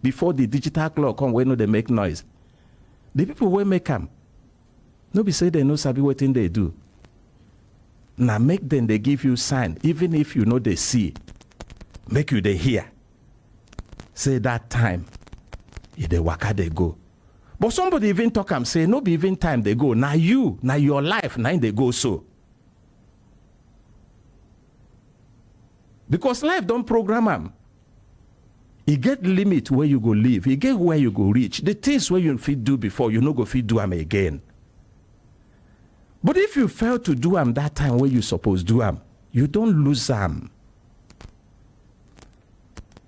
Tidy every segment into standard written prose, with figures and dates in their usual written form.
before the digital clock come, when they make noise. The people will make them. Nobody say they know sabi wetin they do. Now make them, they give you sign, even if you know they see. Make you they hear. Say that time, if they waka they go. But somebody even talk and say, no be even time they go. Now you, now your life, now they go so. Because life don't program them. You get limit where you go live. You get where you go reach. The things where you fit do before, you no go fit do them again. But if you fail to do them that time where you supposed to do them, you don't lose them.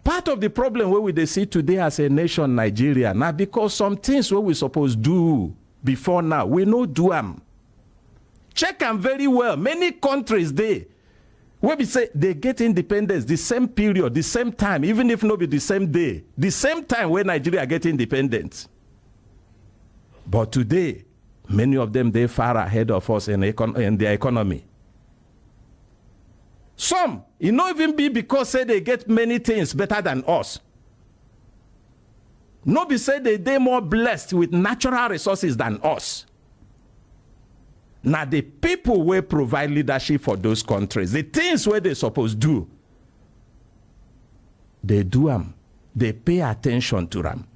Part of the problem where we see today as a nation, Nigeria, now because some things where we supposed to do before now, we no do them. Check them very well. Many countries, where we say they get independence the same period, the same time, even if not be the same day, the same time where Nigeria get independence. But today, many of them, they're far ahead of us in their economy. Some, it not even be because say they get many things better than us. No be say they're more blessed with natural resources than us. Now the people will provide leadership for those countries. The things where they supposed to do, they do them. They pay attention to them.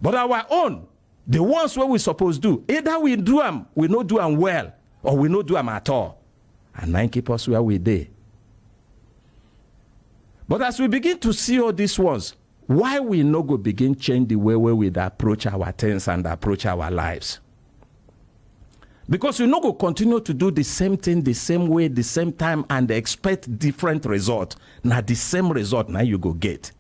But our own, the ones where we supposed to do, either we do them, we not do them well, or we not do them at all. And now keep us where we dey. But as we begin to see all these ones, why we no go begin change the way where we approach our things and approach our lives? Because we no go continue to do the same thing, the same way, the same time, and expect different result. Now the same result now you go get.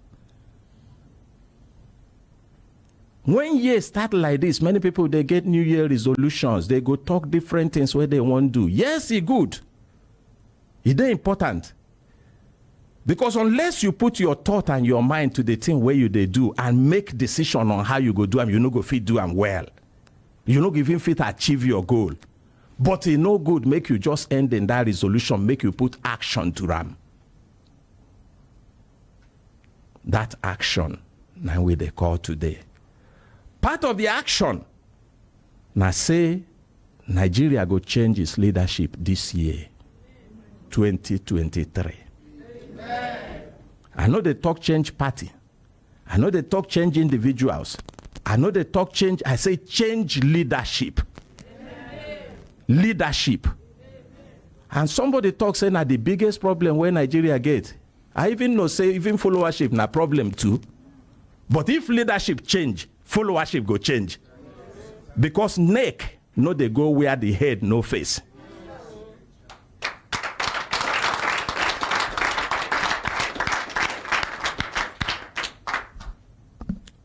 When years start like this, many people, they get New Year resolutions. They go talk different things where they want to do. Yes, it's good. It's important. Because unless you put your thought and your mind to the thing where you they do and make decision on how you go do them, you no go fit do them well. You no even fit achieve your goal. But it no good make you just end in that resolution, make you put action to them. That action, now we they call today. Part of the action, now say Nigeria go change its leadership this year, 2023. I know they talk change party. I know they talk change individuals. I know they talk change. I say change leadership. Leadership. And somebody talks saying that the biggest problem where Nigeria get. I even know say even followership na problem too. But if leadership change, followership go change. Because neck no they go where the head no face.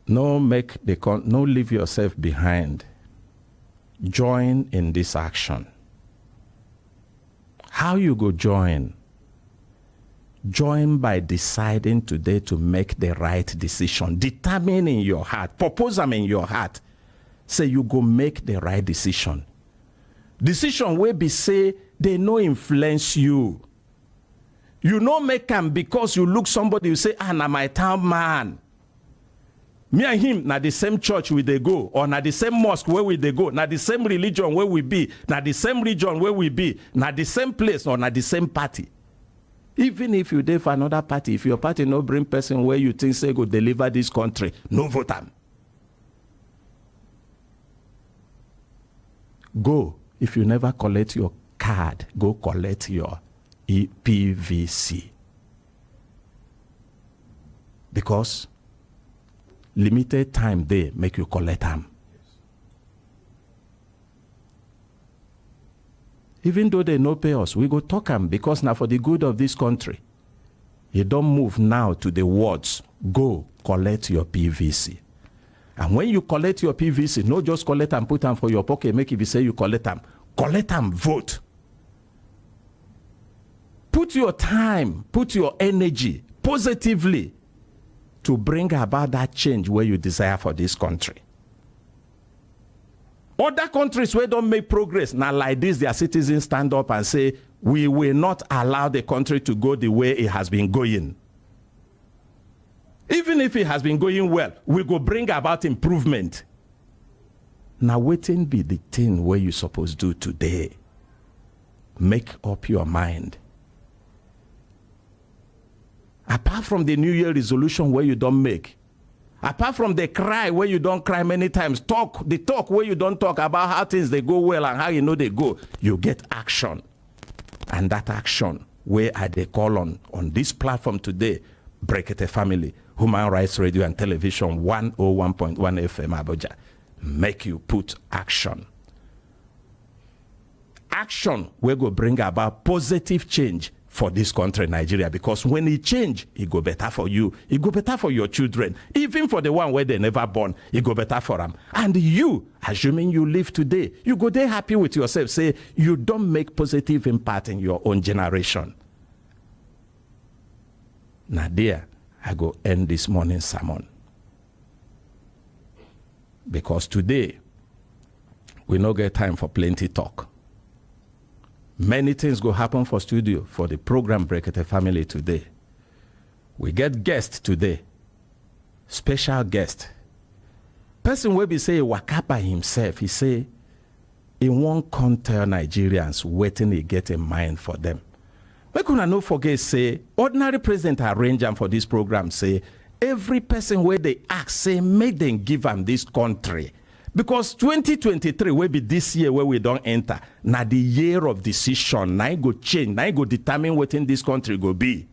No leave yourself behind. Join in this action. How you go join? Join by deciding today to make the right decision. Determine in your heart. Propose them in your heart. Say you go make the right decision. Decision will be say they no influence you. You no make them because you look somebody, you say, na my town man. Me and him, na the same church where they go, or na the same mosque where we they go, na the same religion where we be, na the same region where we be, na the same place, or na the same party. Even if you dey for another party, if your party no bring person where you think say go deliver this country, no vote am. Go, if you never collect your card, go collect your PVC. Because limited time there make you collect them. Even though they no pay us, we go talk them because now for the good of this country. You don't move now to the wards. Go collect your PVC. And when you collect your PVC, no just collect and put them for your pocket, make it be say you collect them, vote. Put your time, put your energy positively to bring about that change where you desire for this country. Other countries where don't make progress, now like this, their citizens stand up and say, we will not allow the country to go the way it has been going. Even if it has been going well, we go bring about improvement. Now, waiting be the thing where you supposed to do today. Make up your mind. Apart from the New Year resolution where you don't make, apart from the cry where you don't cry many times, talk where you don't talk about how things they go well and how you know they go, you get action. And that action, where I they call on this platform today, Brekete Family, Human Rights Radio and Television, 101.1 FM Abuja, make you put action. Action will go bring about positive change for this country, Nigeria, because when it change, it go better for you. It go better for your children. Even for the one where they never born, it go better for them. And you, assuming you live today, you go there happy with yourself. Say, you don't make positive impact in your own generation. Now there, I go end this morning's sermon. Because today, we no get time for plenty talk. Many things go happen for studio, for the program Brekete Family today. We get guest today, special guest. Person will be say waka by himself. He say he won't come tell Nigerians waiting he get in mind for them. Make una no forget say ordinary president arrange am for this program. Say every person where they ask say make them give am this country. Because 2023 will be this year where we don't enter. Now the year of decision. Now it go change. Now it go determine what in this country go be.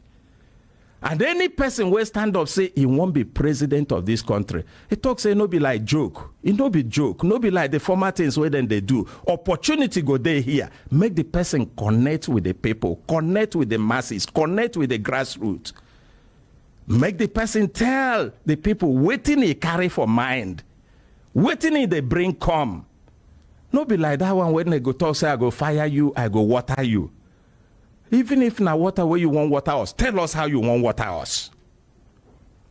And any person will stand up say he won't be president of this country. He talk say no be like joke. It no be joke. No be like the former things where then they do. Opportunity go there here. Make the person connect with the people. Connect with the masses. Connect with the grassroots. Make the person tell the people waiting he carry for mind. Waiting in the brain come. No be like that one when they go talk, say, I go fire you, I go water you. Even if na water where you want water us, tell us how you want water us.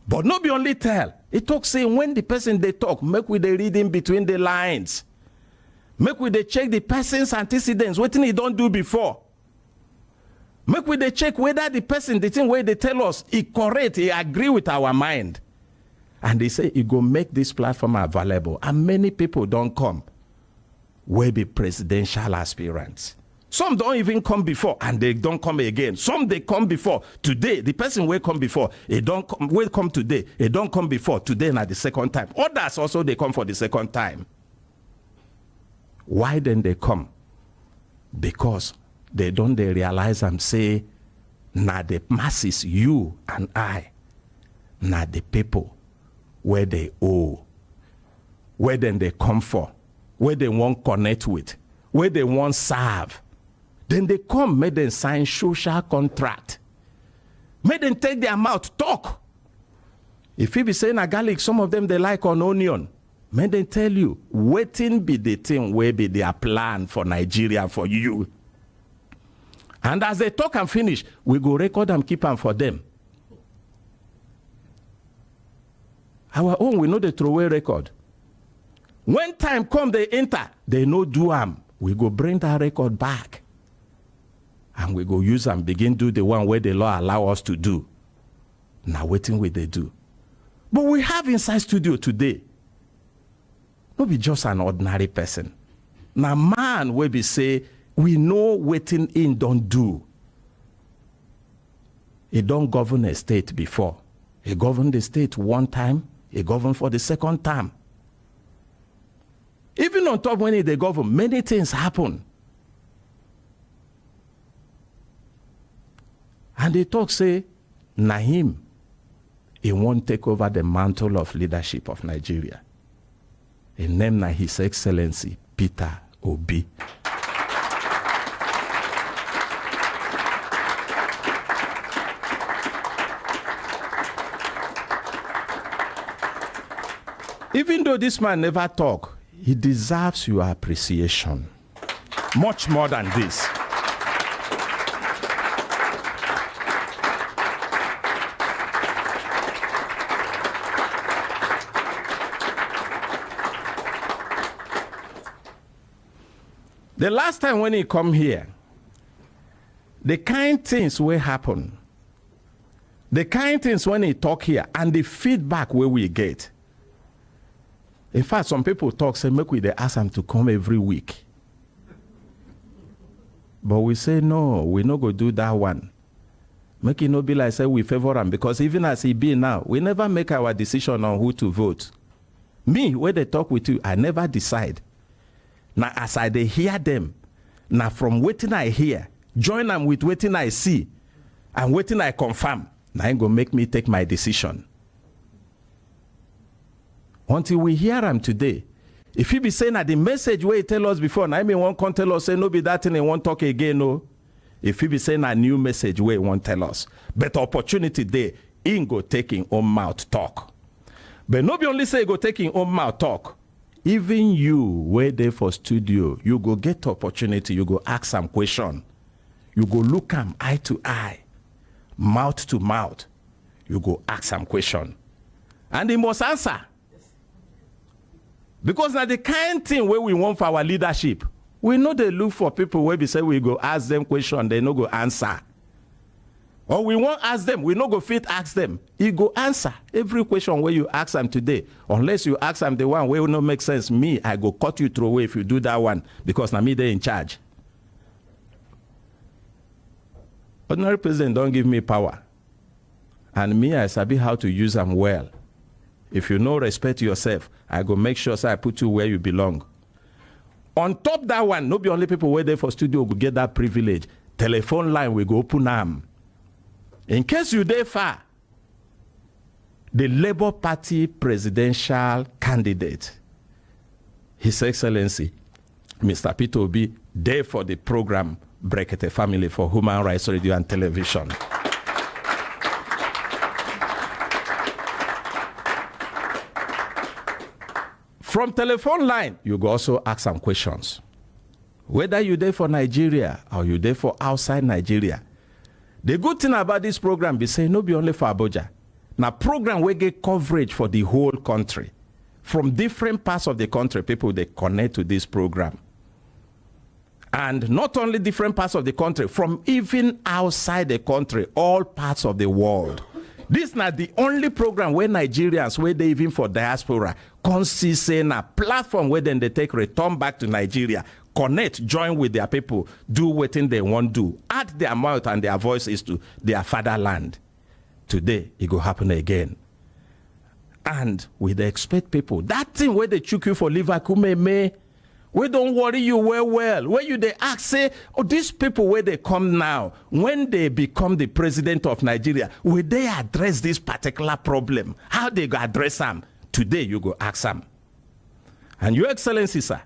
But no be only tell. It talk say when the person they talk, make with the reading between the lines. Make with the check the person's antecedents, waiting he don't do before. Make with the check whether the person, the thing where they tell us, he correct, he agree with our mind. And they say, you go make this platform available. And many people don't come. Will be presidential aspirants. Some don't even come before, and they don't come again. Some they come before. Today, the person will come before. They don't come, will come today. They don't come before. Today, not the second time. Others also, they come for the second time. Why then they come? Because they realize and say, nah, the masses, you and I, nah, the people, where they owe, where then they come for, where they want connect with, where they want serve. Then they come, make them sign social contract. Make them take their mouth, talk. If you be saying a garlic, some of them they like on onion. Make them tell you, waiting be the thing where be their plan for Nigeria, for you. And as they talk and finish, we go record and keep them for them. Our own, we know the throwaway record. When time come, they enter. They no do am. We go bring that record back. And we go use and begin do the one where the law allow us to do. Now waiting what they do. But we have inside studio today. Not be just an ordinary person. Now man will be say, we know waiting in don't do. He don't govern a state before. He governed the state one time. He governed for the second time. Even on top when they govern, many things happen. And they talk, say, Nahim, he won't take over the mantle of leadership of Nigeria. He named His Excellency Peter Obi. Even though this man never talk, he deserves your appreciation. Much more than this. The last time when he come here, the kind things will happen. The kind things when he talk here and the feedback where we get. In fact, some people talk, say, make we they ask them to come every week. But we say, no, we no go do that one. Make it no be like say we favor him, because even as he be now, we never make our decision on who to vote. Me, when they talk with you, I never decide. Now, as I they hear them, now from waiting I hear, join them with waiting I see, and waiting I confirm. Now ain't gonna make me take my decision. Until we hear him today. If he be saying that the message where he tell us before, now I mean one can't tell us, say no be that thing, he won't talk again, no. If he be saying a new message where he won't tell us. But opportunity there, he ain't go take his own mouth talk. But no be only say he go take his own mouth talk. Even you, where they for studio, you go get opportunity, you go ask some question. You go look him eye to eye, mouth to mouth. You go ask some question. And he must answer. Because now the kind thing where we want for our leadership, we know they look for people where we say we go ask them question, they no go answer. Or we won't ask them, we no go fit ask them. He go answer every question where you ask them today. Unless you ask them the one where it no make sense, me, I go cut you through away if you do that one, because now me they in charge. Ordinary president don't give me power. And me, I sabi how to use them well. If you no respect yourself, I go make sure so I put you where you belong. On top that one, no be only people where there for studio will get that privilege. Telephone line we go open them. In case you there far, the Labour Party presidential candidate, His Excellency, Mr. Peter Obi, there for the program Brekete Family for Human Rights Radio and Television. From telephone line, you go also ask some questions. Whether you're there for Nigeria or you're there for outside Nigeria. The good thing about this program be saying no be only for Abuja. Now program we get coverage for the whole country. From different parts of the country, people they connect to this program. And not only different parts of the country, from even outside the country, all parts of the world. This is not the only program where Nigerians, where they even for diaspora, consist in a platform where then they take return back to Nigeria, connect, join with their people, do what they want to do, add their mouth and their voices to their fatherland. Today, it will happen again. And we expect people, that thing where they chook you for Liverpool, we don't worry you well. Where you they ask, say, oh, these people where they come now, when they become the president of Nigeria, will they address this particular problem? How they go address them? Today you go ask them. And Your Excellency, sir,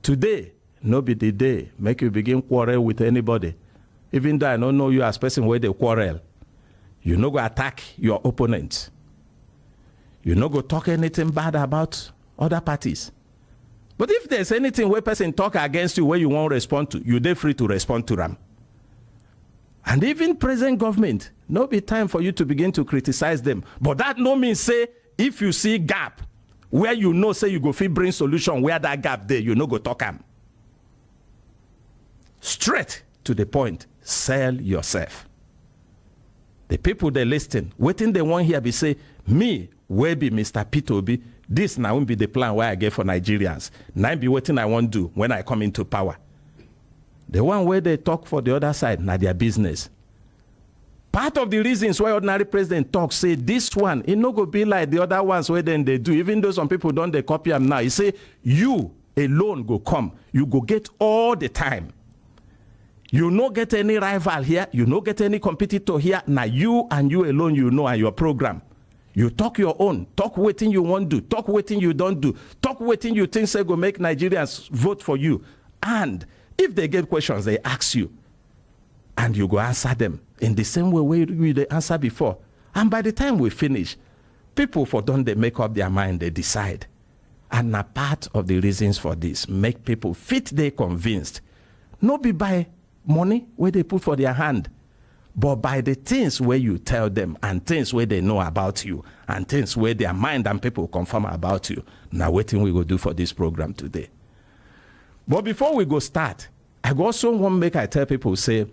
today, no be the day, make you begin quarrel with anybody. Even though I don't know you as person where they quarrel. You no go attack your opponents. You no go talk anything bad about other parties. But if there's anything where person talk against you where you won't respond to, you're free to respond to them. And even present government, no be time for you to begin to criticize them. But that no mean say, if you see gap, where you know say you go fit bring solution, where that gap there, you no go talk am. Straight to the point, sell yourself. The people they listen, waiting they want here be say, me, where be Mr. Peter Obi, this now won't be the plan where I get for Nigerians. Now be waiting I want to do when I come into power. The one where they talk for the other side, now their business. Part of the reasons why ordinary president talk, say this one, it no go be like the other ones where then they do. Even though some people don't, they copy them now. He say, you alone go come. You go get all the time. You no get any rival here. You no get any competitor here. Now you and you alone, you know, and your program. You talk your own. Talk waiting you want to do. Talk waiting you don't do. Talk waiting you think say go make Nigerians vote for you. And if they get questions, they ask you. And you go answer them in the same way they answer before. And by the time we finish, people for don't they make up their mind, they decide. And a part of the reasons for this, make people fit they convinced. Not be by money where they put for their hand. But by the things where you tell them and things where they know about you and things where their mind and people confirm about you. Now, waiting we go do for this program today. But before we go start, I also want to make I tell people, say,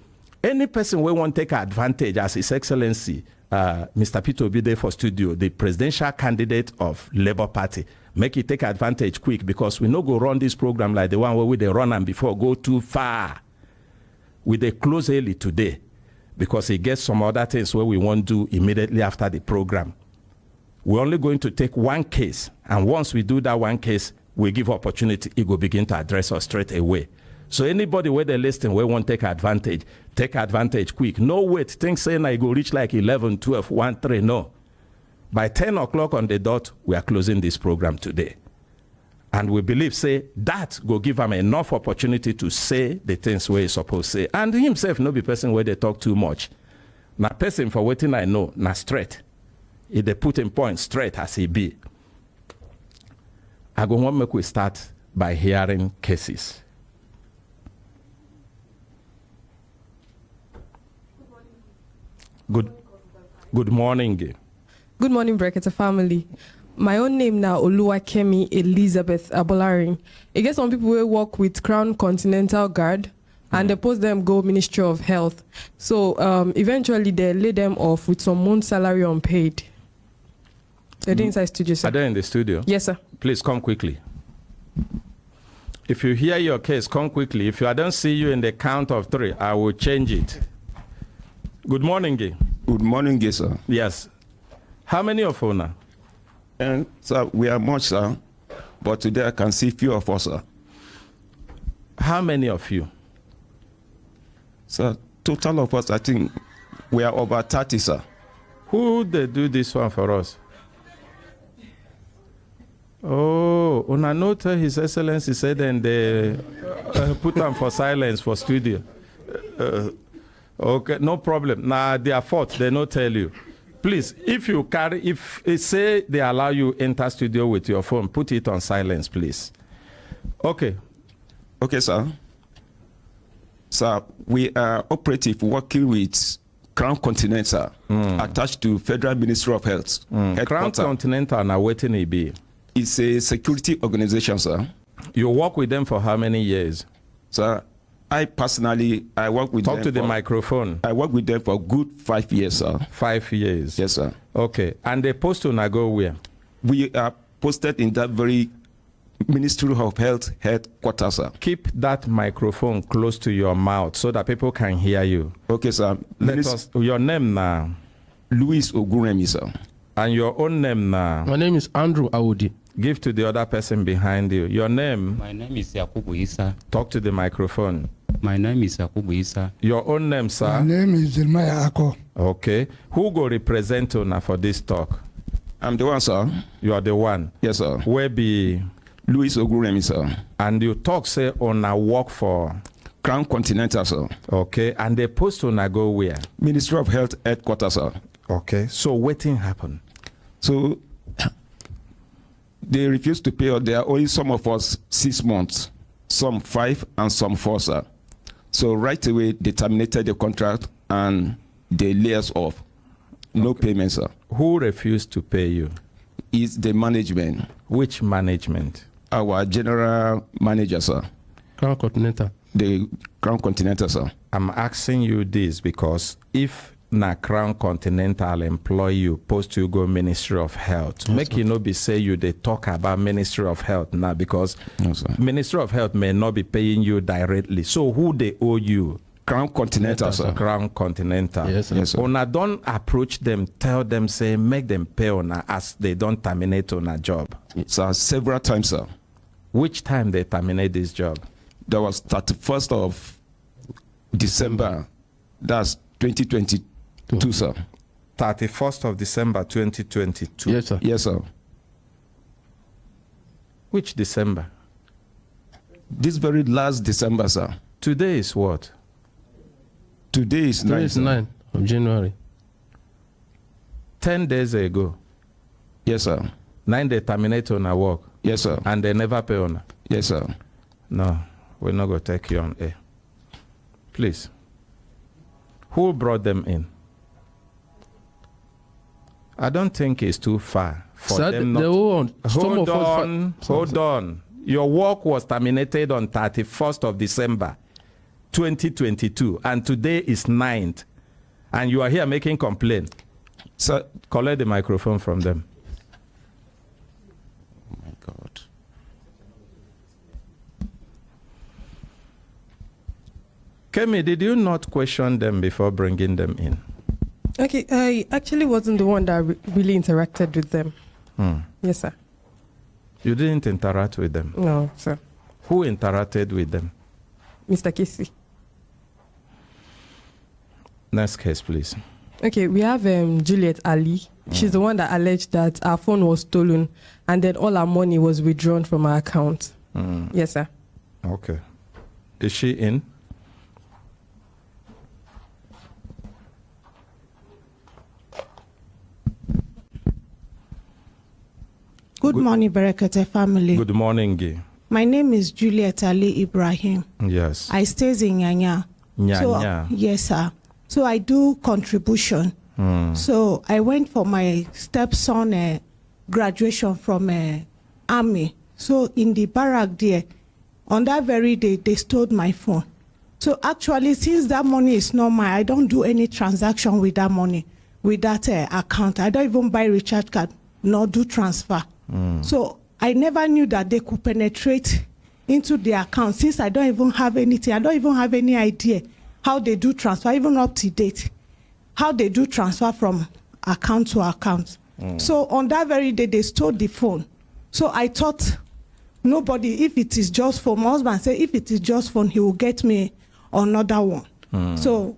any person who want to take advantage as His Excellency Mr. Peter Obide for studio, the presidential candidate of Labour Party. Make it take advantage quick, because we no go run this program like the one where we they run and before go too far. We they close early today, because he gets some other things where we won't do immediately after the program. We're only going to take one case, and once we do that one case, we give opportunity, it will begin to address us straight away. So anybody where they listen, we won't take advantage quick. No wait, things saying I go reach like 11, 12, 1, 3, no. By 10 o'clock on the dot, we are closing this program today. And we believe, say, that will give him enough opportunity to say the things where he's supposed to say. And himself no be person where they talk too much. Now person for waiting I know, na straight. If they put in point straight as he be. I go want make we start by hearing cases. Good morning. Good morning, Brekete family. My own name now, Oluwakemi Elizabeth Abolarin. I guess some people will work with Crown Continental Guard and they post them go Ministry of Health. So eventually they lay them off with some month's salary unpaid. They're inside studio, sir. Are they in the studio? Yes, sir. Please come quickly. If you hear your case, come quickly. If I don't see you in the count of 3, I will change it. Good morning, Gay. Good morning, Gay, sir. Yes. How many of you now? And sir, we are much, sir, but today I can see few of us, sir. How many of you? Sir, total of us, I think we are over 30, sir. Who they do this one for us? Oh, una note His Excellency said, and they put them for silence for studio. Okay, no problem. Now, their fault, they not tell you. Please, if you carry, if say they allow you enter studio with your phone, put it on silence, please. Okay. Okay, sir. Sir, we are operative working with Crown Continental, attached to Federal Ministry of Health. Crown Continental, now waiting it be. It's a security organization, sir. You work with them for how many years? Sir, I personally, I work with them. Talk to the microphone. I work with them for good 5 years, sir. 5 years? Yes, sir. Okay. And they post to go where? We are posted in that very Ministry of Health headquarters, sir. Keep that microphone close to your mouth so that people can hear you. Okay, sir. Let us, your name now? Louis Oguremi, sir. And your own name now? My name is Andrew Awudi. Give to the other person behind you. Your name? My name is Yakubu Isa. Talk to the microphone. My name is Yakubu Isa. Your own name, sir? My name is Jeremiah Ako. Okay. Who go represent you now for this talk? I'm the one, sir. You are the one? Yes, sir. Where be? Louis Oguremi, sir. And you talk, say, on a work for? Crown Continental, sir. Okay. And they post on a go where? Ministry of Health headquarters, sir. Okay. So what thing happened? So they refused to pay us. There are only some of us 6 months, some 5, and some 4, sir. So right away, they terminated the contract and they lay us off. No payment, sir. Who refused to pay you? It's the management. Which management? Our general manager, sir. Crown Continental. The Crown Continental, sir. I'm asking you this because if na Crown Continental employ you, post you go Ministry of Health, yes, make sir. you not be say you they talk about Ministry of Health now because Ministry of Health may not be paying you directly. So who they owe you? Crown Continental, sir. Crown Continental. Yes, sir. Yes, sir. Una don't approach them, tell them, say, make them pay una as they don't terminate on a job. Sir, several times, sir. Which time they terminate this job? That was 31st of December. That's 2022, sir. 31st of December 2022. Yes, sir. Yes, sir. Which December? This very last December, sir. Today is what? Today is 9. 9 of January. 10 days ago. Yes, sir. 9 they terminate on a work. Yes, sir. And they never pay on. Yes, sir. No, we're not going to take you on air. Please. Who brought them in? I don't think it's too far for Sir, them not. Hold on. Your work was terminated on 31st of December 2022, and today is 9th, and you are here making complaint. Sir, Collect the microphone from them. oh my God. Kemi, did you not question them before bringing them in? Okay, I actually wasn't the one that really interacted with them. Yes, sir. You didn't interact with them. No, sir. Who interacted with them? Mr. Casey. Next case, please. Okay, we have Juliet Ali. She's the one that alleged that our phone was stolen and then all our money was withdrawn from our account. Yes, sir. Okay. Is she in? Good morning, Brekete family. Good morning, Guy. My name is Juliet Ali Ibrahim. Yes. I stays in Nyanya. Nyanya. Yes, sir. So I do contribution. So I went for my stepson graduation from army. So in the barrack there, on that very day, they stole my phone. So actually, since that money is not mine, I don't do any transaction with that money, with that account. I don't even buy recharge card, nor do transfer. So I never knew that they could penetrate into the account since I don't even have anything. I don't even have any idea how they do transfer, even up to date, how they do transfer from account to account. So on that very day, they stole the phone. So I thought nobody, if it is just phone, my husband said, if it is just phone, he will get me another one. So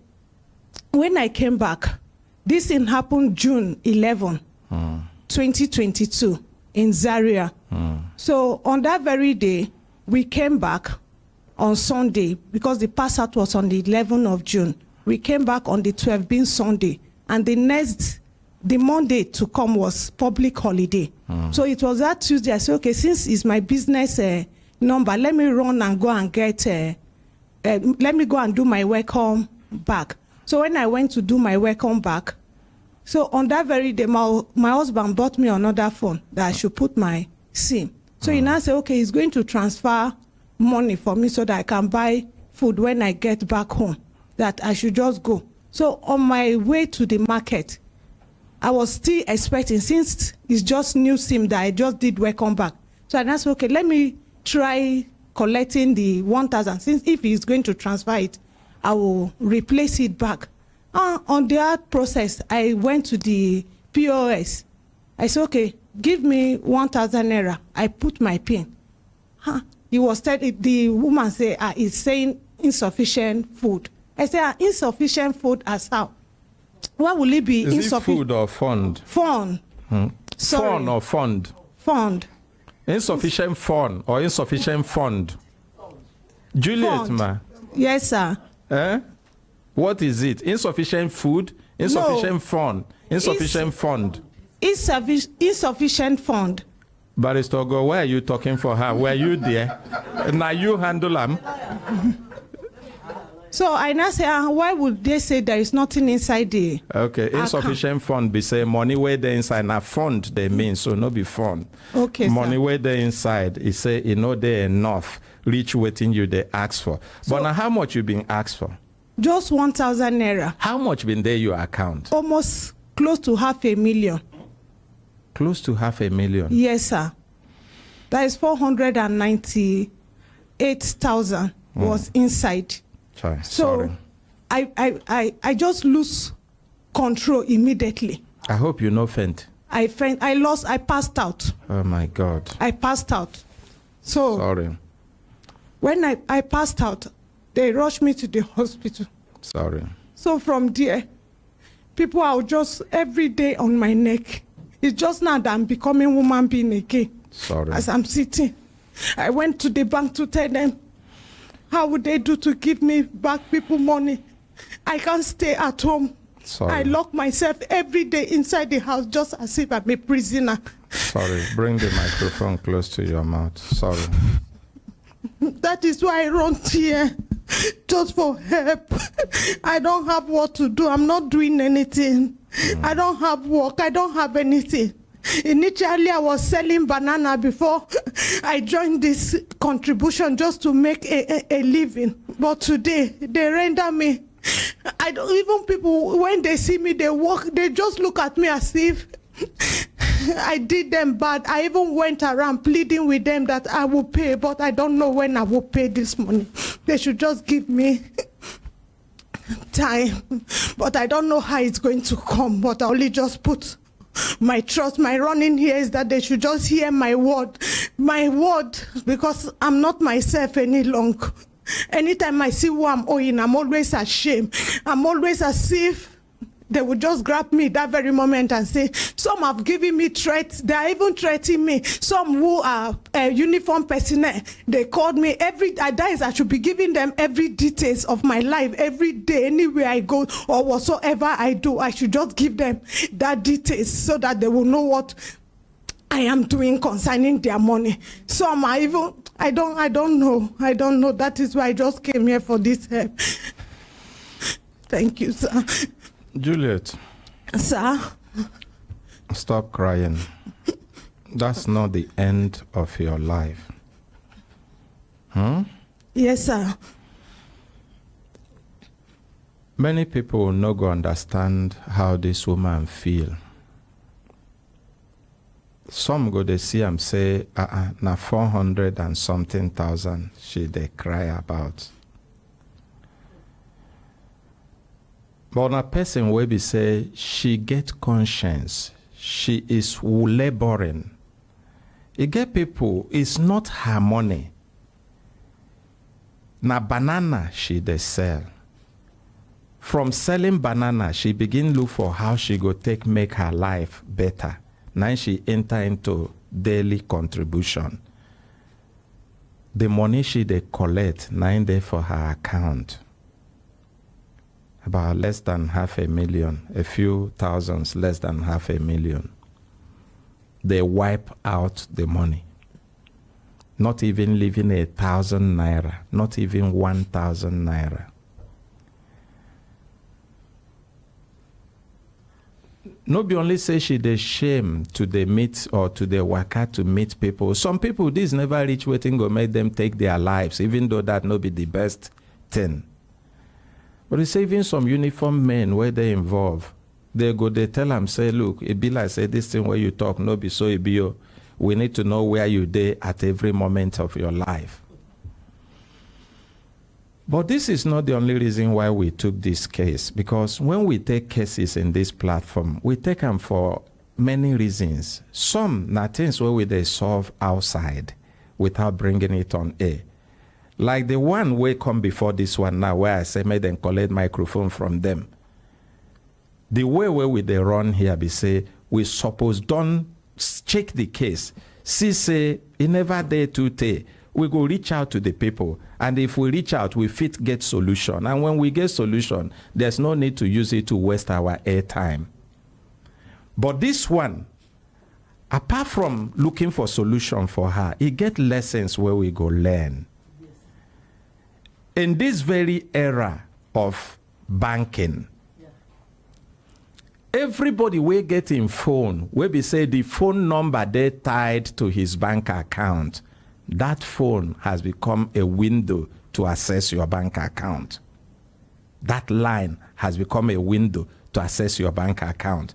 when I came back, this thing happened June 11, 2022 in Zaria. So on that very day, we came back on Sunday because the pass out was on the 11th of June. We came back on the 12th, being Sunday, and the Monday to come was public holiday. So it was that Tuesday. I said, okay, since it's my business number, let me run and go and get, let me go and do my welcome back. So when I went to do my welcome back, so on that very day, my husband bought me another phone that I should put my SIM. So he now said, okay, he's going to transfer money for me so that I can buy food when I get back home, that I should just go. So on my way to the market, I was still expecting, since it's just new SIM that I just did welcome back. So I said, okay, let me try collecting the 1,000. Since if he's going to transfer it, I will replace it back. On that process, I went to the POS. I said, okay, give me 1,000 naira. I put my PIN. He was telling, the woman said, it's saying insufficient food. I said, insufficient food as how? What will it be? Is it food or fund? Fund. Sorry. Fund or fund? Fund. Insufficient fund or insufficient fund? Juliet, Fund. ma. Yes, sir. What is it? Insufficient food? Insufficient fund? Insufficient fund? Insufficient fund. Barrister Ogo, why are you talking for her? Were you there? Now you handle them. So I now say, why would they say there is nothing inside the Okay, insufficient fund be say money where they inside. Now fund they mean, so no be fund. Okay, money sir. where they inside, it say you know they enough reach waiting you they ask for. So, but now how much you been asked for? Just 1,000 naira. How much been there your account? Almost close to 500,000. Close to 500,000. Yes, sir. That is 498,000 was inside. Sorry. So I just lose control immediately. I hope you no faint. I passed out. Oh my God. I passed out. So Sorry. when I passed out, they rushed me to the hospital. Sorry. So from there, people are just every day on my neck. It's just now that I'm becoming woman being again. Sorry. As I'm sitting, I went to the bank to tell them, how would they do to give me back people money? I can't stay at home. Sorry. I lock myself every day inside the house just as if I'm a prisoner. Sorry. Bring the microphone close to your mouth. Sorry. That is why I run here, just for help. I don't have what to do. I'm not doing anything. I don't have work. I don't have anything. Initially, I was selling banana before I joined this contribution just to make a living. But today, they render me I don't even people when they see me, they walk, they just look at me as if I did them bad. I even went around pleading with them that I will pay, but I don't know when I will pay this money. They should just give me time, but I don't know how it's going to come. But I only just put my trust, my running here is that they should just hear my word, because I'm not myself any longer. Anytime I see who I'm owing, I'm always ashamed. I'm always as if they would just grab me that very moment and say, some have given me threats. They are even threatening me. Some who are uniform personnel, they called me I should be giving them every details of my life every day, anywhere I go or whatsoever I do. I should just give them that details so that they will know what I am doing concerning their money. Some are even, I don't know. That is why I just came here for this help. Thank you, sir. Juliet. Sir? Stop crying. That's not the end of your life. Yes, sir. Many people no go understand how this woman feel. Some go they see and say, na 400 and something thousand she they cry about. But a person will be say she get conscience, she is laboring. You get people, it's not her money. Na banana she they sell. From selling banana, she begin look for how she go take make her life better. Now she enter into daily contribution. The money she they collect, now there for her account. About less than 500,000, a few thousands less than 500,000. They wipe out the money. Not even leaving 1,000 naira, not even 1,000 naira. Nobody only say she dey shame to the meet or to the waka to meet people. Some people, this never reach waiting go make them take their lives, even though that no be the best thing. But it's even some uniform men where they involve. They tell them, say, look, it be like say this thing where you talk, no be so it be you. We need to know where you dey at every moment of your life. But this is not the only reason why we took this case, because when we take cases in this platform, we take them for many reasons. Some na things where they solve outside without bringing it on air. Like the one way come before this one now, where I say make them collect microphone from them. The way where we they run here be say, we suppose don't check the case. See say, it never day to day. We go reach out to the people. And if we reach out, we fit get solution. And when we get solution, there's no need to use it to waste our airtime. But this one, apart from looking for solution for her, it get lessons where we go learn. In this very era of banking, everybody will get in phone, where we say the phone number they tied to his bank account. That phone has become a window to access your bank account. That line has become a window to access your bank account.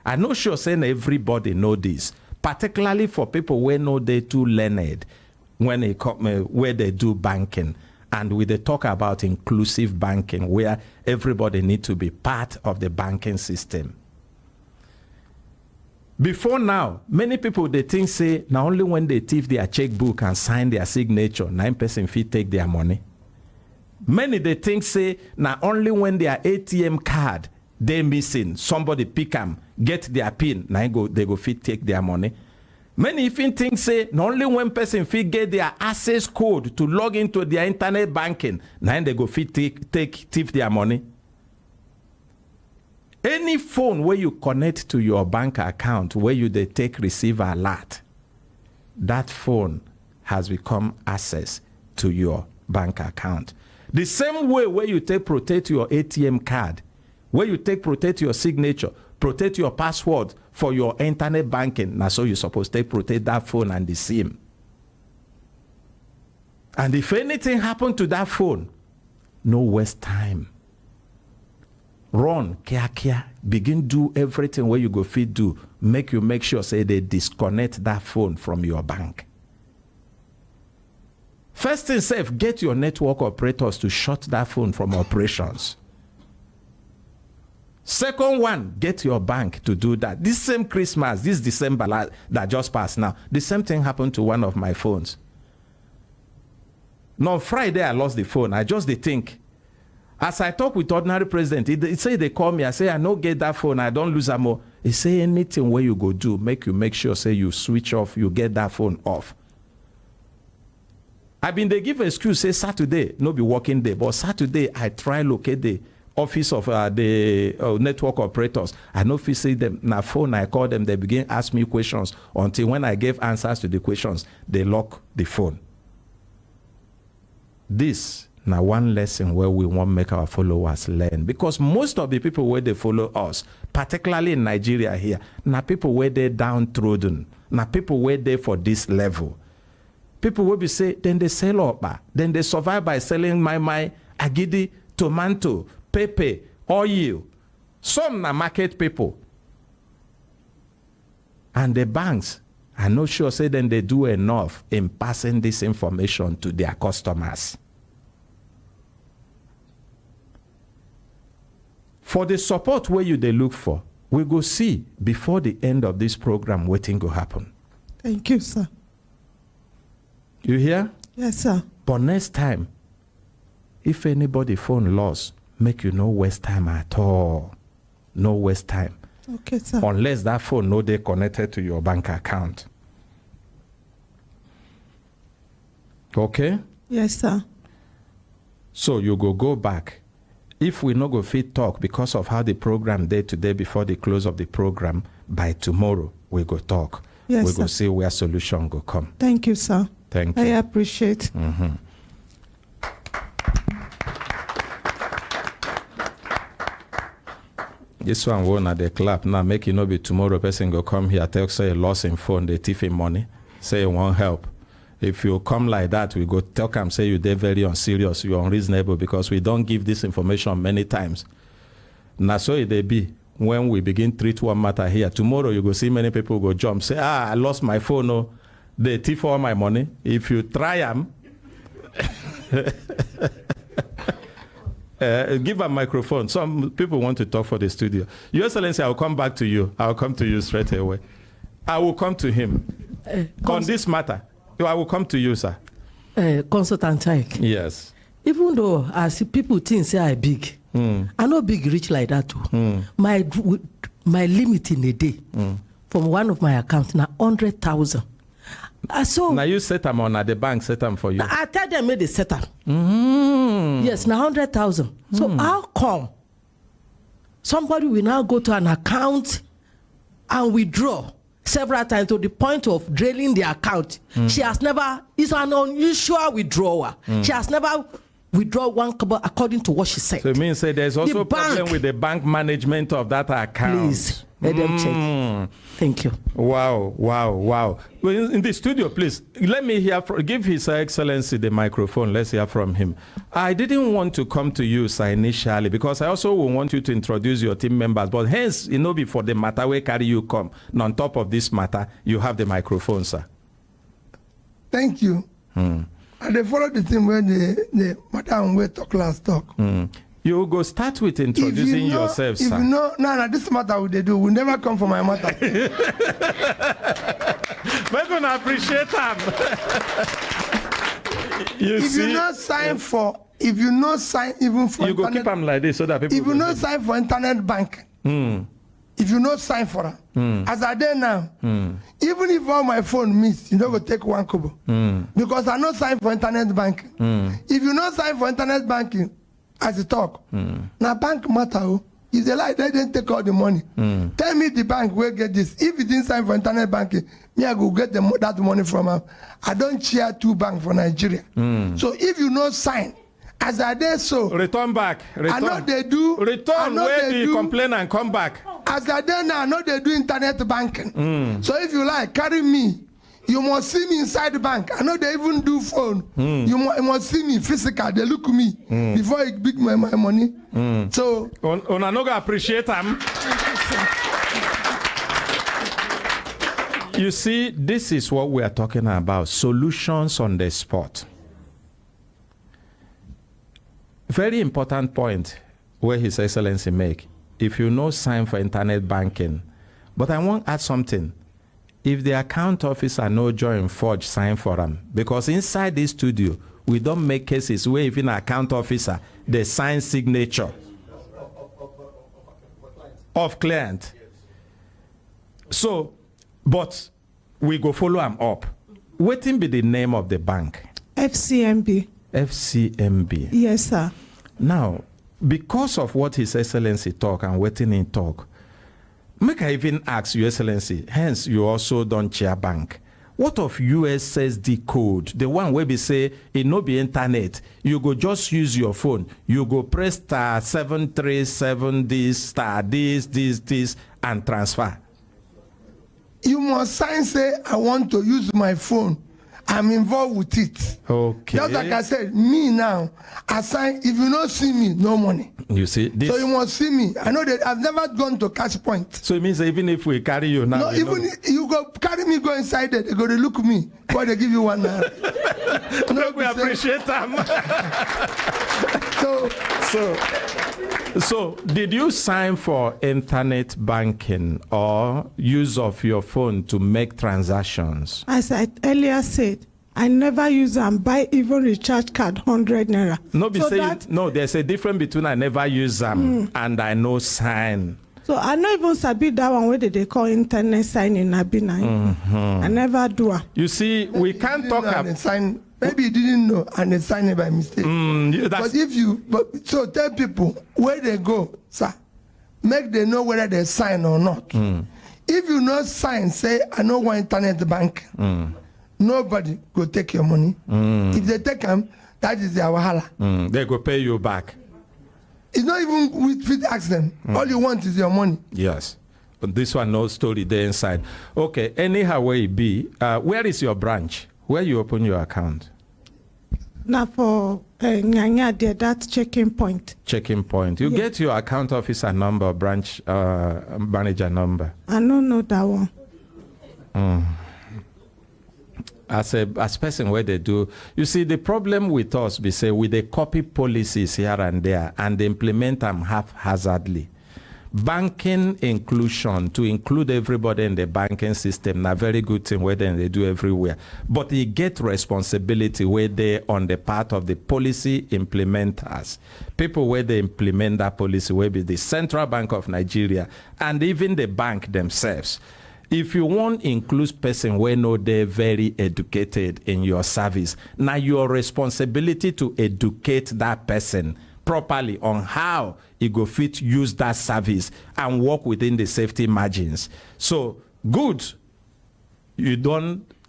I'm not sure saying everybody know this, particularly for people where know they too learned when they come where they do banking. And we they talk about inclusive banking, where everybody need to be part of the banking system. Before now, many people they think say, now only when they thief their checkbook and sign their signature, 9% fee take their money. Many they think say, now only when their ATM card they missing, somebody pick them, get their PIN, now they go fit take their money. Many even think say, not only when person fit get their access code to log into their internet banking, now they go fit thief their money. Any phone where you connect to your bank account, where you they take receive alert, that phone has become access to your bank account. The same way where you take protect your ATM card, where you take protect your signature, protect your password for your internet banking. Now, so you're supposed to protect that phone and the SIM. And if anything happened to that phone, no waste time. run, kia, begin do everything where you go fit do. Make sure, say, they disconnect that phone from your bank. First thing, safe, get your network operators to shut that phone from operations. Second one, get your bank to do that. This same Christmas, this December that just passed now, the same thing happened to one of my phones. Now, Friday, I lost the phone. I just think. As I talk with ordinary president, he say they call me. I say, I no get that phone. I don't lose them more. He say, anything where you go do, make sure, say, you switch off, you get that phone off. I been they give excuse, say, Saturday, no be working day. But Saturday, I try locate the office of the network operators. I know if you see them na phone, I call them, they begin ask me questions until when I gave answers to the questions, they lock the phone. This now one lesson where we want to make our followers learn, because most of the people where they follow us, particularly in Nigeria here, now people where they downtrodden, now people where they for this level. People will be say, then they sell up, then they survive by selling my agidi, tomato, pepper, oil. Some na market people. And the banks, I'm not sure, say then they do enough in passing this information to their customers. For the support where you they look for, we go see before the end of this program waiting go happen. Thank you, sir. You hear? Yes, sir. But next time, if anybody phone lost, make you no waste time at all. No waste time. Okay, sir. Unless that phone no they connected to your bank account. Okay? Yes, sir. So you go back. If we no go fit talk because of how the program day today before the close of the program, by tomorrow we go talk. Yes, we sir. go see where solution go come. Thank you, sir. Thank I you. appreciate. Mm-hmm. This one won't at the clap now. Make it not be tomorrow. Person go come here, tell say loss in phone, they thief in money, say you won't help. If you come like that, we go tell them say you they're very unserious, you're unreasonable, because we don't give this information many times. Now so it they be when we begin treat one matter here. Tomorrow you go see many people go jump, say, I lost my phone, no, they thief all my money. If you try them, give a microphone. Some people want to talk for the studio. Your Excellency, I'll come back to you. I'll come to you straight away. I will come to him on this matter. I will come to you, sir. Consultant Ike. Yes. Even though as people think say I big, I no big reach like that too. My limit in a day from one of my accounts now 100,000. So now you set them on at the bank, set them for you. I tell them make they set them. Yes, now 100,000. So how come somebody will now go to an account and withdraw several times to the point of draining the account? She has never, it's an unusual withdrawal. She has never withdrawn one couple according to what she said. So it means say there's also a problem with the bank management of that account. Please, let them check. Thank you. Wow. Well, in the studio, please, let me hear, give His Excellency the microphone. Let's hear from him. I didn't want to come to you, sir, initially, because I also will want you to introduce your team members. But hence, before the matter where carry you come, and on top of this matter, you have the microphone, sir. Thank you. And they follow the thing where the madam will talk last talk. You go start with introducing yourself, sir. If you know, no, this matter what they do will never come for my matter. We're going to appreciate them. If you not sign even for you go keep them like this so that people. If you not sign for internet bank, if you not sign for them, as I did now, even if all my phone miss, you don't go take one kobo because I not sign for internet banking. If you not sign for internet banking, as you talk, now bank matter. If they like, they didn't take all the money. Tell me the bank will get this. If you didn't sign for internet banking, me I go get that money from them. I don't share two banks for Nigeria. So if you not sign, as I did so, return back. I know they do. Return where the complain and come back. As I did now, I know they do internet banking. So if you like, carry me You must see me inside the bank. I know they even do phone. You must see me physical. They look at me before I pick my money. So on I no go appreciate them. You see, this is what we are talking about. Solutions on the spot. Very important point where His Excellency make. If you know sign for internet banking, but I want to add something. If the account officer no join forge sign for them, because inside this studio, we don't make cases where even account officer, they sign signature of client. So, but we go follow them up. Waiting be the name of the bank. FCMB. FCMB. Yes, sir. Now, because of what His Excellency talk and waiting in talk, make I even ask Your Excellency, hence you also don't chair bank. What of USSD code? The one where we say it no be internet. You go just use your phone. You go press star 737 this, star this, and transfer. you must sign say I want to use my phone. I'm involved with it. Okay. Just like I said, me now, I sign. If you don't see me, no money. You see this. So you must see me. I know that I've never gone to cash point. So it means even if we carry you now. No, even you go carry me, go inside there, they go to look at me. Why they give you $1? No, we appreciate them. So did you sign for internet banking or use of your phone to make transactions? As I earlier said, I never use and buy even recharge card 100 naira. No, be so saying that, no. There's a difference between I never use them and I know sign. So I know even sabi that one where they call internet signing. I never do it. You see, we can't talk about sign. Maybe you didn't know and they signed it by mistake. But if you, so tell people where they go, sir, make them know whether they sign or not. If you not sign, say, I know one internet bank, nobody go take your money. If they take them, that is their wahala. they go pay you back. It's not even with ask them. All you want is your money. Yes. But this one, no story there inside. Okay, anyhow where it be, where is your branch? Where you open your account? Now for Nyanya there, that checking point. Checking point. You get your account officer number, branch manager number. I don't know that one. As person where they do, you see the problem with us, we say with the copy policies here and there and they implement them haphazardly. Banking inclusion, to include everybody in the banking system, a very good thing where they do everywhere. But you get responsibility where they on the part of the policy implementers. People where they implement that policy will be the Central Bank of Nigeria and even the bank themselves. If you want include person where no they're very educated in your service, now your responsibility to educate that person properly on how you go fit use that service and work within the safety margins. So good,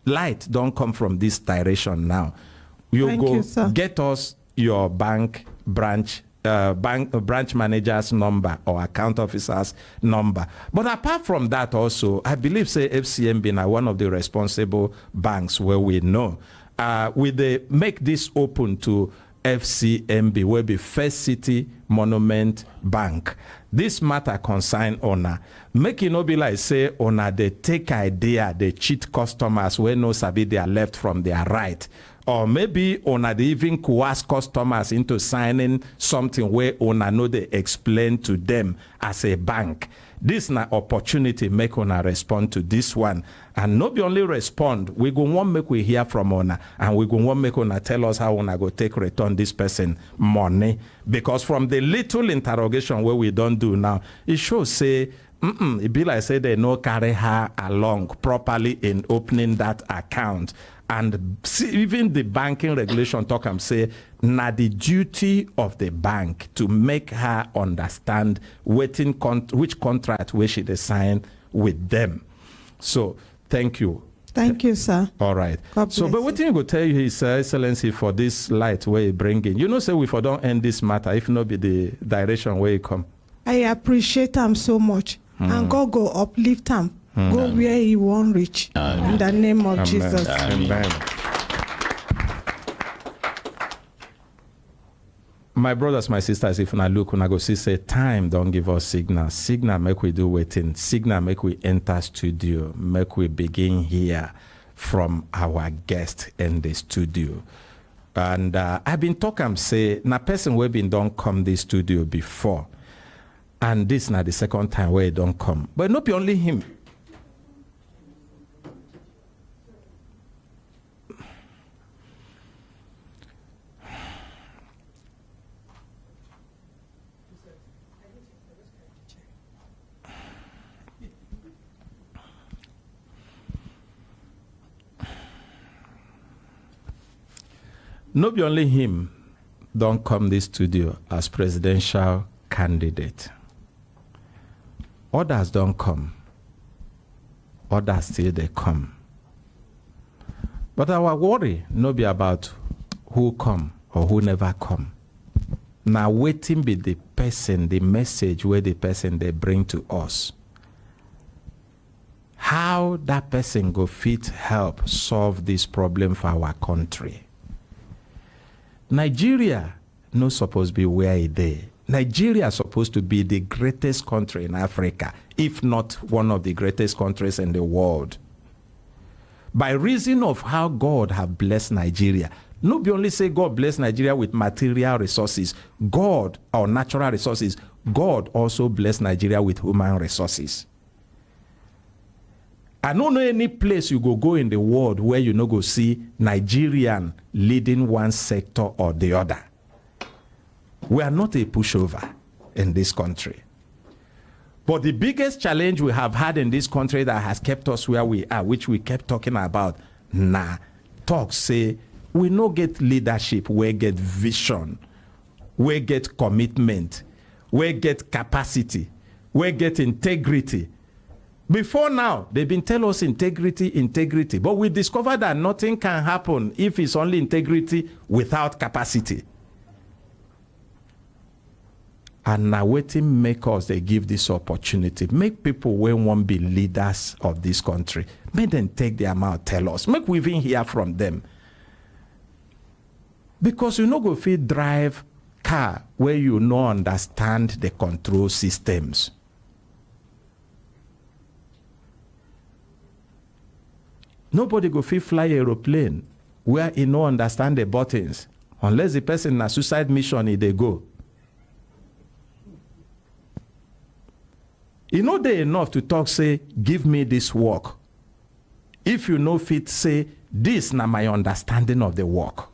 light don't come from this direction now. Thank you, sir. Get us your bank branch manager's number or account officer's number. But apart from that also, I believe say FCMB now one of the responsible banks where we know. Will they make this open to FCMB will be First City Monument Bank. This matter concern owner. Make it not be like say owner they take idea, they cheat customers where no sabi they are left from their right. Or maybe owner they even coerce customers into signing something where owner know they explain to them as a bank. This na opportunity make owner respond to this one. And not be only respond, we go want make we hear from owner and we go want make owner tell us how owner go take return this person money. Because from the little interrogation where we don't do now, it shows say, it be like say they no carry her along properly in opening that account. And see, even the banking regulation talk and say, na the duty of the bank to make her understand which contract we should sign with them. So, thank you. Thank you, sir. All right. God So, bless but what thing go tell you, His Excellency, for this light where you bring in? You know, say we for don't end this matter if not be the direction where you come. I appreciate them so much. And God go uplift them go where he won't reach. In the name of Jesus. Amen. My brothers, my sisters, if I look, when I go see, say, time don't give us signal. Signal make we do waiting. Signal make we enter studio. Make we begin here from our guest in the studio. And I've been talking, say, na person we been don't come this studio before. And this na the second time where he don't come. But not be only him. Not be only him don't come this studio as presidential candidate. Others don't come. Others still they come. But our worry no be about who come or who never come. Now waiting be the person, the message where the person they bring to us. How that person go fit help solve this problem for our country. Nigeria no supposed to be where it is. Nigeria is supposed to be the greatest country in Africa, if not one of the greatest countries in the world. By reason of how God have blessed Nigeria, no be only say God bless Nigeria with material resources, God, or natural resources, God also bless Nigeria with human resources. I don't know any place you go in the world where you no go see Nigerian leading one sector or the other. We are not a pushover in this country. But the biggest challenge we have had in this country that has kept us where we are, which we kept talking about, talk say, we no get leadership, we get vision, we get commitment, we get capacity, we get integrity. Before now, they've been telling us integrity, but we discovered that nothing can happen if it's only integrity without capacity. And now waiting make us, they give this opportunity. Make people when won't be leaders of this country. Make them take their mouth, tell us. Make we even hear from them. Because you no go fit drive car where you no understand the control systems. Nobody go fit fly aeroplane where he no understand the buttons. Unless the person na suicide mission they go. You know they enough to talk, say, give me this work. If you know fit, say, this na my understanding of the work.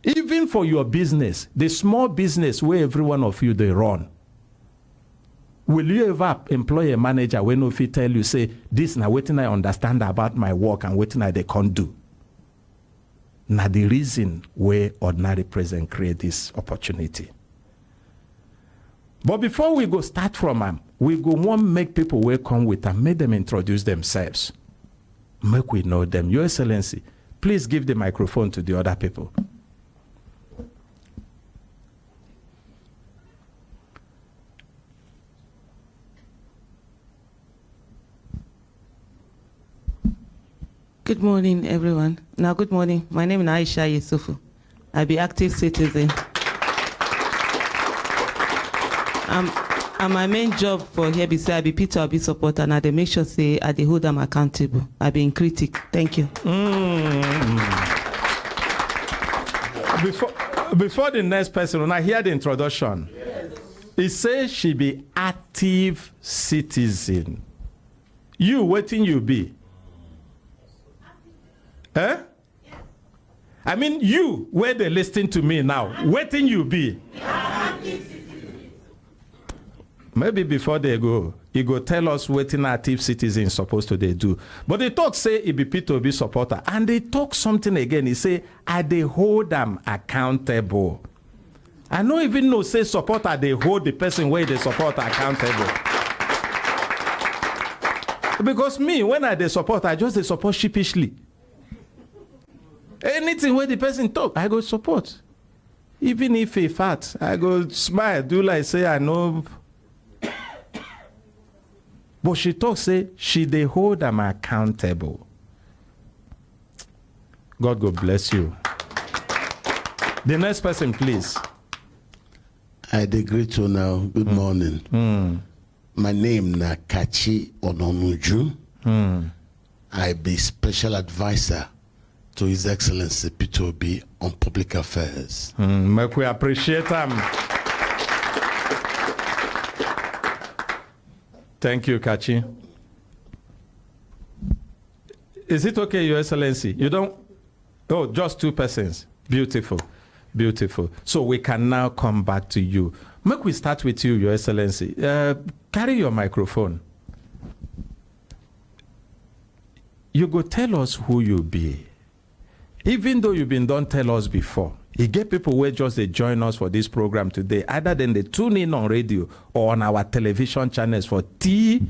Even for your business, the small business where every one of you they run, will you ever employ a manager when no fit tell you, say, this na wetin I understand about my work and wetin I they can't do? Na the reason where ordinary president create this opportunity. But before we go start from them, we go want make people will come with them, make them introduce themselves. Make we know them. Your Excellency, please give the microphone to the other people. Good morning, everyone. Now, good morning. My name is Aisha Yusufu. I be active citizen. And my main job for here be say I be Peter, I be supporter, and I dey make sure say I dey hold them accountable. I be in critic. Thank you. Before the next person, when I hear the introduction, it says she be active citizen. You, waiting you be? Eh? I mean, you, where they listening to me now, waiting you be? Maybe before they go, he go tell us what an active citizen supposed to they do. But they talk say he be P2B supporter, and they talk something again. He say, I they hold them accountable. I don't even know say supporter they hold the person where they support accountable. Because me, when I they support, I just they support sheepishly. Anything where the person talk, I go support. Even if he fat, I go smile, do like say I know. But she talk say she dey hold am accountable. God go bless you. The next person, please. I dey greet you now. Good morning. My name na Kachi Ononuju. I be special advisor to His Excellency Peter Obi on public affairs. Make we appreciate him. Thank you, Kachi. Is it okay, Your Excellency? You don't? Oh, just two persons. Beautiful. Beautiful. So we can now come back to you. Make we start with you, Your Excellency. Carry your microphone. You go tell us who you be. Even though you've been done tell us before, you get people who just they join us for this program today, either then they tune in on radio or on our television channels for TSTV,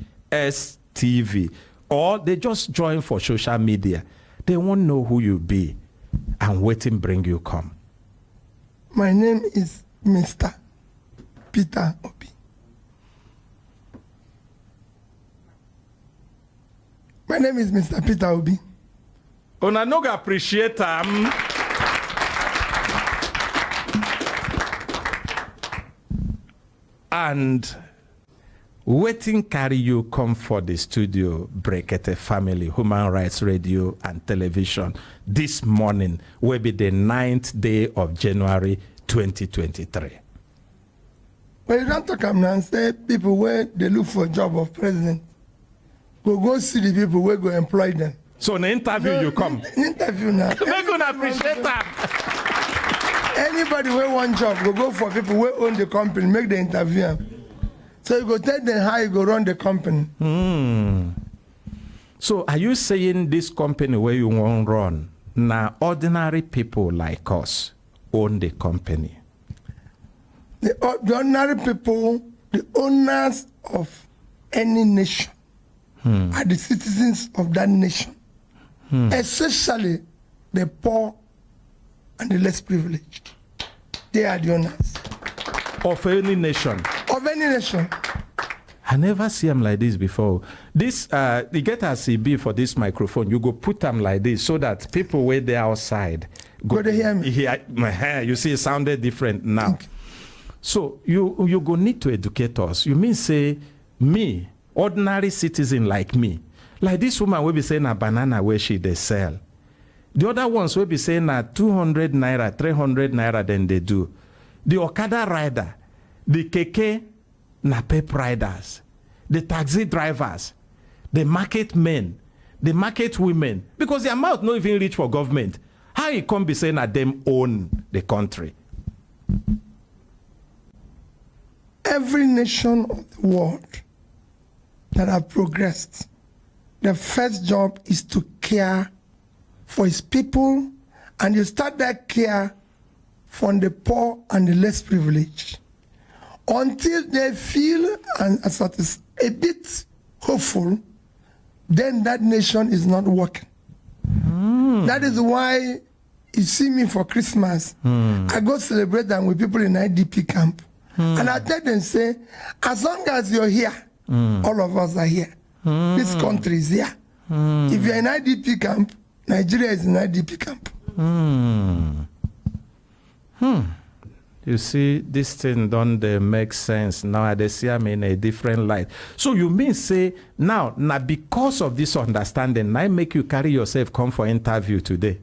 or they just join for social media. They won't know who you be and waiting bring you come. My name is Mr. Peter Obi. My name is Mr. Peter Obi. Una no go appreciate am. And waiting carry you come for the studio, Brekete family, Human Rights Radio and Television. This morning will be the 9th day of January 2023. Well, you don't talk and say people where they look for a job of president. Go see the people where go employ them. So in the interview you come. Interview now. We're going to appreciate that. Anybody where one job, go for people who own the company, make the interview. So you go tell them how you go run the company. So are you saying this company where you want run, now ordinary people like us own the company? The ordinary people, the owners of any nation, are the citizens of that nation, especially the poor and the less privileged. They are the owners. Of any nation? Of any nation. I never see them like this before. This, you get a CB for this microphone, you go put them like this so that people where they outside go to hear me. You see, it sounded different now. Okay. So you go need to educate us. You mean say, me, ordinary citizen like me, like this woman will be saying a banana where she they sell. The other ones will be saying that 200 naira, 300 naira, then they do. The Okada rider, the keke napep riders, the taxi drivers, the market men, the market women, because their mouth not even reach for government. How you come be saying that them own the country? Every nation of the world that have progressed, the first job is to care for its people, and you start that care from the poor and the less privileged until they feel and a bit hopeful, then that nation is not working. That is why you see me for Christmas. I go celebrate them with people in IDP camp. And I tell them, say, as long as you're here, all of us are here. This country is here. If you're in IDP camp, Nigeria is in IDP camp. You see, this thing don't make sense now. They see I'm in a different light. So you mean say now because of this understanding, now make you carry yourself come for interview today.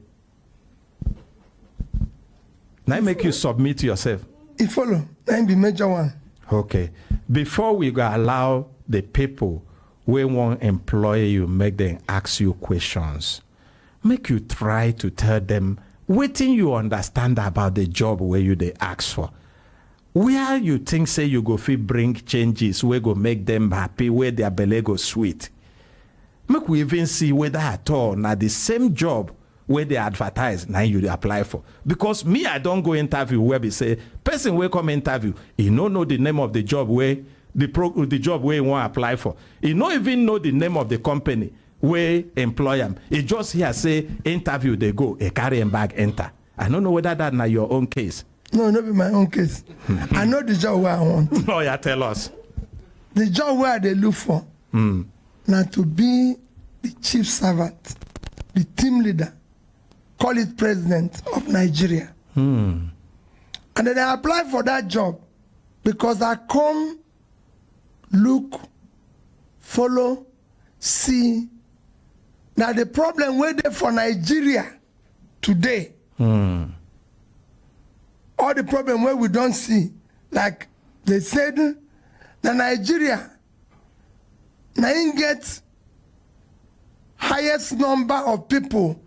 Now make you submit yourself. It follow. Now be major one. Okay. Before we go allow the people we want employ you, make them ask you questions. Make you try to tell them waiting you understand about the job where you they ask for. Where you think say you go fit bring changes where go make them happy, where their belly go sweet. Make we even see whether at all now the same job where they advertise now you apply for. Because me, I don't go interview where we say person will come interview, he no know the name of the job where the job where he want apply for. He no even know the name of the company where employ him. He just here say interview they go, a carry him bag enter. I don't know whether that na your own case. No, not be my own case. I know the job where I want. No, yeah, tell us. The job where they look for now to be the chief servant, the team leader, call it president of Nigeria. And then I applied for that job because I come, look, follow, see. Now the problem where they for Nigeria today, all the problem where we don't see, like they said, that Nigeria now get highest number of people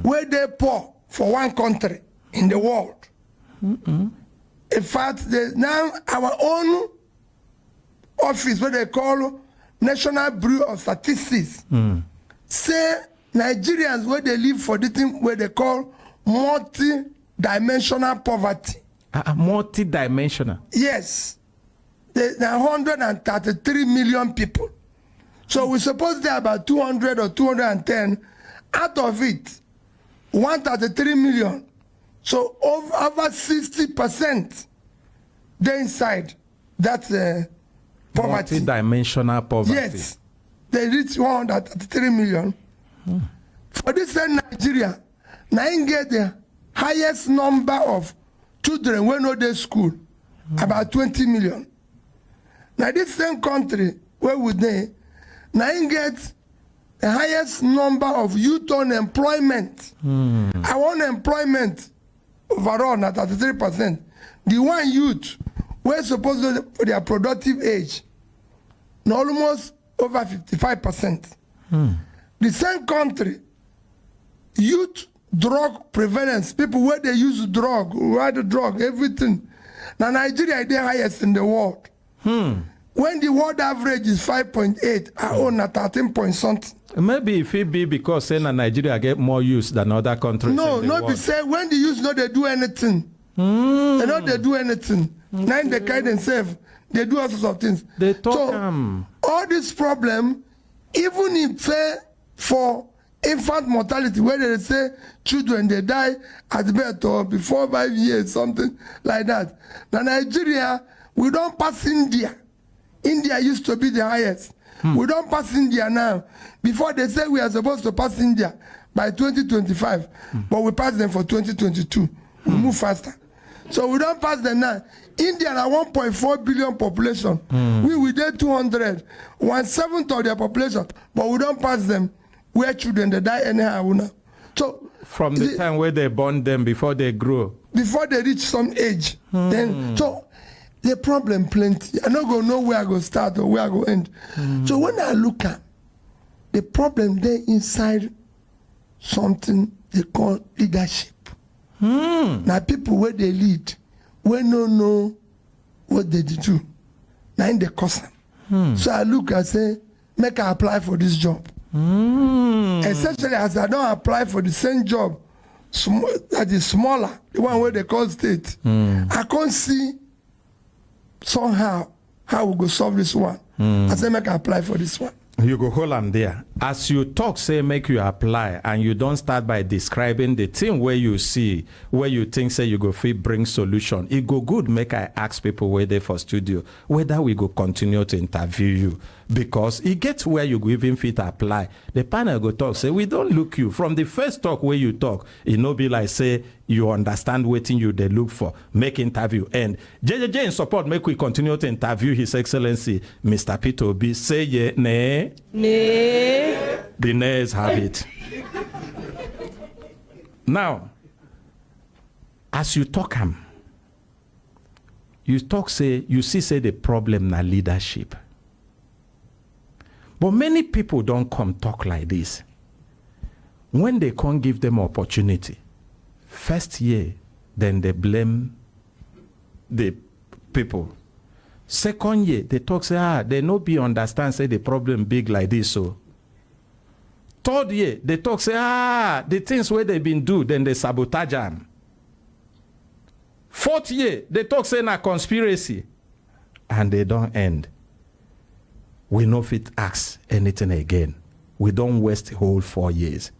where they poor for one country in the world. In fact, now our own office, what they call National Bureau of Statistics, say Nigerians where they live for the thing where they call multi-dimensional poverty. Multi-dimensional? Yes. There are 133 million people. So we're supposed to have about 200 or 210. Out of it, 133 million. So over 60% they're inside that poverty. Multi-dimensional poverty. Yes. They reach 133 million. For this same Nigeria, now get the highest number of children when no day school, about 20 million. Now this same country, where would they, now get the highest number of youth unemployment. Our unemployment overall at 33%. The one youth, we're supposed to for their productive age, now almost over 55%. The same country, youth drug prevalence, people where they use drug, ride drug, everything. Now Nigeria is the highest in the world. When the world average is 5.8, our own at 13 point something. Maybe if it be because saying that Nigeria get more use than other countries. No, not be say when the youth know they do anything. They know they do anything. Now they carry themselves, they do all sorts of things. They talk so all this problem, even if for infant mortality, where they say children they die at birth or before 5 years, something like that. Now Nigeria, we don't pass India. India used to be the highest. We don't pass India now. Before they say we are supposed to pass India by 2025, but we pass them for 2022. We move faster. So we don't pass them now. India has 1.4 billion population. We did 200, 1/7 of their population, but we don't pass them where children they die anyhow now. So from the time where they born them before they grow. Before they reach some age. Then so the problem plenty. I don't go know where I go start or where I go end. So when I look at the problem there inside something they call leadership. Now people where they lead, we don't know what they do. Now in the cause. So I look and say, make I apply for this job. Essentially, as I don't apply for the same job, that is smaller, the one where they call state, I can't see somehow how we go solve this one. I say make I apply for this one. You go hold on there. As you talk, say make you apply, and you don't start by describing the thing where you see, where you think say you go fit bring solution. It go good make I ask people where they for studio whether we go continue to interview you, because it gets where you go even fit apply. The panel go talk say we don't look you from the first talk where you talk. It no be like say you understand waiting you they look for. Make interview end. JJJ in support make we continue to interview His Excellency Mr. Peter Obi. Say yeah, nay. Nay. The nays have it. Now, as you talk you talk say you see say the problem na leadership. But many people don't come talk like this. When they can't give them opportunity, first year, then they blame the people. Second year, they talk say, they no be understand, say the problem big like this. So third year, they talk say, the things where they been do, then they sabotage them. Fourth year, they talk say na conspiracy. And they don't end. We no fit ask anything again. We don't waste the whole 4 years.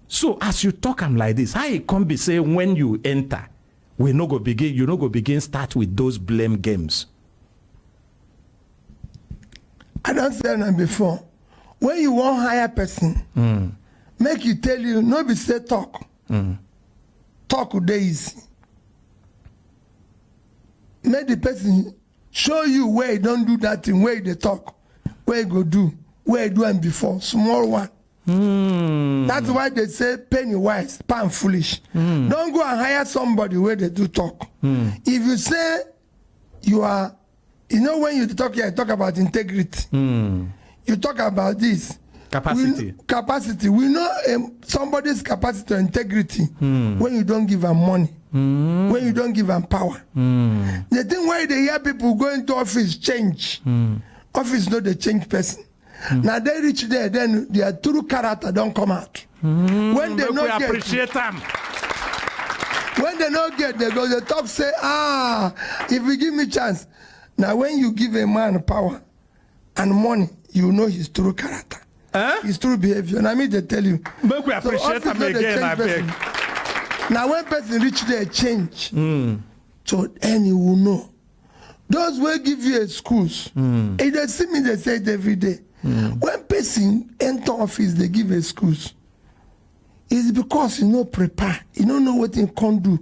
So as you talk like this, how it can be say when you enter, we no go begin, you no go begin start with those blame games. I don't say that before. When you want hire person, make you tell you, no be say talk. Talk days. Make the person show you where you don't do that thing, where they talk, where you go do, where you do them before, small one. That's why they say penny wise, pound foolish. Don't go and hire somebody where they do talk. If you say you are, when you talk here, you talk about integrity. You talk about this. Capacity. We know somebody's capacity or integrity when you don't give them money, when you don't give them power. The thing why they hear people going to office change. Office not the change person. Now they reach there, then their true character don't come out. When they not get, appreciate them. When they not get, they go. The talk say, if you give me chance. Now when you give a man power and money, you know his true character, his true behavior. And I mean they tell you. Make we appreciate them again. I beg. Now when person reach there, change. So then you will know. Those will give you a schools. If they see me, they say it every day. When person enter office, they give a schools. It's because you know prepare. You don't know what you can do.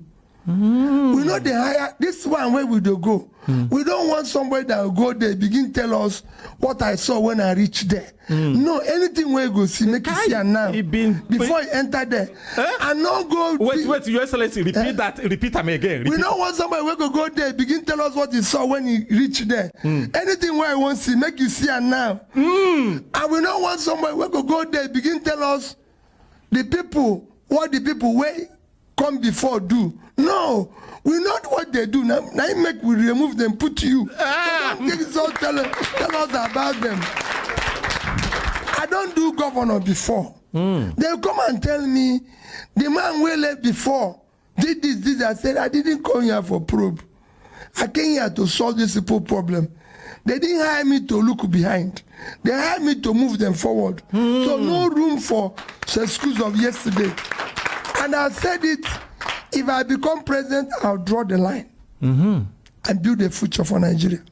We know they hire this one where we do go. We don't want somebody that will go there begin tell us what I saw when I reached there. No, anything where you go see, make you see and now. Before you enter there, and not go. Wait, Your Excellency, repeat that. Repeat them again. We don't want somebody where go there begin tell us what he saw when he reached there. Anything where I want to see, make you see and now. And we don't want somebody where go there begin tell us the people what the people where come before do. No, we know what they do. Now make we remove them, put you. So don't tell us about them. I don't do governor before. They'll come and tell me, the man we left before did this. I said, I didn't come here for probe. I came here to solve this simple problem. They didn't hire me to look behind. They hired me to move them forward. So no room for excuse of yesterday. And I said it, if I become president, I'll draw the line and build a future for Nigeria.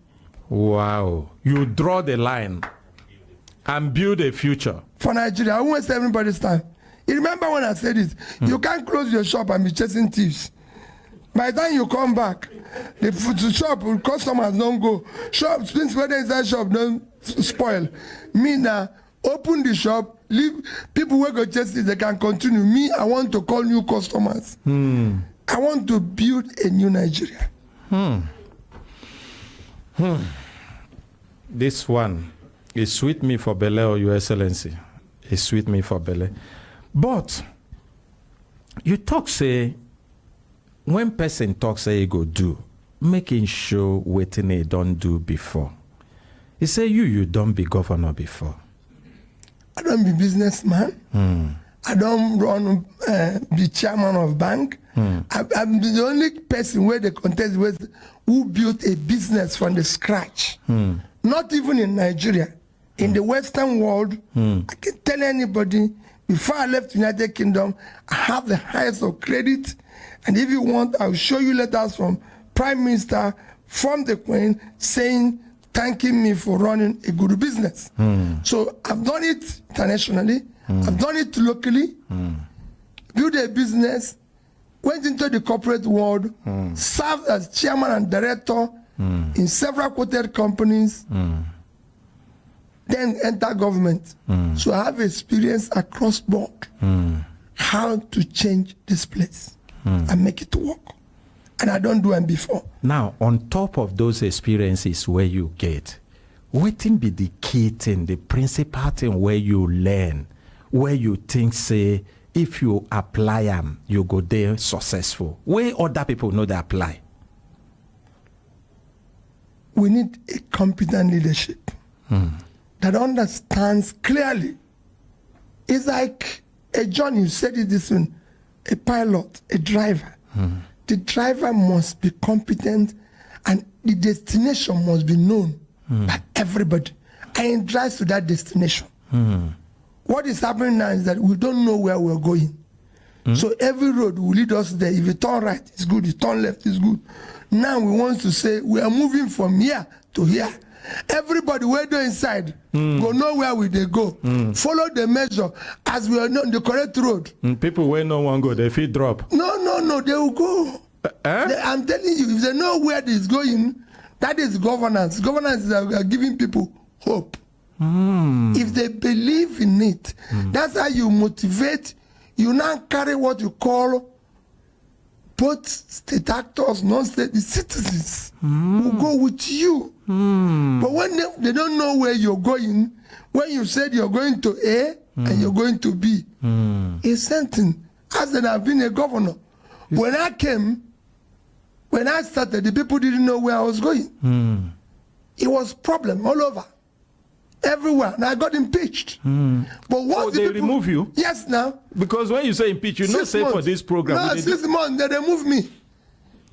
Wow. You draw the line and build a future. For Nigeria, I won't waste everybody's time. You remember when I said it? You can't close your shop and be chasing thieves. By the time you come back, the shop, customers don't go. Shops, since whether inside shop don't spoil. Me now, open the shop, leave people who go chase it, they can continue. Me, I want to call new customers. I want to build a new Nigeria. This one is sweet me for Bele, or Your Excellency. It's sweet me for Bele. But you talk say, when person talk say you go do, making sure waiting they don't do before. He say you don't be governor before. I don't be businessman. I don't run be chairman of bank. I'm the only person where the contest was who built a business from the scratch. Not even in Nigeria. In the Western world, I can tell anybody, before I left United Kingdom, I have the highest of credit. And if you want, I'll show you letters from Prime Minister, from the Queen, saying, thanking me for running a good business. So I've done it internationally. I've done it locally. Built a business, went into the corporate world, served as chairman and director in several quoted companies, then enter government. So I have experience across board how to change this place and make it work. And I don't do them before. Now, on top of those experiences where you get, what be the key thing, the principal thing where you learn, where you think, say, if you apply them, you go there successful? Where other people know they apply? We need a competent leadership that understands clearly. It's like a John, you said it this one, a pilot, a driver. The driver must be competent and the destination must be known by everybody. And it drives to that destination. What is happening now is that we don't know where we're going. So every road will lead us there. If you turn right, it's good. You turn left, it's good. Now we want to say we are moving from here to here. Everybody where they inside go know where we they go. Follow the measure as we are on the correct road. People where no one go, they feel drop. No, they will go. I'm telling you, if they know where this is going, that is governance. Governance is giving people hope. If they believe in it, that's how you motivate. You now carry what you call both state actors, non-state citizens who go with you. But when they don't know where you're going, when you said you're going to A and you're going to B, it's something. As that I've been a governor. When I started, the people didn't know where I was going. It was problem all over. Everywhere, and I got impeached. But once they remove you? Yes, now. Because when you say impeach, you not say for this program. No, 6 months, they remove me.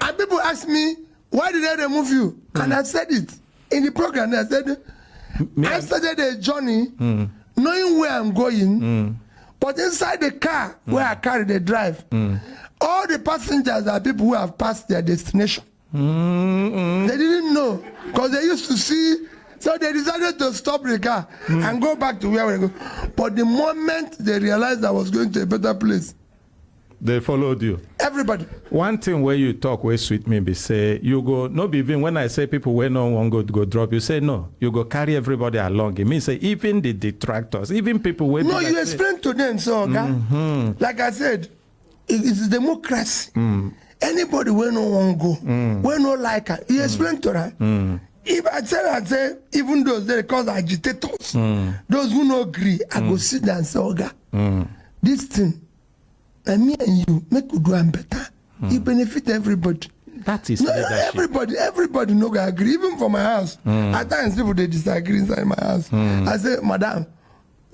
And people ask me, why did they remove you? And I said it in the program. I said, I started a journey knowing where I'm going, but inside the car where I carry the drive, all the passengers are people who have passed their destination. They didn't know because they used to see. So they decided to stop the car and go back to where we go. But the moment they realized I was going to a better place, they followed you. Everybody. One thing where you talk where sweet me be say you go no be even when I say people where no one go drop, you say no, you go carry everybody along. It means say even the detractors, even people where no, you explain to them, so like I said, it's democracy. Anybody where no one go, where no like her, you explain to them. If I say, even those they cause agitators, those who no agree, I go sit down and say, Oga, this thing, and me and you make you do them better. It benefit everybody. That is leadership. Everybody no go agree, even for my house. At times people they disagree inside my house. I say, Madam,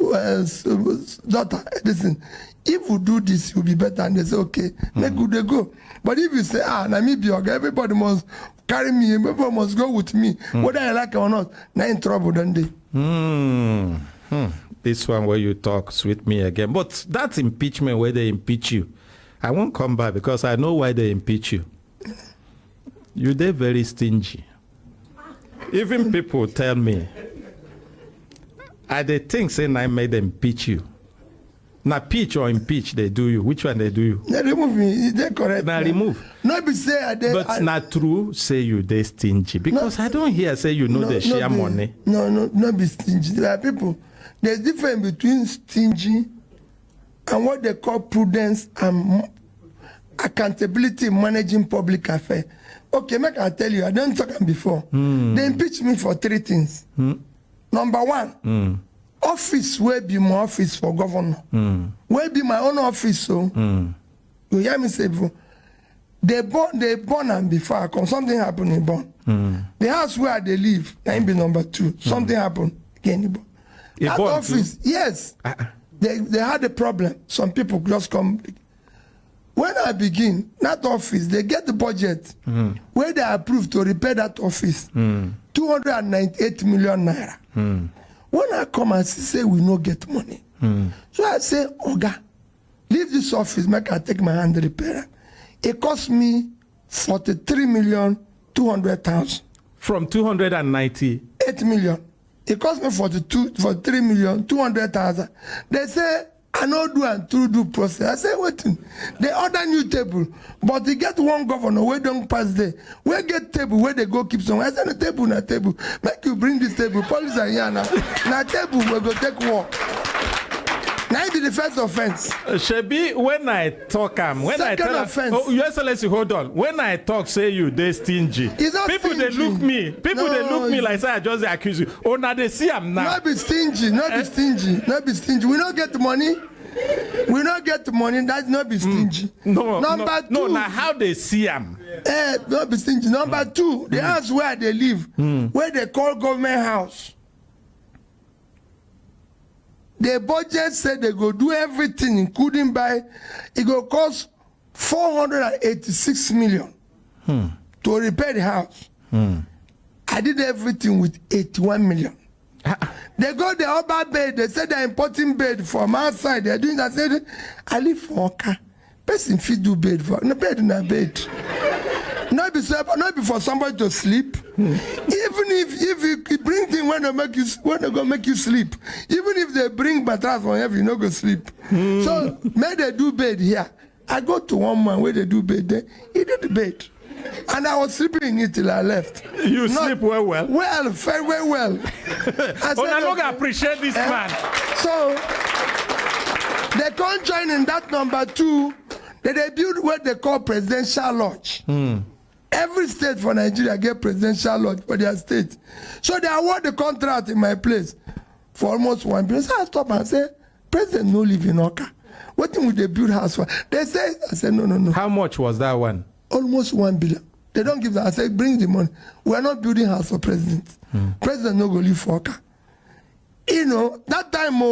daughter, listen, if we do this, you'll be better. And they say, okay, make good they go. But if you say, na me be Oga, everybody must carry me, everybody must go with me, whether I like it or not, now in trouble, don't they? This one where you talk sweet me again. But that's impeachment where they impeach you. I won't come back because I know why they impeach you. They're very stingy. Even people tell me, they think saying I made them impeach you. Now pitch or impeach, they do you. Which one they do you? They remove me. They correct. Now remove. No, be say but not true. Say you they stingy because I don't hear say you know they share money. No, be stingy. There are people. There's difference between stingy and what they call prudence and accountability in managing public affairs. Okay, make I tell you. I don't talk them before. They impeach me for 3 things. Number 1. Office will be my office for governor. Will be my own office. So you hear me say before. They born and before I come. Something happened in born. The house where they live, that be number 2. Something happened again. That office, yes. They had a problem. Some people just come. When I begin, that office, they get the budget where they approve to repair that office. 298 million naira. When I come and say we no get money, so I say, Oga, leave this office, make I take my hand repair. It cost me 43,200,000. From 298 million. It cost me 43,200,000. They say I no do and through do process. I say waiting. They order new table, but they get one governor where don't pass there. Where get table where they go keep some. I say the table na table. Make you bring this table. Police are here now. Na table we go take walk. Now it be the first offense. Shebi, when I talk when second I tell offense. Oh, Your Excellency, hold on. When I talk, say you they stingy. People stingy. They look me. People they look me like say I just accuse you. Oh, now they see I'm now. Not be stingy. Not be stingy. Not be stingy. We don't get money. We don't get money. That's not be stingy. Number 2. No, now how they see them? Not be stingy. Number 2, the house where they live, where they call government house. The budget said they go do everything, including buy. It go cost 486 million to repair the house. I did everything with 81 million. They got the other bed. They said they're importing bed from outside. They're doing that. I said, I live for Oka. Person fit do bed for no bed in a bed. Not be for somebody to sleep. Even if you bring things when they go make you sleep. Even if they bring mattress from heaven, you no go sleep. So may they do bed here. I go to one man where they do bed there. He did the bed. And I was sleeping in it till I left. You sleep well? Well, very well. I don't appreciate this man. So they can't join in that number 2. That they build what they call presidential lodge. Every state for Nigeria get presidential lodge for their state. So they award the contract in my place for almost 1 billion. So I stop and say, President no live in Oka. What thing would they build house for? They say, I said, no. How much was that one? Almost 1 billion. They don't give that. I said, bring the money. We are not building house for president. President no go live for Oka. You know, that time,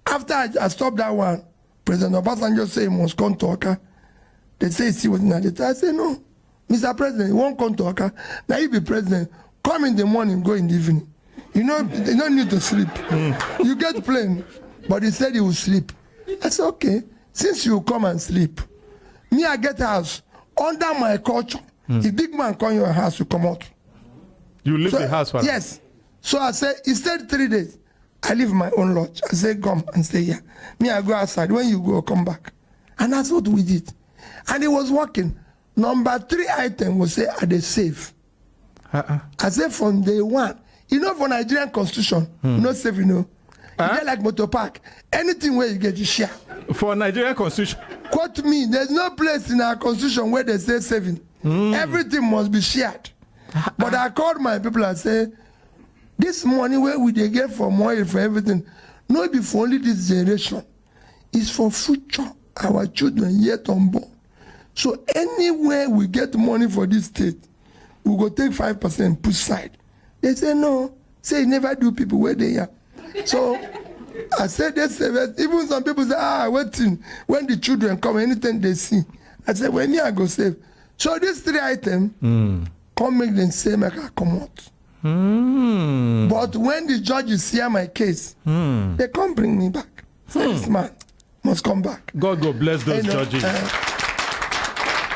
after I stopped that one, President Obasanjo said he must come to Oka. They say he was in the I say no. Mr. President, you won't come to Oka. Now you be president. Come in the morning, go in the evening. You know, you don't need to sleep. You get plane. But he said he will sleep. I said, okay, since you come and sleep, me, I get house under my culture. If big man come your house, you come out. You leave the house for Yes. So I said, he stayed 3 days. I leave my own lodge. I said, come and stay here. Me, I go outside. When you go, come back. And that's what we did. And it was working. Number 3 item was say, are they safe? I said, from day one. You know, for Nigerian constitution, you know, safe, you know. You get like motor park. Anything where you get, you share. For Nigerian constitution? Quote me, there's no place in our constitution where they say saving. Everything must be shared. But I called my people and said, this money where we they get from oil for everything, not be for only this generation. It's for future, our children yet unborn. So anywhere we get money for this state, we go take 5% push side. They say no. Say never do people where they are. So I said this. Even some people say, waiting when the children come, anything they see. I said, when me I go save. So these 3 items come make them say make I come out. But when the judges hear my case, they can't bring me back. So this man must come back. God go bless those judges.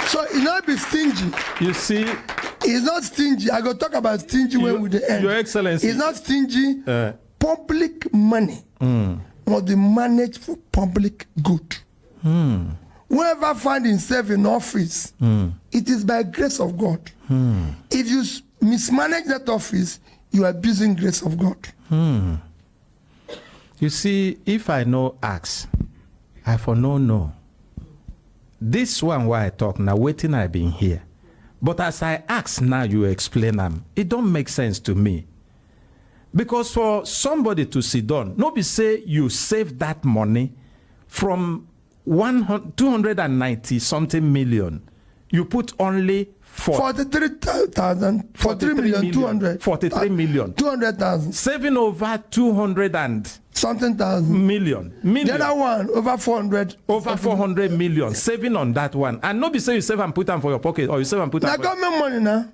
So he not be stingy. You see, he's not stingy. I go talk about stingy when we the end. Your Excellency, he's not stingy. Public money must be managed for public good. Whoever find himself in office, it is by grace of God. If you mismanage that office, you are abusing grace of God. You see, if I know ask, I for no. This one why I talk now, waiting I been here. But as I ask now, you explain them. It don't make sense to me. Because for somebody to sit down, nobody say you save that money from 290 something million. You put only 43,000, 43 million. 200,000. Saving over 200 and something thousand. Million. The other one, over 400. Over 400 million. Saving on that one. And nobody say you save and put them for your pocket or you save and put them for government money now.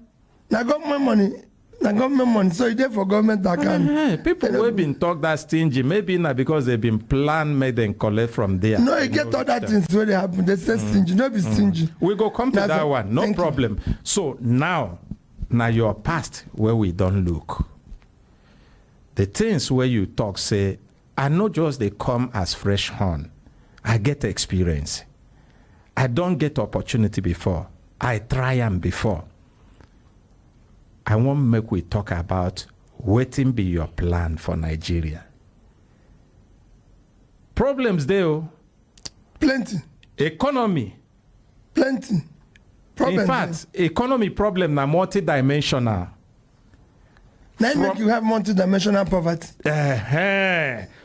Now government money. Now government money. So it's there for government account. People who have been talk that stingy, maybe not because they've been planned, made them collect from there. No, you get all that things where they happen. They say stingy. No be stingy. We go come to that one. No problem. So now your past where we don't look. The things where you talk say, I know just they come as fresh horn. I get experience. I don't get opportunity before. I try them before. I want make we talk about waiting be your plan for Nigeria. Problems there. Plenty. Economy. Plenty. In fact, economy problem na multidimensional. Now make you have multidimensional poverty.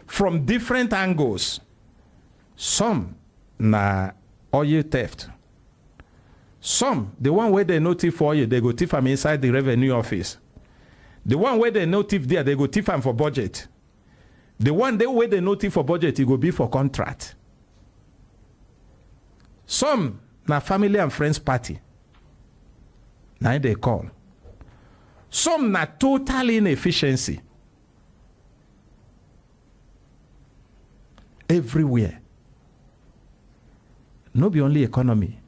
From different angles. Some na oil theft. Some, the one where they no thief for oil, they go thief them inside the revenue office. The one where they no thief there, they go thief them for budget. The one where they no thief for budget, it go be for contract. Some na family and friends party. Now they call. Some na total inefficiency. Everywhere. No be only economy.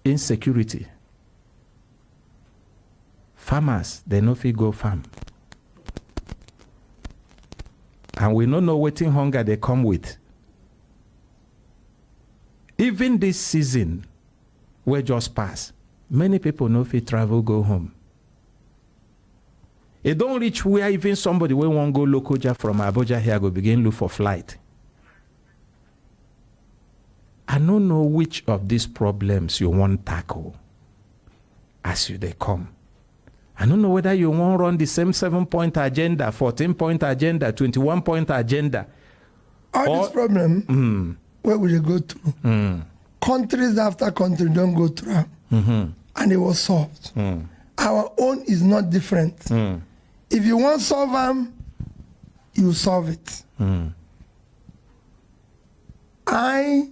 insecurity. Farmers, they no fit go farm. And we no know what hunger they come with. Even this season, we just pass, many people no fit travel go home. It don't reach where even somebody will want go Lokoja from Abuja here go begin look for flight. I don't know which of these problems you want tackle as you they come. I don't know whether you want run the same 7-point agenda, 14-point agenda, 21-point agenda. All this problem, where will you go through? Countries after country don't go through, and it was solved. Our own is not different. If you want to solve them, you solve it. I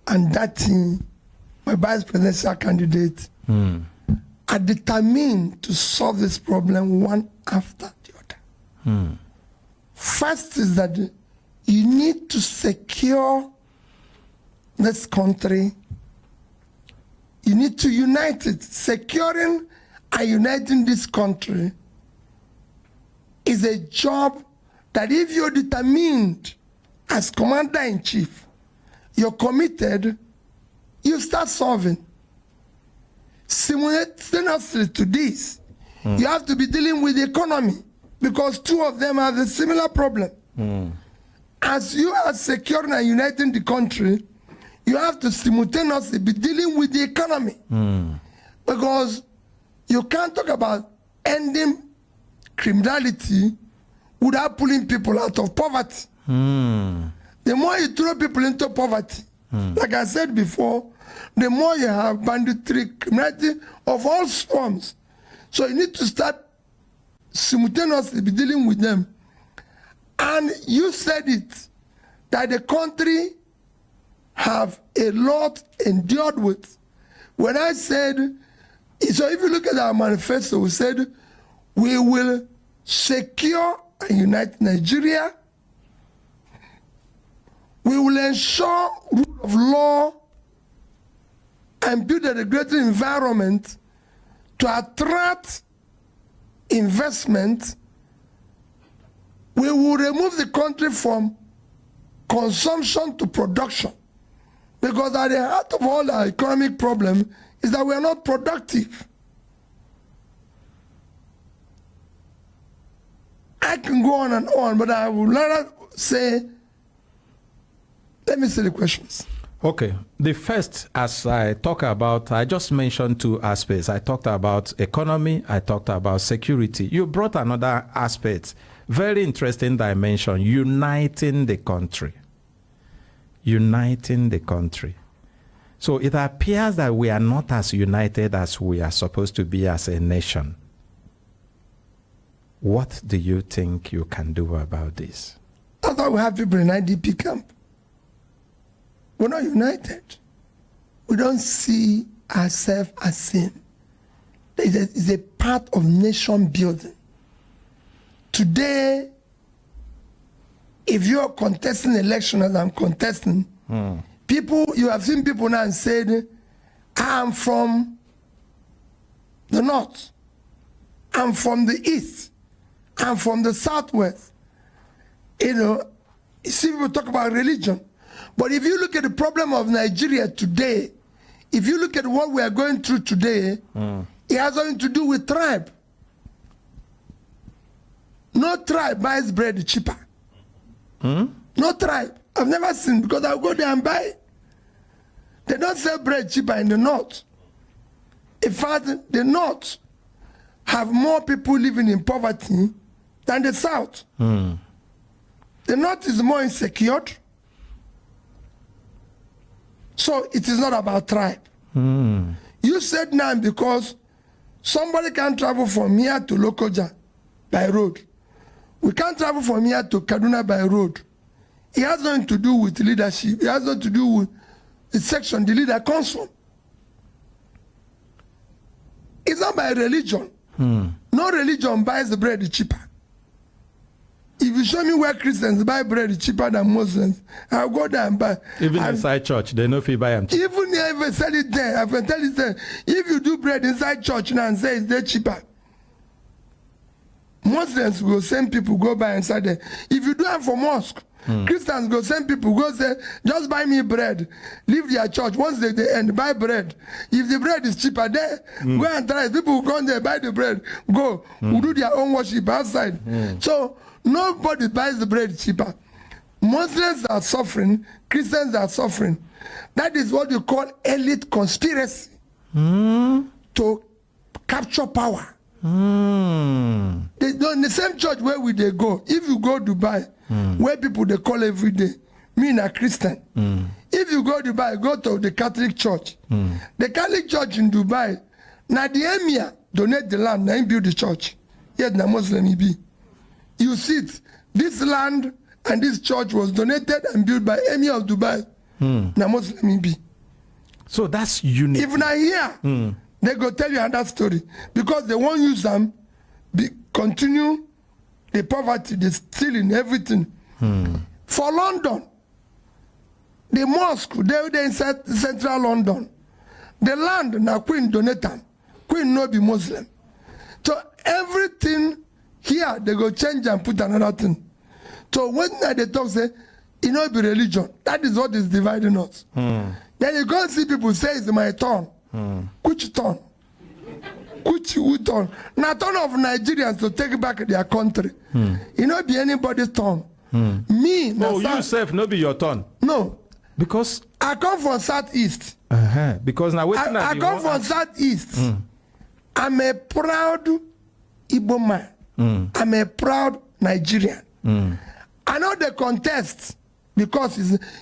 and that team, my vice presidential candidate, are determined to solve this problem one after the other. First is that you need to secure this country. You need to unite it. Securing and uniting this country is a job that if you're determined as commander-in-chief, you're committed, you start solving. Simultaneously to this, you have to be dealing with the economy because two of them have a similar problem. As you are securing and uniting the country, you have to simultaneously be dealing with the economy because you can't talk about ending criminality without pulling people out of poverty. The more you throw people into poverty, like I said before, the more you have banditry, criminality of all forms. So you need to start simultaneously be dealing with them. And you said it, that the country have a lot endured with. When I said, so if you look at our manifesto, we said, we will secure and unite Nigeria. We will ensure rule of law and build a regulated environment to attract investment. We will remove the country from consumption to production. Because at the heart of all our economic problem is that we are not productive. I can go on and on, but I would rather say, let me see the questions. Okay. The first, as I talk about, I just mentioned two aspects. I talked about economy, I talked about security. You brought another aspect, very interesting dimension, uniting the country. Uniting the country. So it appears that we are not as united as we are supposed to be as a nation. What do you think you can do about this? That's why we have people in IDP camp. We're not united. We don't see ourselves as same. It's a part of nation building. Today, if you're contesting election as I'm contesting, people, you have seen people now and said, I'm from the north, I'm from the east, I'm from the southwest. You know, you see people talk about religion. But if you look at the problem of Nigeria today, if you look at what we are going through today, it has nothing to do with tribe. No tribe buys bread cheaper. No tribe. I've never seen, because I'll go there and buy it. They don't sell bread cheaper in the north. In fact, the north have more people living in poverty than the south. The north is more insecure. So it is not about tribe. You said now because somebody can travel from here to Lokoja by road. We can't travel from here to Kaduna by road. It has nothing to do with leadership. It has nothing to do with the section the leader comes from. It's not by religion. No religion buys the bread cheaper. If you show me where Christians buy bread cheaper than Muslims, I'll go there and buy. Even inside church, they know if you buy them cheap. Even if I sell it there, I can tell you there, if you do bread inside church now and say it's there cheaper, Muslims will send people go buy inside there. If you do it for mosque, Christians go send people go say, just buy me bread, leave their church. Once they end, buy bread. If the bread is cheaper there, go and try it. People will go there, buy the bread, go, will do their own worship outside. So nobody buys the bread cheaper. Muslims are suffering, Christians are suffering. That is what you call elite conspiracy to capture power. They do in the same church where we they go. If you go Dubai, where people they call every day, me na Christian. If you go Dubai, go to the Catholic church. The Catholic church in Dubai, now the emir donate the land, now build the church. Yet na Muslim he be. You see it, this land and this church was donated and built by emir of Dubai. Na Muslim he be. So that's unique. If na here, they go tell you another story because they won't use them. Continue the poverty, the stealing, everything. For London, the mosque, they in central London. The land, now Queen donate them. Queen no be Muslim. So everything here, they go change and put another thing. So when they talk, say, it not be religion. That is what is dividing us. Then you go see people say, it's my turn. Which turn? Which turn? Now turn of Nigerians to take back their country. It not be anybody's turn. Me, oh, you yourself, no be your turn. No. Because I come from Southeast. Because now I come from Southeast. I'm a proud Igbo man. I'm a proud Nigerian. I know the contest because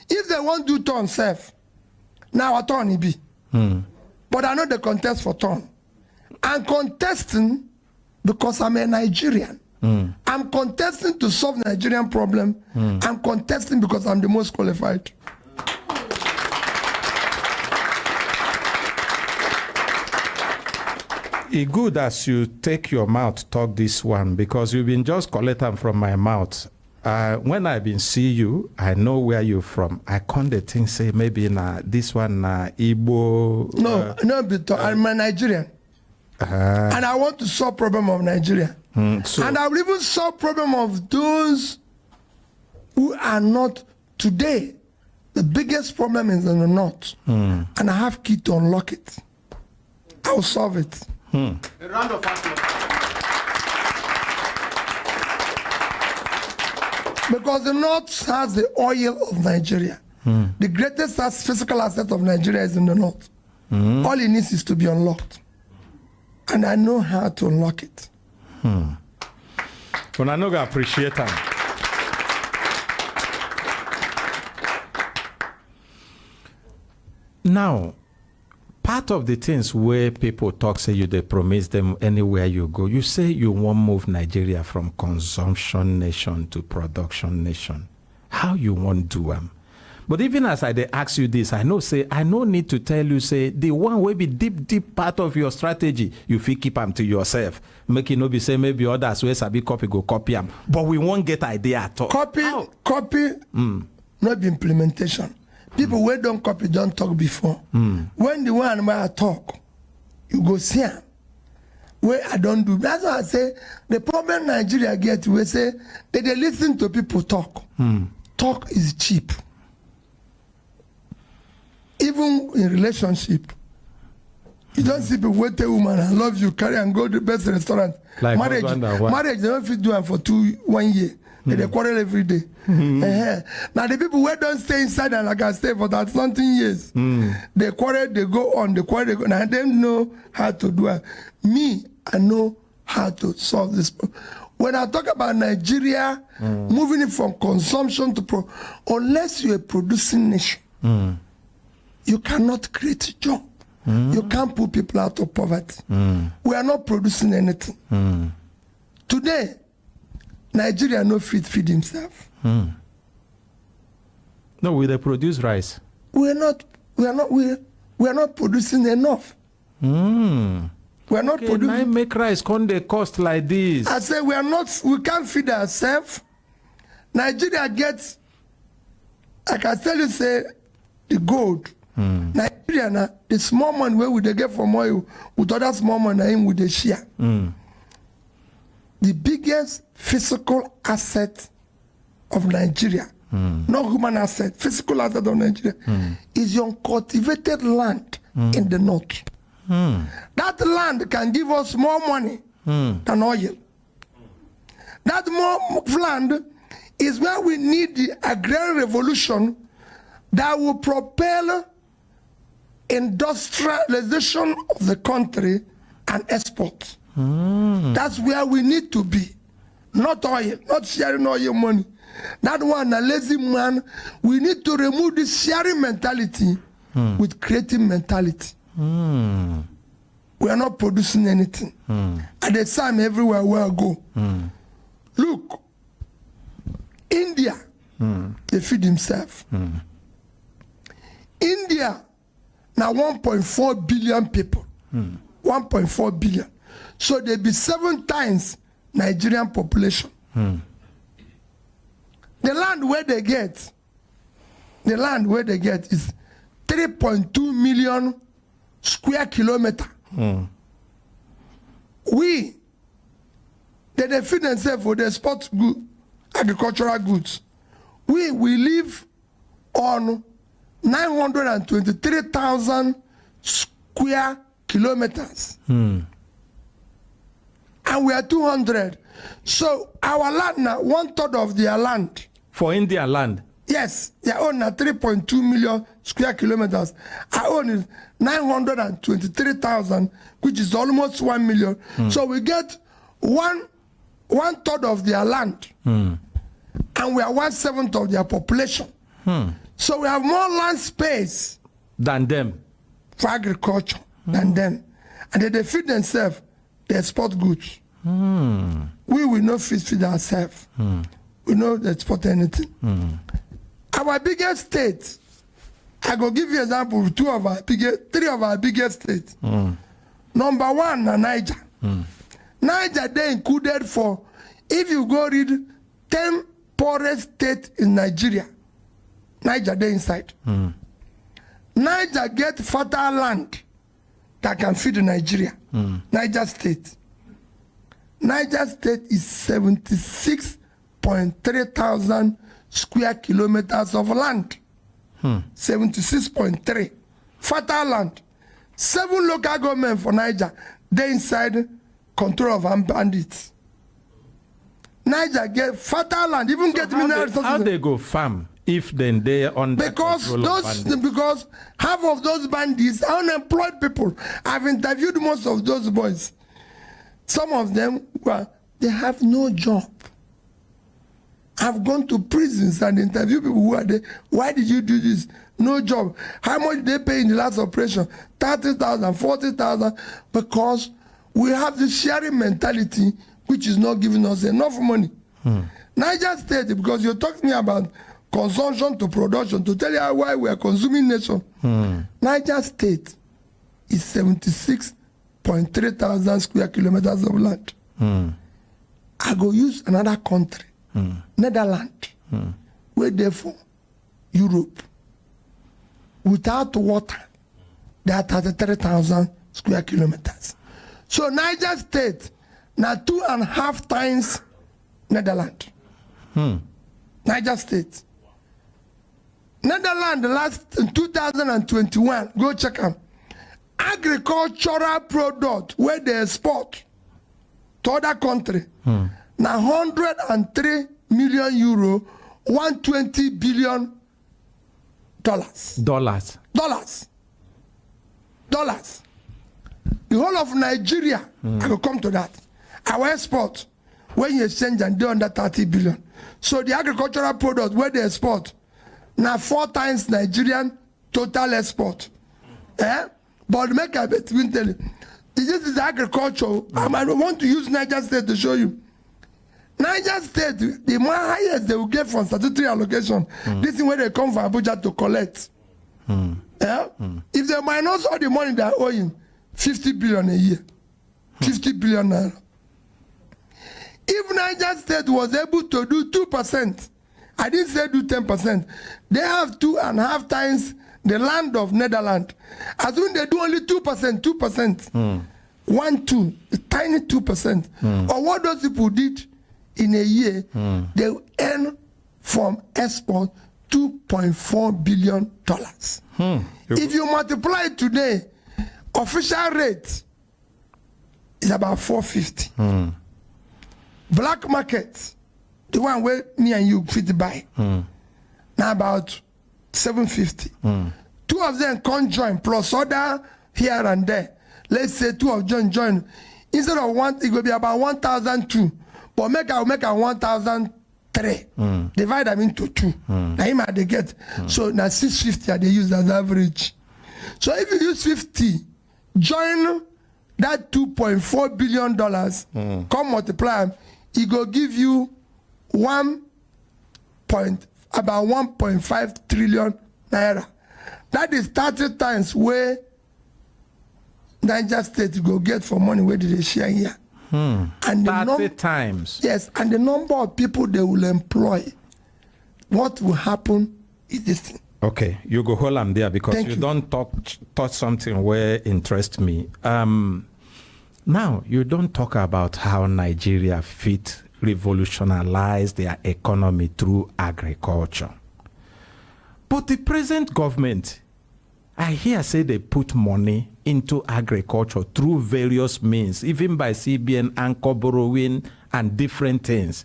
if they want to do turn self, now a turn it be. But I know the contest for turn. I'm contesting because I'm a Nigerian. I'm contesting to solve the Nigerian problem. I'm contesting because I'm the most qualified. It's good as you take your mouth talk this one because you've been just collecting from my mouth. When I been see you, I know where you're from. I can't think say maybe this one Igbo. No, I'm a Nigerian. And I want to solve problem of Nigeria. And I will even solve problem of those who are not today. The biggest problem is in the north. And I have key to unlock it. I will solve it. A round of applause. Because the north has the oil of Nigeria. The greatest physical asset of Nigeria is in the north. All it needs is to be unlocked. And I know how to unlock it. Well, I know I appreciate that. Now, part of the things where people talk, say they promise them anywhere you go, you say you won't move Nigeria from consumption nation to production nation. How you won't do them? But even as I ask you this, I know need to tell you, say, the one will be deep part of your strategy, you feel keep them to yourself. Make it no be say maybe others where sabi copy go copy them. But we won't get idea at all. Copy, not the implementation. People who don't copy don't talk before. When the one where I talk, you go see them. Where I don't do. That's why I say the problem Nigeria get, we say they listen to people talk. Talk is cheap. Even in relationship, you don't see people wait a woman, I love you, carry and go to the best restaurant. Like marriage, they don't fit do it for 1 year. They quarrel every day. Now the people who don't stay inside and like I stay for that something years, they quarrel, they go on, they quarrel, they go. Now they know how to do it. Me, I know how to solve this problem. When I talk about Nigeria, moving it from consumption to unless you're a producing nation, you cannot create a job. You can't put people out of poverty. We are not producing anything. Today, Nigeria no feed himself. No, we they produce rice. We are not producing enough. We are not producing. Make rice can they cost like this? I say we can't feed ourselves. Nigeria gets, I can tell you, say, the gold. Nigeria, now, the small money where would they get from oil with other small money with the share. The biggest physical asset of Nigeria, not human asset, physical asset of Nigeria, is your cultivated land in the north. That land can give us more money than oil. That more land is where we need the agrarian revolution that will propel industrialization of the country and export. That's where we need to be. Not oil, not sharing oil money. That one, a lazy man. We need to remove this sharing mentality with creating mentality. We are not producing anything. At the time, everywhere we go. Look, India, they feed themselves. India, now 1.4 billion people. 1.4 billion. So they be 7 times Nigerian population. The land where they get is 3.2 million square kilometer. They feed themselves for the export good, agricultural goods. We live on 923,000 square kilometers. And we are 200. So our land now, 1/3 of their land. For India land? Yes, they own 3.2 million square kilometers. I own is 923,000, which is almost 1 million. So we get 1/3 of their land. And we are 1/7 of their population. So we have more land space than them for agriculture than them. And they feed themselves, they export goods. We will not feed ourselves. We don't export anything. Our biggest state, I go give you example of 3 of our biggest states. Number 1, Niger. Niger, they included for, if you go read 10 poorest states in Nigeria, Niger, they inside. Niger get fertile land that can feed Nigeria. Niger State. Niger State is 76.3 thousand square kilometers of land. 76.3. Fertile land. 7 local government for Niger, they inside control of armed bandits. Niger get fertile land, even so get mineral resources. How they go farm if then they are under control of bandits? Because half of those bandits are unemployed people. I've interviewed most of those boys. Some of them, they have no job. I've gone to prisons and interviewed people who are there. Why did you do this? No job. How much did they pay in the last operation? 30,000, 40,000. Because we have this sharing mentality which is not giving us enough money. Niger State, because you're talking about consumption to production, to tell you why we are consuming nation. Niger State is 76.3 thousand square kilometers of land. I go use another country, Netherlands, where therefore Europe, without water, they are 33,000 square kilometers. So Niger State, now 2.5 times Netherlands. Niger State. Netherlands last in 2021, go check them. Agricultural product where they export to other country. Now 103 million euro, 120 billion dollars. Dollars. The whole of Nigeria, I will come to that. Our export, when you exchange and they under 30 billion. So the agricultural product where they export, now 4 times Nigerian total export. But make a bet, we tell you. This is agriculture. I want to use Niger State to show you. Niger State, the more highest they will get from statutory allocation, this is where they come from Abuja to collect. If they minus all the money they are owing, 50 billion a year. 50 billion naira. If Niger State was able to do 2% I didn't say do 10%. They have 2.5 times the land of Netherlands. As when they do only 2%, 2%. 1, 2, a tiny 2%. Or what those people did in a year, they earn from export $2.4 billion. If you multiply it today, official rate is about 450. Black market, the one where me and you fit buy, now about 750. 2 of them conjoin plus other here and there. Let's say 2 of them join. Instead of one, it will be about 1,002. But make a 1,003. Divide them into 2. Now him they get. So now 650 they use as average. So if you use 50, join that $2.4 billion, come multiply, it go give you about 1.5 trillion naira. That is 30 times where Niger State go get for money where did they share here. And 30 times. Yes, and the number of people they will employ. What will happen is this thing. Okay, you go hold them there because you don't touch something where interest me. Now, you don't talk about how Nigeria fit revolutionize their economy through agriculture. But the present government, I hear say they put money into agriculture through various means, even by CBN, anchor borrowing, and different things.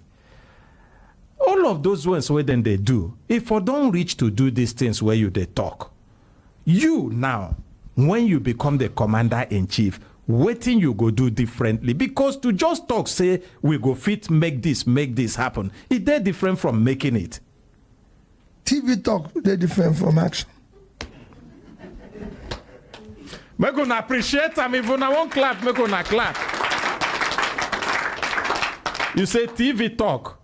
All of those ones where then they do, if I don't reach to do these things where you they talk, you now, when you become the commander-in-chief, waiting you go do differently, because to just talk, say, we go fit, make this happen, it's dead different from making it. TV talk, they're different from action. We're going to appreciate them. If you won't clap, we're going to clap. You say TV talk.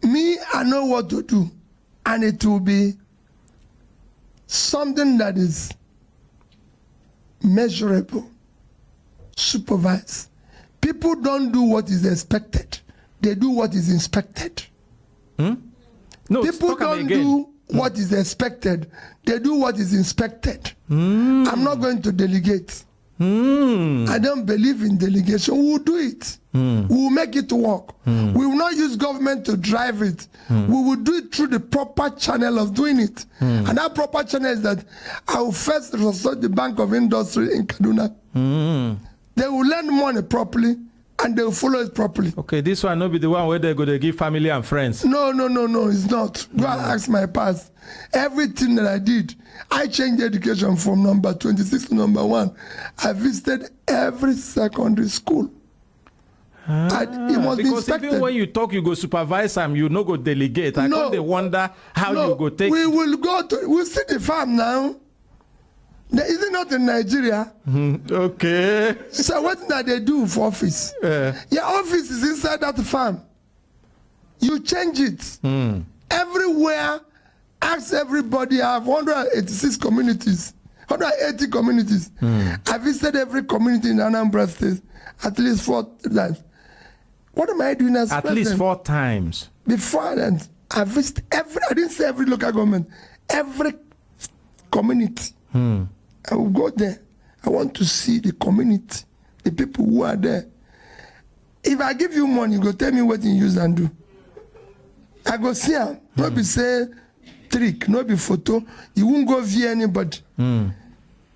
Me, I know what to do. And it will be something that is measurable, supervised. People don't do what is expected. They do what is inspected. No, people don't do what is expected. They do what is inspected. I'm not going to delegate. I don't believe in delegation. We will do it. We will make it work. We will not use government to drive it. We will do it through the proper channel of doing it. And that proper channel is that I will first resort the Bank of Industry in Kaduna. They will lend money properly and they will follow it properly. Okay, this one not be the one where they're going to give family and friends. No, it's not. Go and ask my past. Everything that I did, I changed education from number 26 to number 1. I visited every secondary school. It must because be inspected. even when you talk, you go supervise them, you no go delegate. I can't wonder how you go take. We will go to, we'll see the farm now. Is it not in Nigeria? Okay. So what that they do for office? Your office is inside that farm. You change it. Everywhere, ask everybody. I have 186 communities, 180 communities. I visited every community in Anambra State at least 4 times. What am I doing as president? At least 4 times. Before that, I visited I didn't say every local government, every community. I will go there. I want to see the community, the people who are there. If I give you money, you go tell me what you use and do. I go see them. Not be say trick, not be photo. You won't go via anybody. And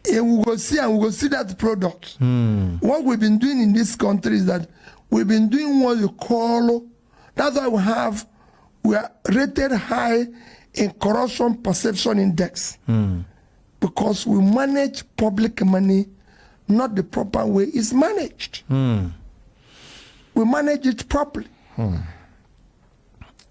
we go see and we go see that product. What we've been doing in this country is that we've been doing what you call, that's why we are rated high in corruption perception index. Because we manage public money not the proper way it's managed. We manage it properly.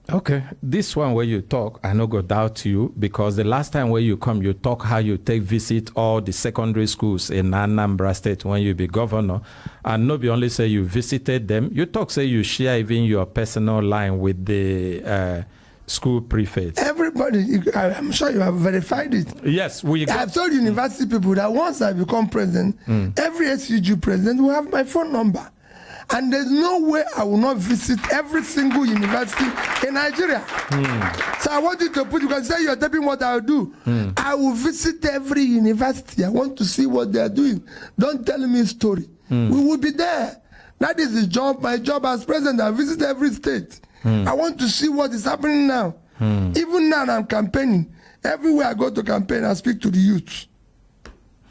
Okay, this one where you talk, I no go doubt you, because the last time where you come, you talk how you take visit all the secondary schools in Anambra State when you be governor, and no be only say you visited them, you talk say you share even your personal line with the school prefects. Everybody, I'm sure you have verified it. Yes, I've told university people that once I become president, every SUG president will have my phone number. And there's no way I will not visit every single university in Nigeria. So I want you to put, you can say you're tapping what I'll do. I will visit every university. I want to see what they're doing. Don't tell me a story. We will be there. That is the job, my job as president. I visit every state. I want to see what is happening now. Even now I'm campaigning. Everywhere I go to campaign, I speak to the youth.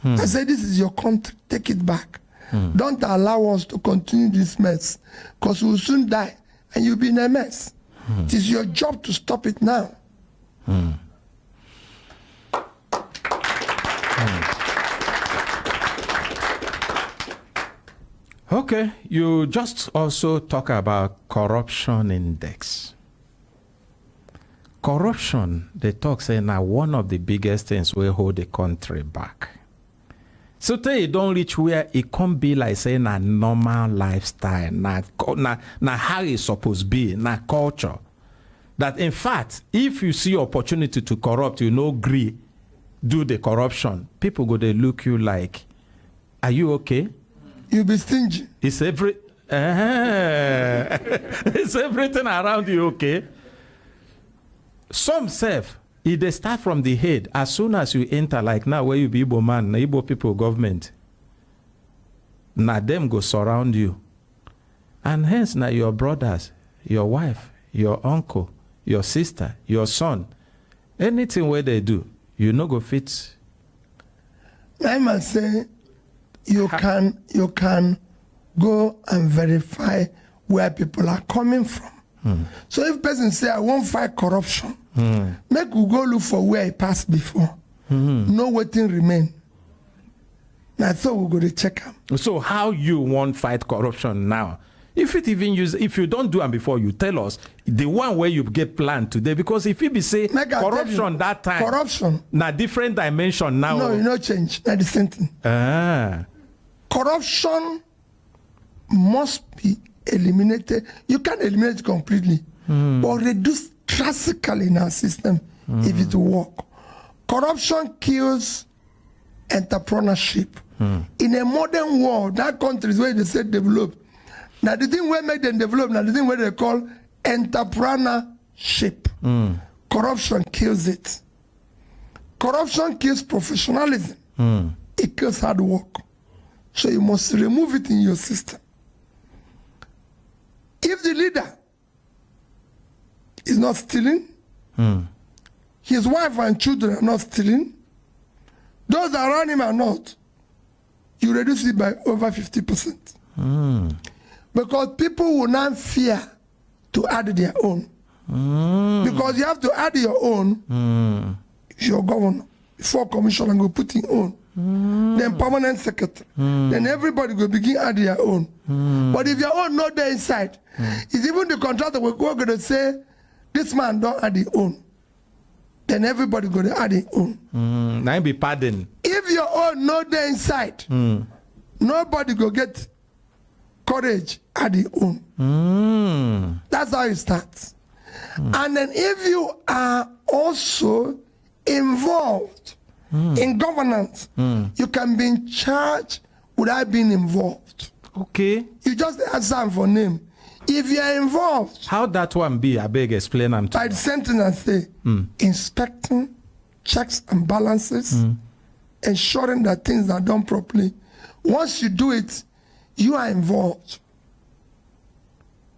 I say, this is your country. Take it back. Don't allow us to continue this mess, because we will soon die and you'll be in a mess. It is your job to stop it now. Okay, you just also talk about corruption index. Corruption, they talk say now one of the biggest things will hold the country back. So tell you don't reach where it can't be like saying a normal lifestyle, na how it's supposed to be, na culture. That in fact, if you see opportunity to corrupt, you know, agree, do the corruption, people go they look you like, are you okay? You'll be stingy. It's it's everything around you okay? Some self, if they start from the head, as soon as you enter, like now where you be Igbo man, Igbo people government, now them go surround you. And hence now your brothers, your wife, your uncle, your sister, your son, anything where they do, you no go fit. I must say, you can go and verify where people are coming from. So if person say, I won't fight corruption, make we go look for where it passed before. No waiting remain. Now so we go to check them. So how you won't fight corruption now? If it even use, if you don't do them before, you tell us the one where you get planned today. Because if it be say corruption that time, corruption na different dimension now. No, you no change. Not the same thing. Corruption must be eliminated. You can't eliminate it completely, but reduce drastically in our system if it will work. Corruption kills entrepreneurship. In a modern world, that countries where they say develop, now the thing where make them develop, now the thing where they call entrepreneurship. Corruption kills it. Corruption kills professionalism. It kills hard work. So you must remove it in your system. If the leader is not stealing, his wife and children are not stealing, those around him are not, you reduce it by over 50%. Because people will not fear to add their own. Because you have to add your own, if you're governor, before commissioner will put in own. Then permanent secretary. Then everybody will begin add their own. But if your own not there inside, it's even the contractor will go to say, this man don't add his own. Then everybody going to add his own. Now be pardon. If your own not there inside, nobody go get courage add his own. That's how it starts. And then if you are also involved in governance, you can be in charge without being involved. Okay. You just answer for name. If you are involved, how that one be? I beg explain them to by the same thing I say, inspecting, checks and balances, ensuring that things are done properly. Once you do it, you are involved.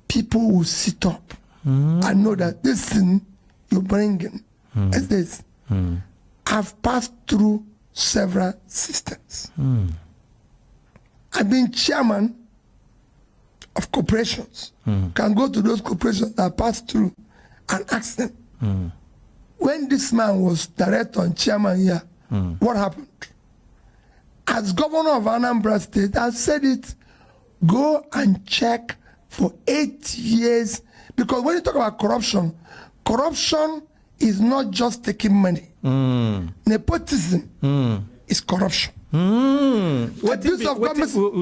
People will sit up and know that this thing you bring in is this. I've passed through several systems. I've been chairman of corporations. Can go to those corporations that I passed through and ask them, when this man was director and chairman here, what happened? As governor of Anambra State, I said it, go and check for 8 years. Because when you talk about corruption, corruption is not just taking money. Nepotism is corruption.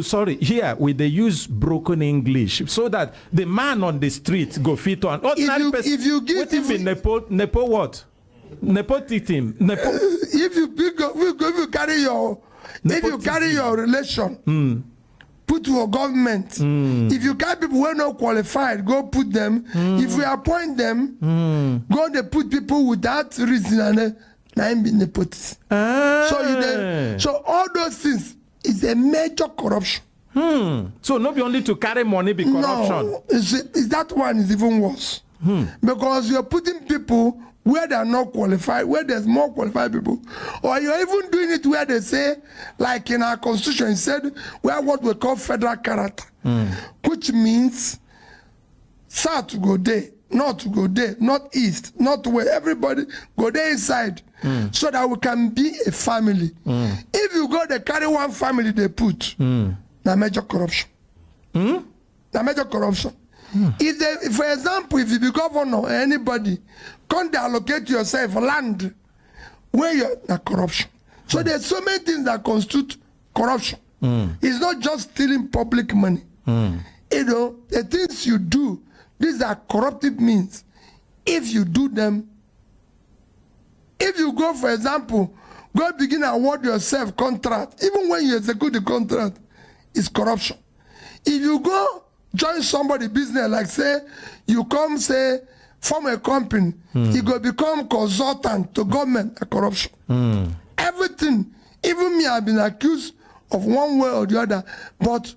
Sorry, here they use broken English so that the man on the street go fit on. If you give nepo what? Nepotism. If you carry your relation put for government. If you get people who are not qualified, go put them. If we appoint them, go they put people without reason and I'm being nepotism. So all those things is a major corruption. So not be only to carry money be corruption. No, that one is even worse. Because you're putting people where they are not qualified, where there's more qualified people, or you're even doing it where they say, like in our constitution, it said, where what we call federal character, which means south to go there, north to go there, north east, north west, everybody go there inside, so that we can be a family. If you go, they carry one family, they put, na major corruption. Na major corruption. If they, for example, if you be governor or anybody, can't allocate yourself land where you're corruption. So there's so many things that constitute corruption. It's not just stealing public money. You know, the things you do, these are corruptive means. If you do them, if you go, for example, go begin award yourself contract, even when you execute the contract, it's corruption. If you go join somebody business, like say you come say form a company, you go become consultant to government, a corruption. Everything, even me, I've been accused of one way or the other, but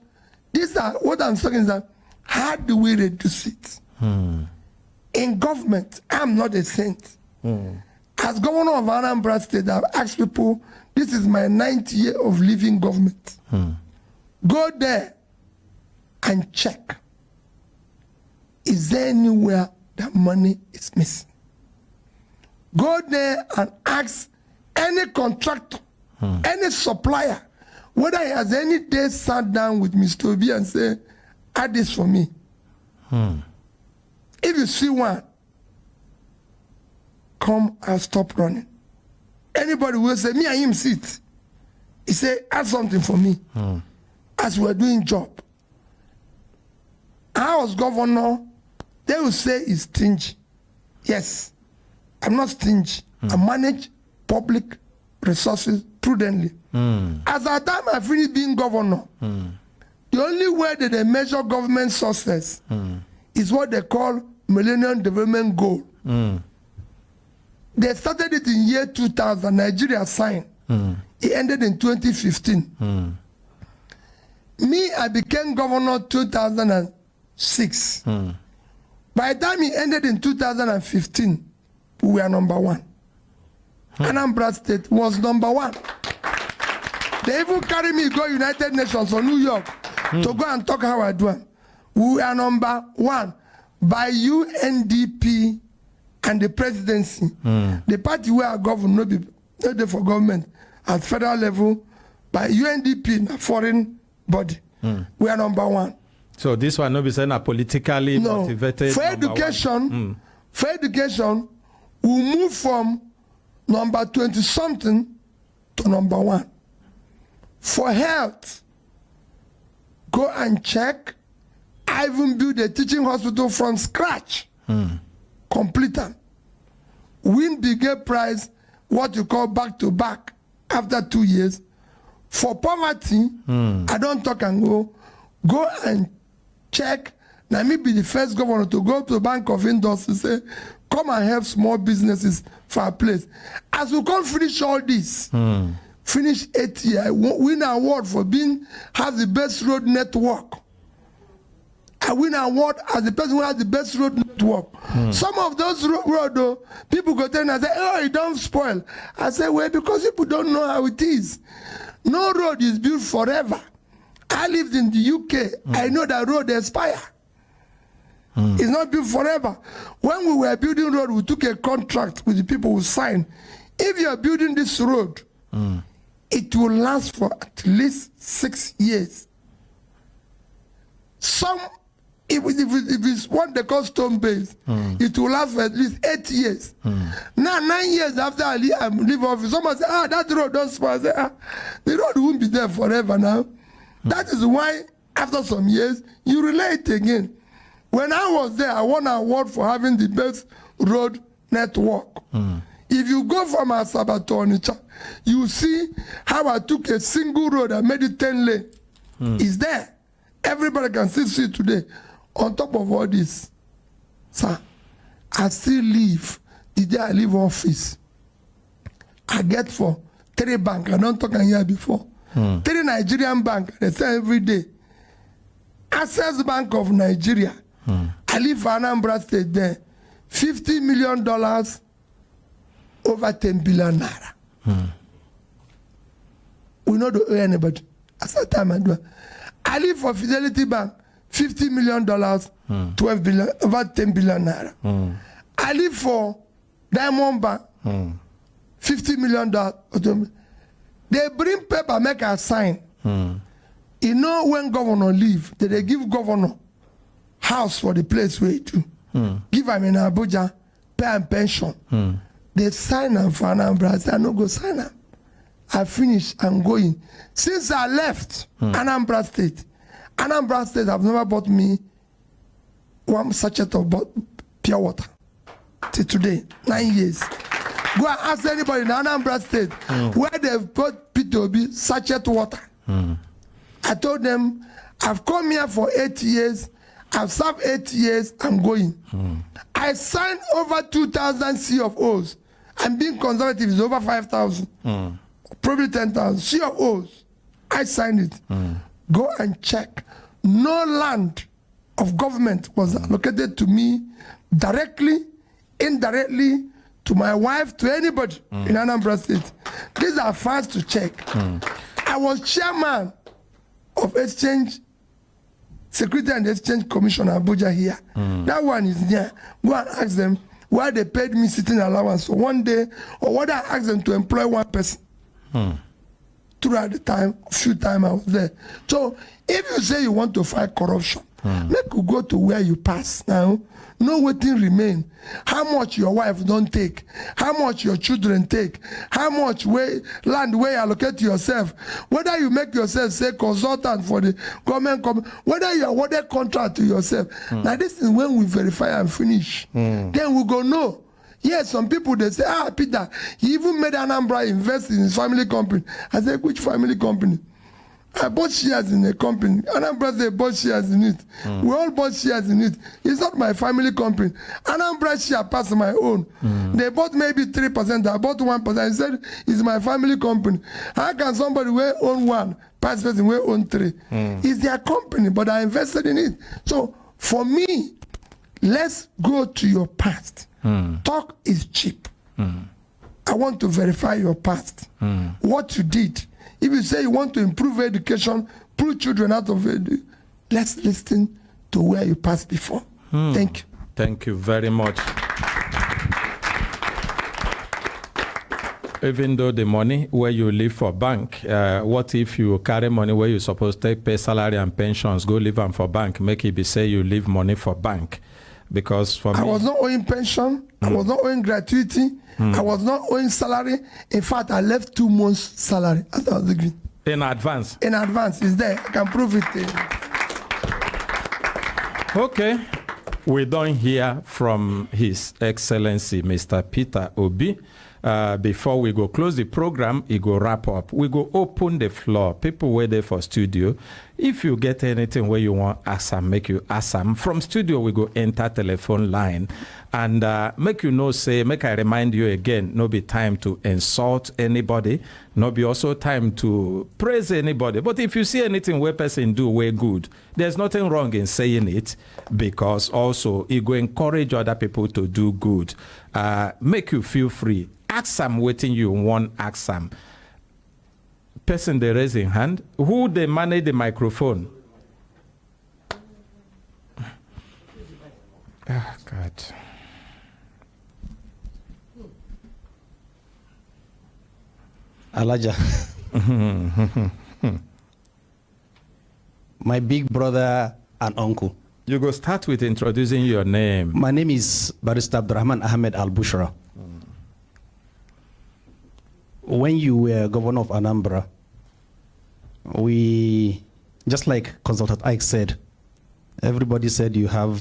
these are what I'm saying is that how do we reduce it? In government, I'm not a saint. As governor of Anambra State, I've asked people, this is my 9th year of living government. Go there and check. Is there anywhere that money is missing? Go there and ask any contractor, any supplier, whether he has any day sat down with Mr. Obi and say, add this for me. If you see one, come and stop running. Anybody will say, me and him sit. He say, add something for me. As we're doing job. I was governor, they will say it's stingy. Yes, I'm not stingy. I manage public resources prudently. As at time I finished being governor, the only way that they measure government success is what they call Millennium Development Goal. They started it in year 2000, Nigeria signed. It ended in 2015. Me, I became governor 2006. By the time it ended in 2015, we were number 1. Anambra State was number 1. They even carry me go United Nations or New York to go and talk how I do it. We are number 1 by UNDP and the presidency. The party where I govern, not there for government at federal level, by UNDP, a foreign body. We are number 1. So this one not be saying a politically motivated. For education, we move from number 20-something to number 1. For health, go and check. I even built a teaching hospital from scratch. Complete them. Win bigger prize, what you call back to back after 2 years. For poverty, I don't talk and go. Go and check. Let me be the first governor to go to the Bank of Industry and say, come and help small businesses for a place. As we can't finish all this, finish 8 years, I win an award for being, has the best road network. I win an award as the person who has the best road network. Some of those roads, though, people go there and say, oh, it don't spoil. I say, well, because people don't know how it is. No road is built forever. I lived in the UK. I know that road expire. It's not built forever. When we were building road, we took a contract with the people who signed. If you are building this road, it will last for at least 6 years. Some, if it's what they call stone base, it will last for at least 8 years. Now, 9 years after I leave office, someone say, that road don't spoil. I say, the road won't be there forever now. That is why, after some years, you relate again. When I was there, I won an award for having the best road network. If you go from Asaba to Onitsha, you see how I took a single road and made it 10 lane. It's there. everybody can still see today. On top of all this, sir, I still live. The day I leave office, I get for 3 banks. I don't talk here before. 3 Nigerian banks. They say every day. Access Bank of Nigeria. I live for Anambra State there. $50 million, over 10 billion naira. We not owe anybody. At that time I do. I live for Fidelity Bank. $50 million, 12 billion, over 10 billion naira. I live for Diamond Bank, $50 million. They bring paper, make a sign. You know when governor leave, they give governor house for the place where he do. Give him in Abuja, pay him pension. They sign him for Anambra. I say, I no go sign him. I finish, I'm going. Since I left Anambra State have never bought me 1 sachet of pure water. Till today, 9 years. Go and ask anybody in Anambra State where they've bought P2B sachet water. I told them, I've come here for 8 years. I've served 8 years. I'm going. I signed over 2,000 CFOs. I'm being conservative. It's over 5,000. Probably 10,000 CFOs. I signed it. Go and check. No land of government was allocated to me directly, indirectly, to my wife, to anybody in Anambra State. These are files to check. I was chairman of Exchange, Security and Exchange Commission Abuja here. That one is there. Go and ask them why they paid me sitting allowance for 1 day, or whether I asked them to employ 1 person. Throughout the time, few times I was there. So if you say you want to fight corruption, make you go to where you pass now. No waiting remain. How much your wife don't take, how much your children take, how much land where you allocate to yourself, whether you make yourself say consultant for the government, whether you awarded contract to yourself. Now this is when we verify and finish. Then we go know. Yes, some people they say, Peter, he even made Anambra invest in his family company. I said, which family company? I bought shares in a company. Anambra they bought shares in it. We all bought shares in it. It's not my family company. Anambra share passed my own. They bought maybe 3%. I bought 1%. He said, it's my family company. How can somebody will own 1, past person will own 3? It's their company, but I invested in it. So for me, let's go to your past. Talk is cheap. I want to verify your past. What you did. If you say you want to improve education, pull children out of it, let's listen to where you passed before. Thank you. Thank you very much. Even though the money where you live for bank, what if you carry money where you supposed to pay salary and pensions, go live them for bank, make it be say you leave money for bank? Because for me, I was not owing pension, I was not owing gratuity, I was not owing salary. In fact, I left 2 months salary as I was agreeing. In advance? In advance, it's there. I can prove it. Okay. We don't hear from His Excellency, Mr. Peter Obi. Before we go close the program, we go wrap up. We go open the floor. People wait there for studio. If you get anything where you want ask them, make you ask them. From studio, we go enter telephone line. And make you know, say, make I remind you again, no be time to insult anybody, no be also time to praise anybody. But if you see anything where person do way good, there's nothing wrong in saying it, because also it will encourage other people to do good. Make you feel free. Ask them waiting you want, ask them. Person they raising hand. Who they manage the microphone? Oh, God. Alaja. My big brother and uncle. You go start with introducing your name. My name is Barrister Abdurrahman Ahmed Al-Bushra. When you were governor of Anambra, we, just like Consultant Ike said, everybody said you're an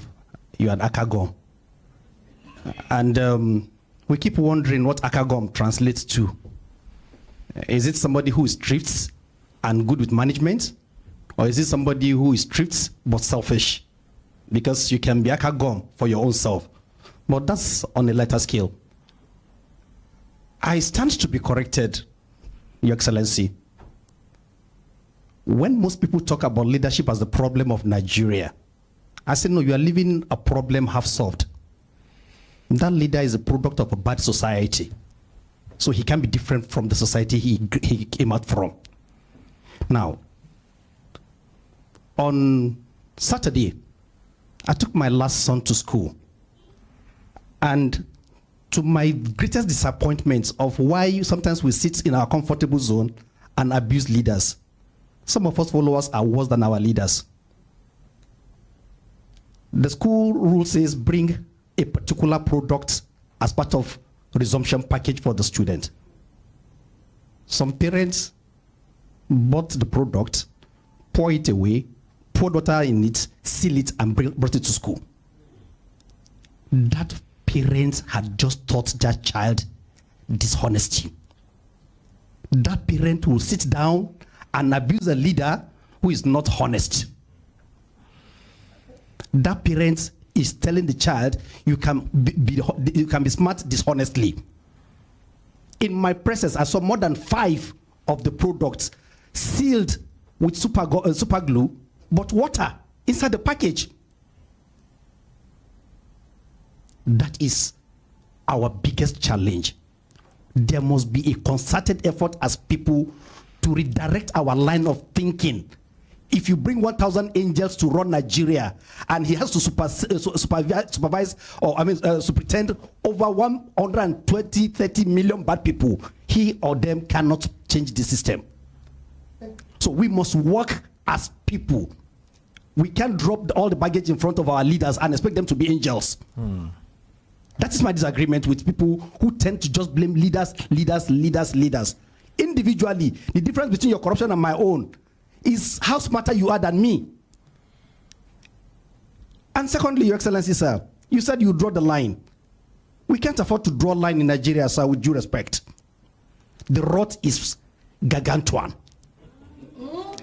akagom. And we keep wondering what akagom translates to. Is it somebody who is strict and good with management? Or is it somebody who is strict but selfish? Because you can be a kagom for your own self. But that's on a lighter scale. I stand to be corrected, Your Excellency. When most people talk about leadership as the problem of Nigeria, I say, no, you are leaving a problem half solved. That leader is a product of a bad society. So he can be different from the society he came out from. Now, on Saturday, I took my last son to school. And to my greatest disappointment of why sometimes we sit in our comfortable zone and abuse leaders. Some of us followers are worse than our leaders. The school rule says bring a particular product as part of resumption package for the student. Some parents bought the product, pour it away, poured water in it, seal it, and brought it to school. That parent had just taught that child dishonesty. That parent will sit down and abuse a leader who is not honest. That parent is telling the child, you can be smart dishonestly. In my presence, I saw more than 5 of the products sealed with super glue, but water inside the package. That is our biggest challenge. There must be a concerted effort as people to redirect our line of thinking. If you bring 1,000 angels to run Nigeria and he has to supervise or superintend over 120, 30 million bad people, he or them cannot change the system. So we must work as people. We can't drop all the baggage in front of our leaders and expect them to be angels. That is my disagreement with people who tend to just blame leaders. Individually, the difference between your corruption and my own is how smarter you are than me. And secondly, Your Excellency, sir, you said you draw the line. We can't afford to draw a line in Nigeria, sir, with due respect. The rot is gargantuan.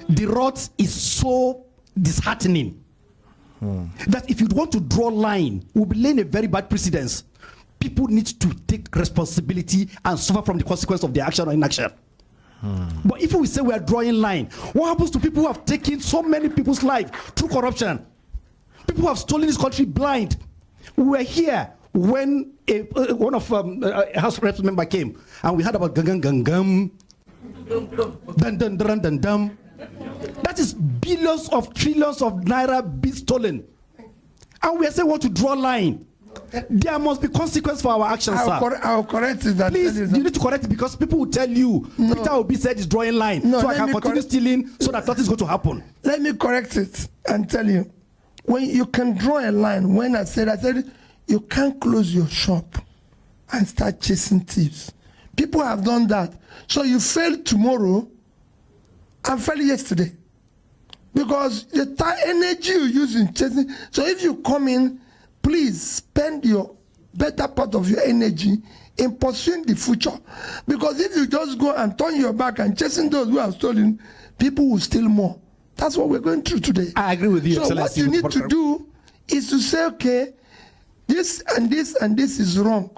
The rot is so disheartening that if you want to draw a line, we'll be laying a very bad precedence. People need to take responsibility and suffer from the consequence of their action or inaction. But if we say we are drawing line, what happens to people who have taken so many people's lives through corruption? People who have stolen this country blind. We were here when one of House Reps member came, and we heard about gang gang gang, dun dun dun dun dun. That is billions of trillions of naira being stolen, and we are saying we want to draw line. There must be consequence for our actions, sir. I'll correct it. Please, you need to correct it because people will tell you Peter Obi said he's drawing line, so I can continue stealing so that nothing is going to happen. Let me correct it and tell you. When you can draw a line, when I said you can't close your shop and start chasing thieves. People have done that. So you fail tomorrow and fail yesterday. Because the energy you use in chasing, so if you come in, please spend your better part of your energy in pursuing the future. Because if you just go and turn your back and chasing those who have stolen, people will steal more. That's what we're going through today. I agree with you. So what you need to do is to say, okay, this and this and this is wrong.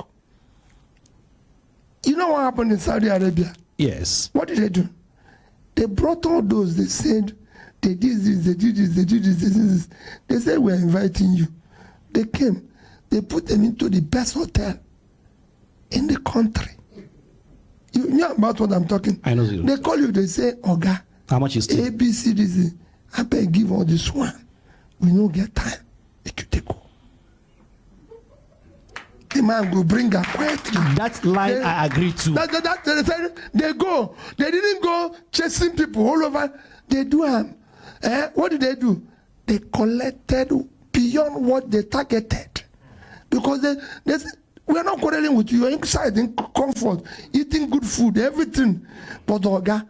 You know what happened in Saudi Arabia? Yes. What did they do? They brought all those, they said, they did this, they did this, they did this, they did this. They said, we're inviting you. They came, they put them into the best hotel in the country. You know about what I'm talking? I know. They call you, they say, Oga, how much is it? ABCDC. I better give all this one. We don't get time. Make you take go. The man will bring her quietly. That line I agree to. They go. They didn't go chasing people all over. They do them. What did they do? They collected beyond what they targeted. Because we are not quarreling with you. You're inside in comfort, eating good food, everything. But Oga,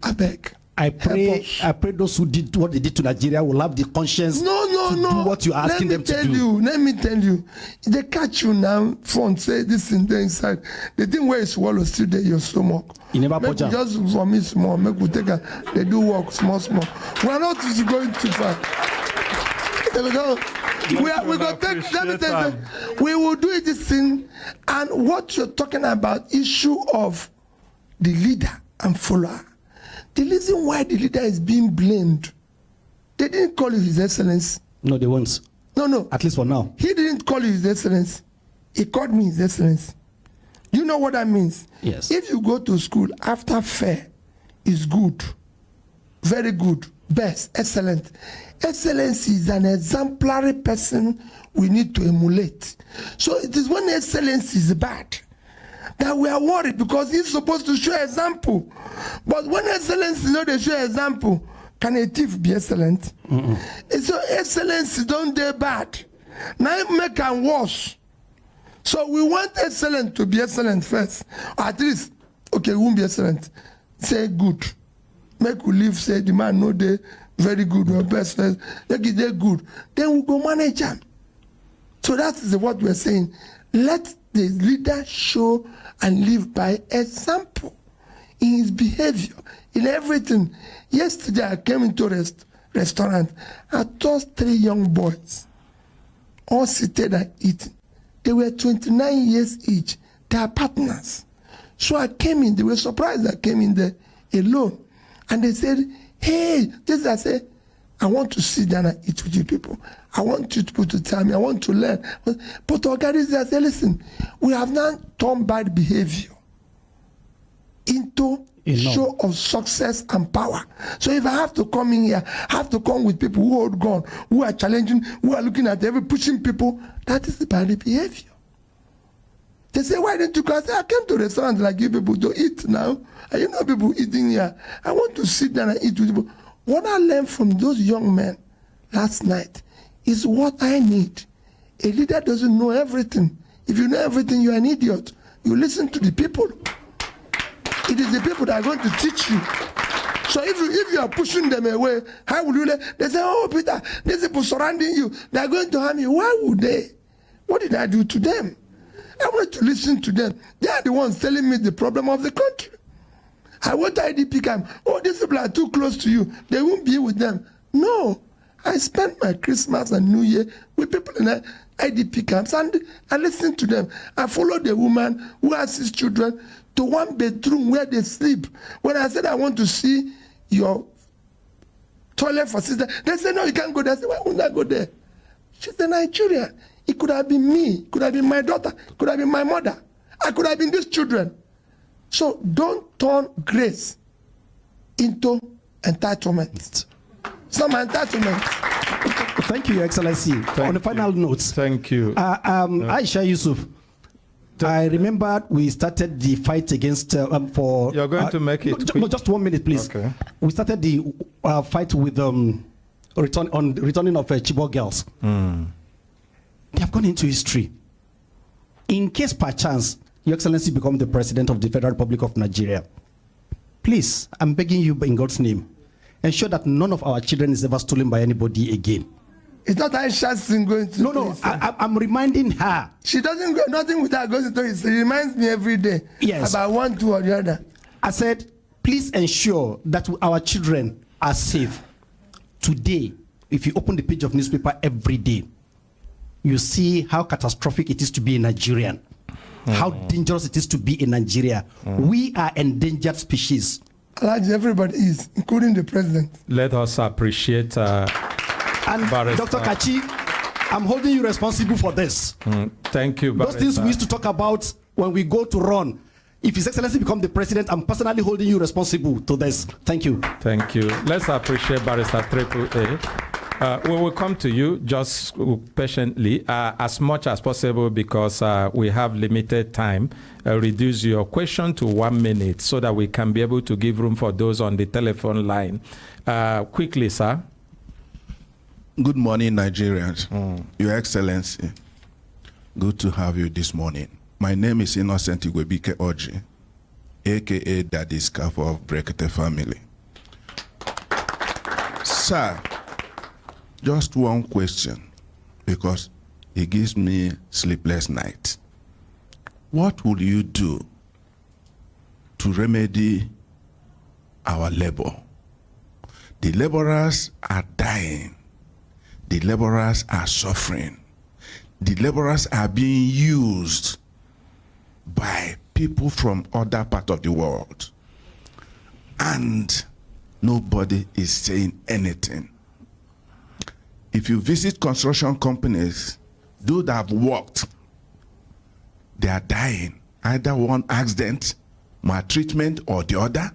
I beg. I pray those who did what they did to Nigeria will have the conscience to to do what you're asking them to do. Let me tell you. If they catch you now, front, say this in the inside. The thing where you swallow still there, your stomach. You never make we just vomit small. Make we take they do work small. We are not going too far. We will do this thing. And what you're talking about, issue of the leader and follower. The reason why the leader is being blamed, they didn't call you His Excellency. No, they won't. No. At least for now. He didn't call you His Excellency. He called me His Excellency. You know what that means? Yes. If you go to school after fair, is good, very good, best, excellent. Excellency is an exemplary person we need to emulate. So it is when excellency is bad that we are worried, because he's supposed to show example. But when excellence is not a show example, can a thief be excellent? So excellence don't do bad. Now it make them worse. So we want excellent to be excellent first. Or at least, okay, we won't be excellent. Say good. Make we live, say the man know they very good or best first. Make it they good. Then we go manage them. So that is what we're saying. Let the leader show and live by example in his behavior, in everything. Yesterday I came into a restaurant. I saw 3 young boys all seated and eating. They were 29 years each. They are partners. So I came in. They were surprised I came in there alone. And they said, hey, this I said, I want to sit down and eat with you people. I want you people to tell me. I want to learn. But organizers, I said, listen, we have now turned bad behavior into show of success and power. So if I have to come in here, I have to come with people who hold gun, who are challenging, who are looking at every pushing people. That is the bad behavior. They say, why didn't you come? I say, I came to a restaurant like you people to eat now. And you know people eating here. I want to sit down and eat with people. What I learned from those young men last night is what I need. A leader doesn't know everything. If you know everything, you're an idiot. You listen to the people. It is the people that are going to teach you. So if you are pushing them away, how will you let? They say, oh, Peter, these people surrounding you, they are going to harm you. Why would they? What did I do to them? I want to listen to them. They are the ones telling me the problem of the country. I went to IDP camp. Oh, these people are too close to you. They won't be with them. No. I spent my Christmas and New Year with people in IDP camps, and I listened to them. I followed the woman who has 6 children to 1 bedroom where they sleep. When I said I want to see your toilet for sister, they said, no, you can't go there. I said, why wouldn't I go there? She's a Nigerian. It could have been me. It could have been my daughter. It could have been my mother. I could have been these children. So don't turn grace into entitlement. Some entitlement. Thank you, Your Excellency. On the final notes. Thank you. Aisha Yusuf, I remember we started the fight against for. You're going to make it. No, just 1 minute, please. Okay. We started the fight with returning of Chibok girls. They have gone into history. In case per chance, Your Excellency become the President of the Federal Republic of Nigeria, please, I'm begging you in God's name, ensure that none of our children is ever stolen by anybody again. It's not Aisha's thing going to. No, I'm reminding her. She doesn't go, nothing with her goes into it. It reminds me every day. Yes. About 1, 2 or the other. I said, please ensure that our children are safe. Today, if you open the page of newspaper every day, you see how catastrophic it is to be a Nigerian, how dangerous it is to be in Nigeria. We are endangered species. Everybody is, including the president. Let us appreciate and Dr. Kachi, I'm holding you responsible for this. Thank you, Those things we used to talk about when we go to run. If His Excellency become the president, I'm personally holding you responsible to this. Thank you. Thank you. Let's appreciate Barrister Triple A. We will come to you just patiently as much as possible because we have limited time. Reduce your question to 1 minute so that we can be able to give room for those on the telephone line. Quickly, sir. Good morning, Nigerians. Your Excellency, good to have you this morning. My name is Innocent Igwebike Oji, a.k.a. Daddy Scarf of Brekete family. Sir, Just one question, because it gives me sleepless nights. What will you do to remedy our labor? The laborers are dying. The laborers are suffering. The laborers are being used by people from other parts of the world. And nobody is saying anything. If you visit construction companies, those that have worked, they are dying. Either one accident, maltreatment, or the other.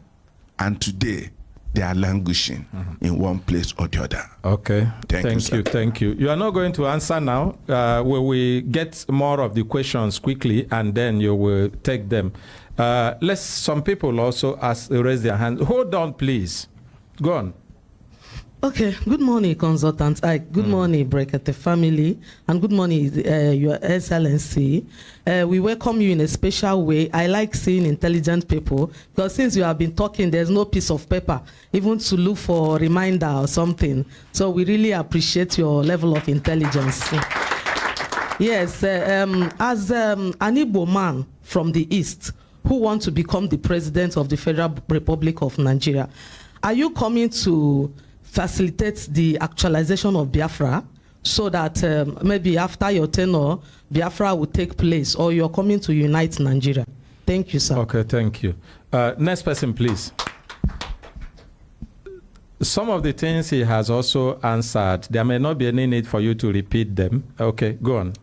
And today, they are languishing in one place or the other. Okay. Thank you. Thank you. You are not going to answer now. We will get more of the questions quickly, and then you will take them. Some people also raise their hands. Hold on, please. Go on. Okay, good morning, consultant. Good morning, Brekete family, and good morning, Your Excellency. We welcome you in a special way. I like seeing intelligent people, because since you have been talking, there's no piece of paper, even to look for a reminder or something. So we really appreciate your level of intelligence. Yes, as an Igbo man from the East who wants to become the president of the Federal Republic of Nigeria, are you coming to facilitate the actualization of Biafra so that maybe after your tenure, Biafra will take place, or you're coming to unite Nigeria? Thank you, sir. Okay, thank you. Next person, please. Some of the things he has also answered, there may not be any need for you to repeat them. Okay, go on.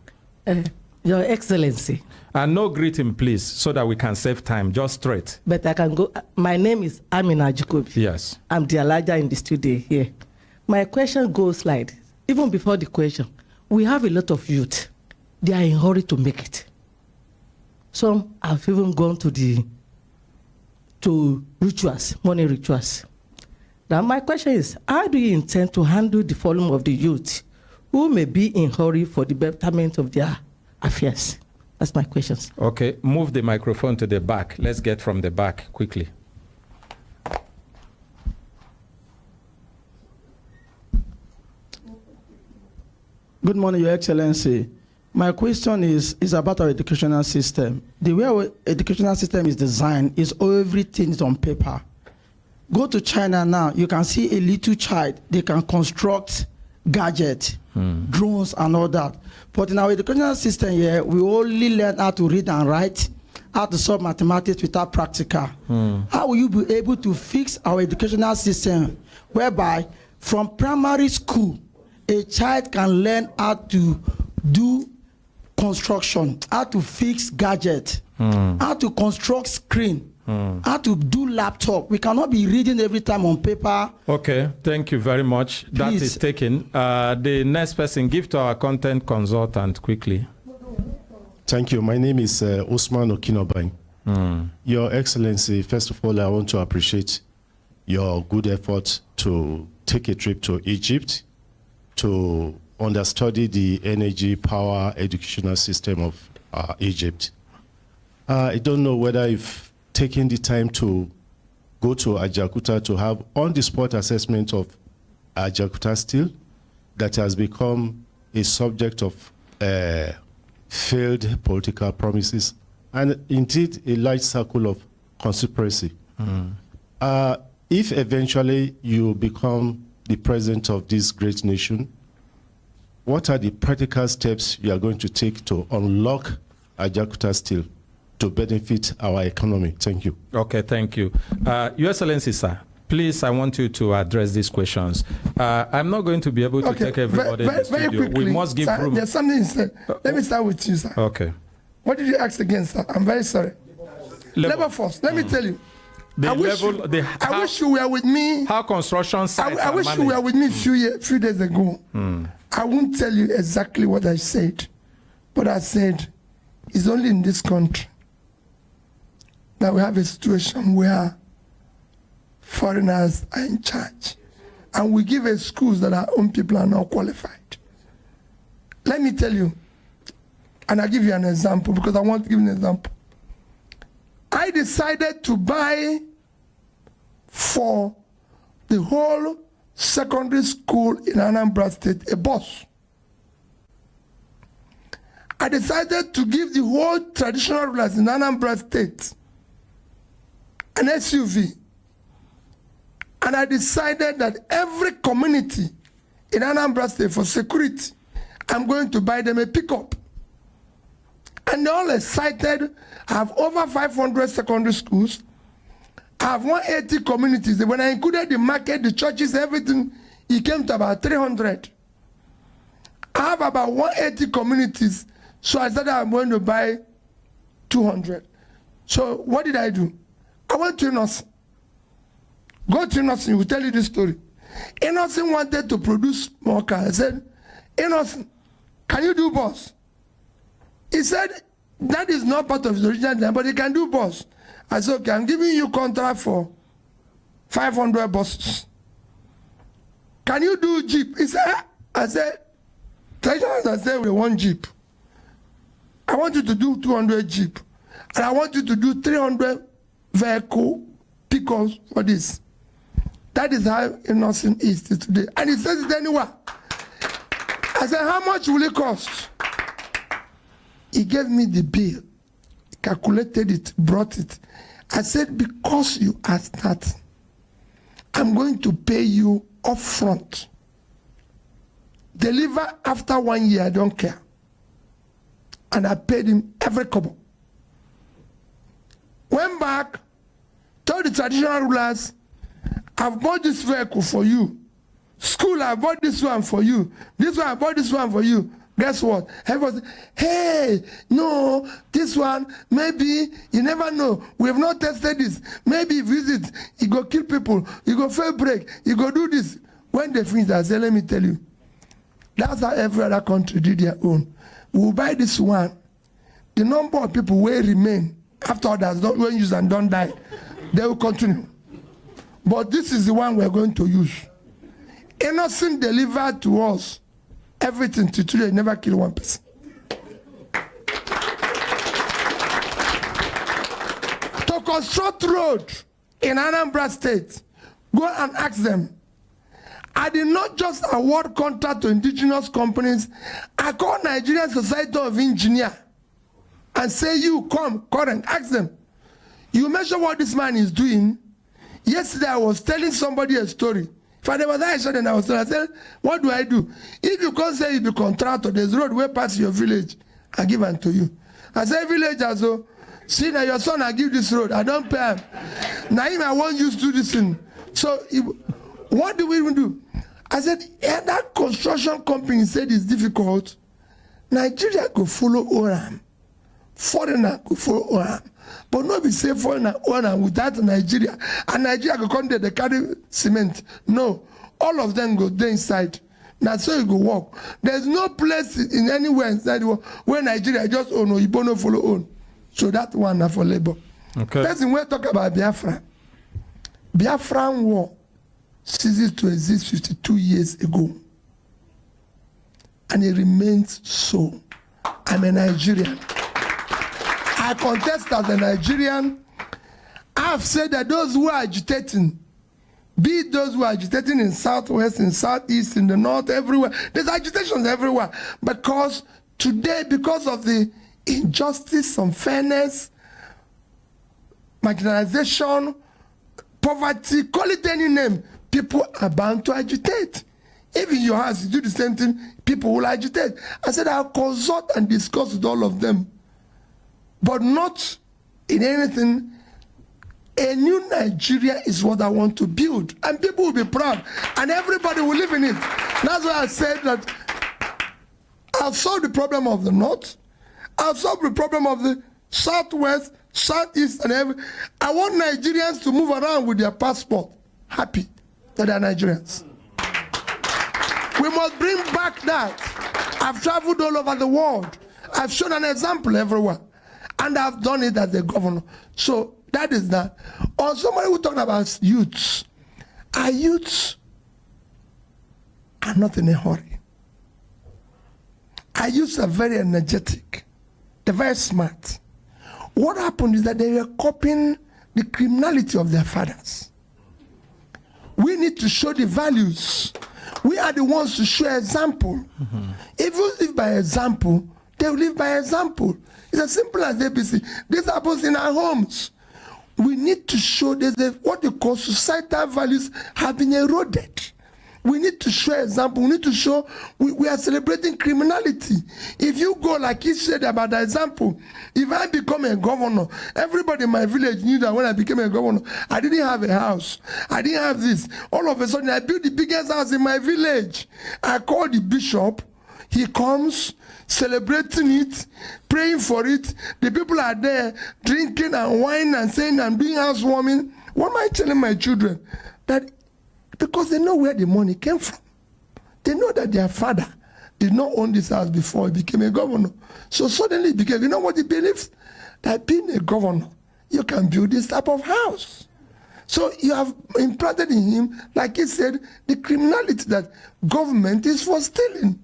Your Excellency. And no greeting, please, so that we can save time. Just straight. But I can go. My name is Amina Jacobi. Yes. I'm the Elijah in the studio here. My question goes like this. Even before the question, we have a lot of youth. They are in a hurry to make it. Some have even gone to rituals, money rituals. Now my question is, how do you intend to handle the volume of the youth who may be in a hurry for the betterment of their affairs? That's my questions. Okay, move the microphone to the back. Let's get from the back quickly. Good morning, Your Excellency. My question is about our educational system. The way our educational system is designed is everything is on paper. Go to China now, you can see a little child, they can construct gadgets, drones and all that. But in our educational system here, we only learn how to read and write, how to solve mathematics without practical. How will you be able to fix our educational system whereby from primary school, a child can learn how to do construction, how to fix gadgets, how to construct screen, how to do laptop? We cannot be reading every time on paper. Okay, thank you very much. Please. That is taken. The next person, give to our content consultant quickly. Thank you. My name is Osman Okinobang. Your Excellency, first of all, I want to appreciate your good effort to take a trip to Egypt to understudy the energy power educational system of Egypt. I don't know whether you've taken the time to go to Ajaokuta to have on-the-spot assessment of Ajaokuta Steel that has become a subject of failed political promises and indeed a large circle of conspiracy. If eventually you become the president of this great nation, what are the practical steps you are going to take to unlock Ajaokuta Steel to benefit our economy? Thank you. Okay, thank you. Your Excellency, sir, please, I want you to address these questions. I'm not going to be able to take everybody in the studio. Very quickly, we must give room. There's something you said. Let me start with you, sir. Okay. What did you ask again, sir? I'm very sorry. Labor force. Let me tell you. I wish you were with me. How construction sites I wish you were with me a few days ago. I won't tell you exactly what I said, but I said it's only in this country that we have a situation where foreigners are in charge, and we give schools that our own people are not qualified. Let me tell you, and I'll give you an example because I want to give you an example. I decided to buy for the whole secondary school in Anambra State a bus. I decided to give the whole traditional rulers in Anambra State an SUV. And I decided that every community in Anambra State for security, I'm going to buy them a pickup. And they're all excited. I have over 500 secondary schools. I have 180 communities. When I included the market, the churches, everything, it came to about 300. I have about 180 communities. So I said I'm going to buy 200. So what did I do? I went to Innocent. Go to Innocent, he will tell you this story. Innocent wanted to produce more cars. I said, Innocent, can you do bus? He said, that is not part of his original design, but he can do bus. I said, okay, I'm giving you contract for 500 buses. Can you do Jeep? He said, I said, I said, we want Jeep. I want you to do 200 Jeep. And I want you to do 300 vehicle pickups for this. That is how Innocent is today. And he says it anywhere. I said, how much will it cost? He gave me the bill, calculated it, brought it. I said, because you are starting, I'm going to pay you upfront. Deliver after 1 year, I don't care. And I paid him every kobo. Went back, told the traditional rulers, I've bought this vehicle for you. School, I bought this one for you. This one, I bought this one for you. Guess what? Everybody said, hey, no, this one, maybe, you never know. We have not tested this. Maybe if you use it, you go kill people, you go fail break, you go do this. When they finish, I say, let me tell you, that's how every other country did their own. We'll buy this one. The number of people will remain after others don't use and don't die. They will continue. But this is the one we're going to use. Innocent delivered to us everything to today, never kill one person. To construct road in Anambra State, go and ask them. I did not just award contract to indigenous companies. I called Nigerian Society of Engineers and say, you come and ask them. You measure what this man is doing. Yesterday I was telling somebody a story. If I never I said, I said, what do I do? If you can't say you be contractor, there's road way past your village, I give unto you. I say, villagers, so see now your son, I give this road, I don't pay him. Now him, I want you to do this thing. So what do we even do? I said, yeah, that construction company said it's difficult. Nigeria could follow Oram. Foreigner could follow Oram. But not be say foreigner Oram without Nigeria. And Nigeria could come there, they carry cement. No. All of them go there inside. Now so you go walk. There's no place in anywhere inside the world where Nigeria just own or Igbo no follow own. So that one are for labor. Okay. Person we talk about Biafra. Biafran war ceased to exist 52 years ago. And it remains so. I'm a Nigerian. I contest as a Nigerian. I've said that those who are agitating, be it those who are agitating in southwest, in southeast, in the north, everywhere. There's agitations everywhere. Because today, because of the injustice, unfairness, marginalization, poverty, call it any name, people are bound to agitate. If in your house you do the same thing, people will agitate. I said I'll consult and discuss with all of them, but not in anything. A new Nigeria is what I want to build, and people will be proud, and everybody will live in it. That's why I said that I'll solve the problem of the north, I'll solve the problem of the southwest, southeast, and every. I want Nigerians to move around with their passport, happy that they're Nigerians. We must bring back that. I've traveled all over the world. I've shown an example everywhere, and I've done it as a governor. So that is that. Or somebody who talked about youths. Our youths are not in a hurry. Our youths are very energetic. They're very smart. What happened is that they were copying the criminality of their fathers. We need to show the values. We are the ones to show example. If you live by example, they will live by example. It's as simple as ABC. This happens in our homes. We need to show what they call societal values have been eroded. We need to show example. We need to show we are celebrating criminality. If you go like he said about the example, if I become a governor, everybody in my village knew that when I became a governor, I didn't have a house. I didn't have this. All of a sudden, I built the biggest house in my village. I called the bishop. He comes, celebrating it, praying for it. The people are there drinking and wine and saying, I'm doing housewarming. What am I telling my children? That because they know where the money came from. They know that their father did not own this house before he became a governor. So suddenly he became, you know what he believes? That being a governor, you can build this type of house. So you have implanted in him, like he said, the criminality that government is for stealing.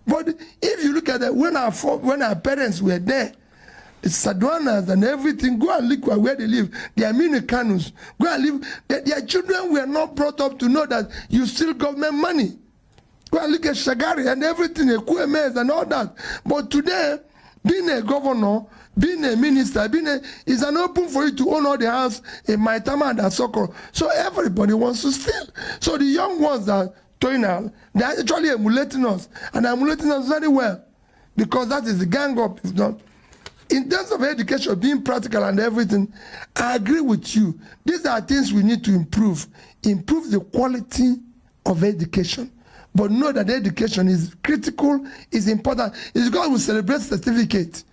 But if you look at that, when our parents were there, the Sadwanas and everything, go and look where they live. They are Minikanus. Go and live. Their children were not brought up to know that you steal government money. Go and look at Shagari and everything, Ekuemes and all that. But today, being a governor, being a minister, is an open for you to own all the house in Maitama and Asoko. So everybody wants to steal. So the young ones that are they are actually emulating us, and emulating us very well, because that is the gang up. If not, in terms of education, being practical and everything, I agree with you. These are things we need to improve. Improve the quality of education. But know that education is critical, is important. It's because we celebrate certificate.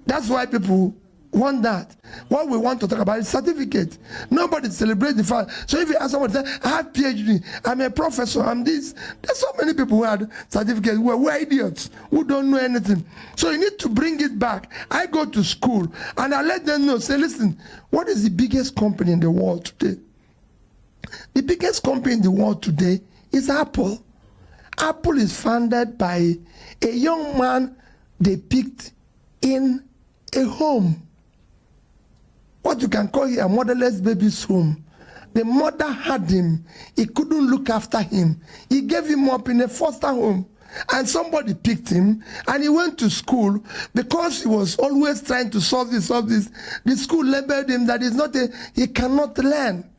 That's why people want that. What we want to talk about is certificate. Nobody celebrates the fact. So if you ask someone, say, I have PhD, I'm a professor, I'm this. There's so many people who had certificates who are idiots, who don't know anything. So you need to bring it back. I go to school and I let them know, say, listen, what is the biggest company in the world today? The biggest company in the world today is Apple. Apple is founded by a young man they picked in a home. What you can call a motherless baby's home. The mother had him. He couldn't look after him. He gave him up in a foster home. And somebody picked him and he went to school because he was always trying to solve this. The school labeled him that he cannot learn.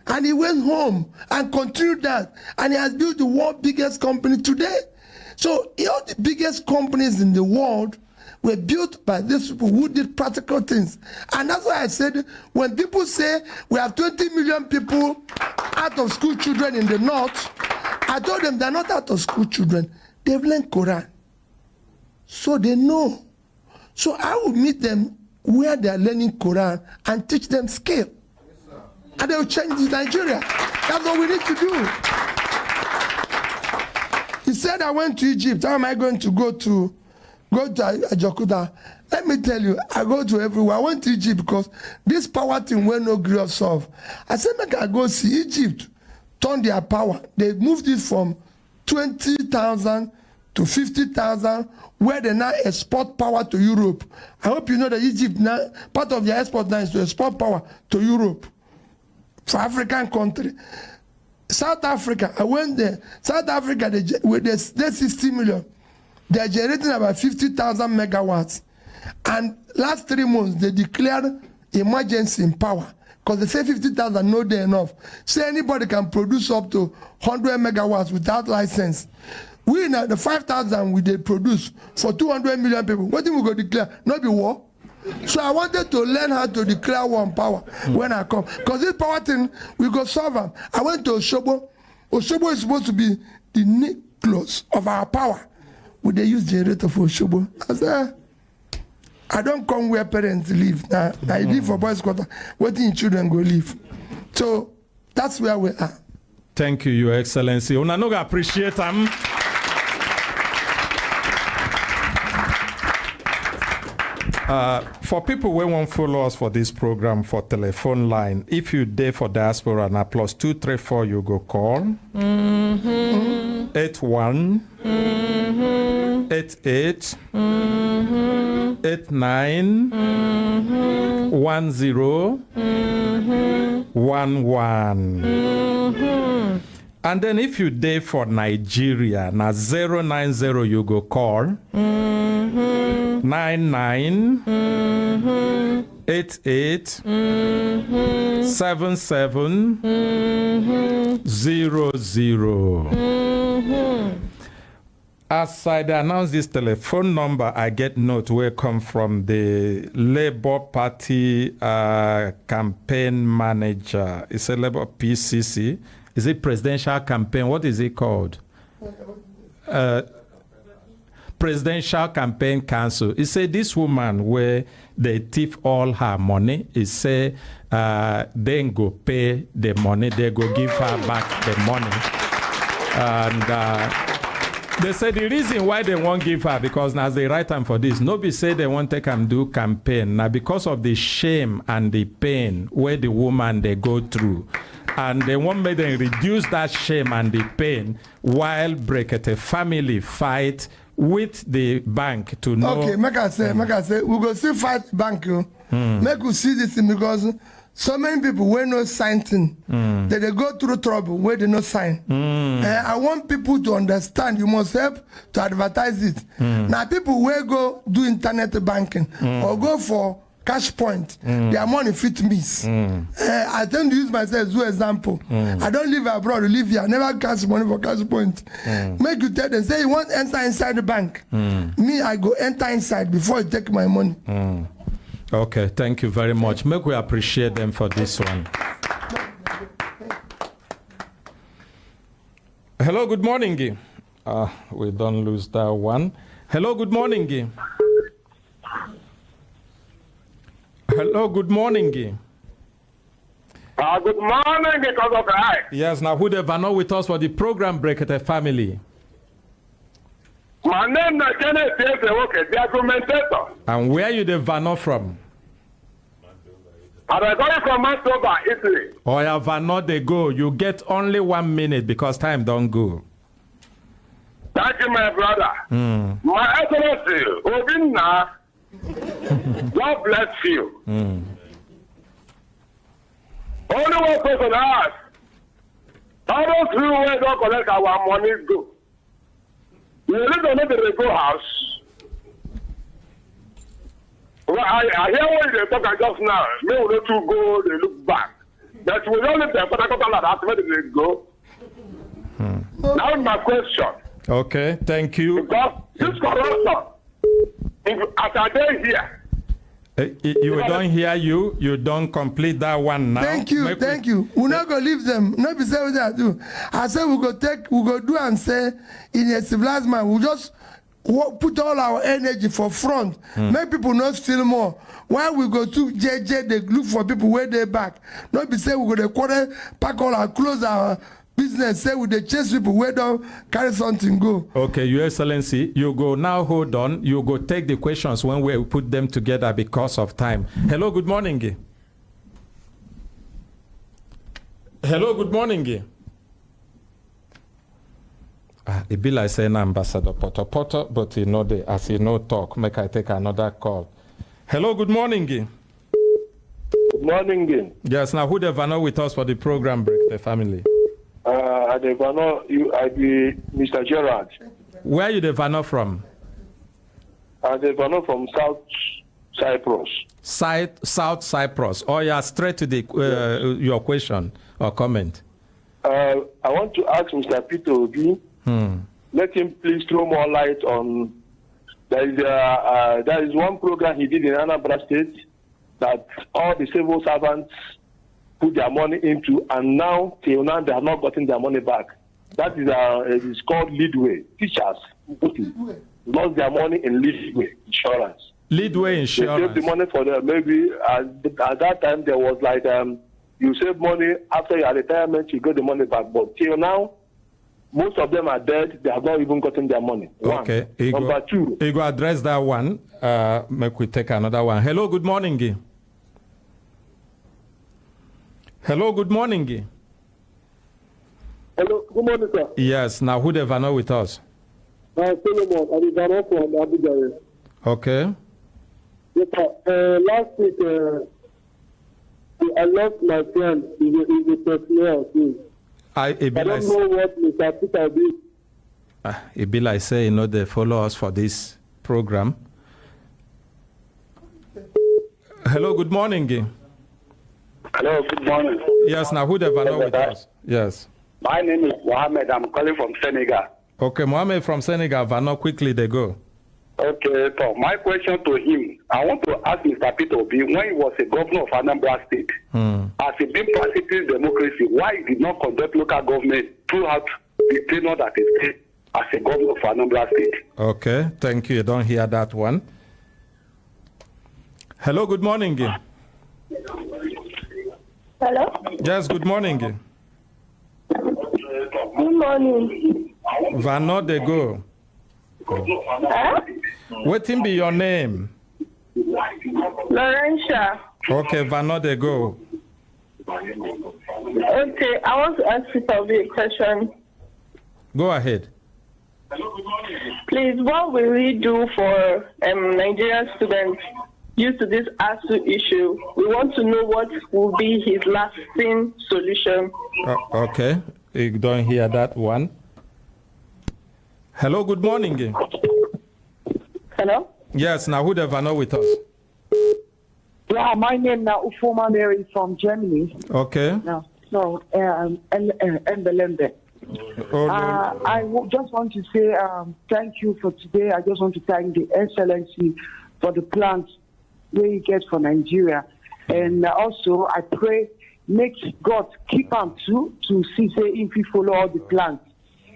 And he went home and continued that. And he has built the world's biggest company today. So all the biggest companies in the world were built by these people who did practical things. And that's why I said, when people say we have 20 million people out of school children in the north, I told them they're not out of school children. They've learned Quran. So they know. So I will meet them where they are learning Quran and teach them skill. And they will change Nigeria. That's what we need to do. He said, I went to Egypt. How am I going to go to Ajakuta? Let me tell you, I go to everywhere. I went to Egypt because this power thing will no grill solve. I said, make I go see Egypt turn their power. They moved it from 20,000 to 50,000, where they now export power to Europe. I hope you know that Egypt now, part of their export now is to export power to Europe. For African country. South Africa, I went there. South Africa, they're 60 million. They're generating about 50,000 megawatts. And last 3 months, they declared emergency in power. Because they say 50,000, no day enough. Say anybody can produce up to 100 megawatts without license. We now, the 5,000 we they produce for 200 million people. What do we go declare? Not be war. So I wanted to learn how to declare war on power when I come. Because this power thing, we go solve them. I went to Oshobo. Oshobo is supposed to be the nucleus of our power. Would they use generator for Oshobo? I said, I don't come where parents live. Now, I live for boys' quarter. Waiting children go live. So that's where we are. Thank you, Your Excellency. Unanoga appreciate them. For people who won't follow us for this program for telephone line, if you dare for diaspora now +234 you go call 81 88 89 10 11. And then if you day for Nigeria, now 090 you go call 99 88 77 00. As I announce this telephone number, I get note where come from the Labour Party campaign manager. It's a Labour PCC. Is it presidential campaign? What is it called? Presidential Campaign Council. He said this woman where they thief all her money, he say then go pay the money, they go give her back the money. And they say the reason why they won't give her, because now the right time for this. Nobody say they won't take and do campaign. Now because of the shame and the pain where the woman they go through. And they want me to reduce that shame and the pain while Brekete family fight with the bank to know. Okay, make I say, we go see fight bank. Make we see this thing because so many people will not sign thing. That they go through trouble where they not sign. I want people to understand. You must help to advertise it. Now people will go do internet banking or go for cash point, their money fit miss. I tend to use myself as an example. I don't live abroad, I live here. I never cash money for cash point. Make you tell them, say you want to enter inside the bank. Me, I go enter inside before you take my money. Okay, thank you very much. Make we appreciate them for this one. Hello, good morning. We don't lose that one. Hello, good morning. Hello, good morning. Good morning, because of the Yes, now who they know with us for the program Brekete family? My name is Kenneth the argumentator. And where you the Vano from? I'm going from Manitoba, Italy. Oh, yeah, Vano they go. You get only 1 minute because time don't go. Thank you, my brother. My Excellency, Obinna, God bless you. Only one person asked, how those people where don't collect our money go? You live on the go house. Well, I hear what they talk just now. They will not to go, they look back. That we don't live there, but I got a lot of where they go. Now my question. Okay, thank you. Because this corruption, as I day here. You don't hear you. You don't complete that one now. Thank you, thank you. We're not gonna leave them. Not be say what they do. I say we go do and say in a civilized man. We just put all our energy for front. Make people not steal more. While we go to JJ, they look for people where they back. Not be say we go to quarter, pack all our clothes, our business, say we they chase people where don't carry something go. Okay, Your Excellency, you go now, hold on. You go take the questions when we put them together because of time. Hello, good morning. Hello, good morning. It be like saying Ambassador Poto, but you know, as you know, talk, make I take another call. Hello, good morning. Good morning. Yes, now who the Vano with us for the program, Break the Family? I be Mr. Gerard. Where are you the Vano from? I the Vano from South Cyprus. South Cyprus. Oh, yeah, straight to the your question or comment. I want to ask Mr. Peter Obi. Let him please throw more light on. There is one program he did in Anambra State that all the civil servants put their money into, and now till now they have not gotten their money back. That is it's called Leadway. Teachers lost their money in Leadway insurance. Leadway insurance. They saved the money for them. Maybe at that time there was like you save money after your retirement, you get the money back. But till now, most of them are dead. They have not even gotten their money. Okay. Number two. You go address that one. Make we take another one. Hello, good morning. Hello, good morning. Hello, good morning, sir. Yes, now who the Vano with us? Solomon, I'm Vano from Abuja. Okay. Yes, sir. Last week, I lost my friend. He's a personnel too. I don't know what Mr. Peter did. It be like say, you know, they follow us for this program. Hello, good morning. Hello, good morning. Yes, now who the know with us? Yes. My name is Mohammed. I'm calling from Senegal. Okay, Mohammed from Senegal. Vano, quickly they go. Okay, so my question to him, I want to ask Mr. Peter Obi, when he was a governor of Anambra State, as a big practicing democracy, why he did not conduct local government throughout the tenure that he stayed as a governor of Anambra State? Okay, thank you. You don't hear that one. Hello, good morning. Hello? Yes, good morning. Good morning. Vano, they go. Huh? What be your name? Laurentia. Okay, Vano, they go. Okay, I want to ask you a question. Go ahead. Please, what will we do for Nigerian students due to this ASU issue? We want to know what will be his lasting solution. Okay, you don't hear that one. Hello, good morning. Hello? Yes, now who the Vano with us? Yeah, my name now Ufoma Mary from Germany. Okay. No, and Belembe. Just want to say thank you for today. I just want to thank the Excellency for the plans we get for Nigeria. And also, I pray, make God keep on to see, say, if we follow all the plans,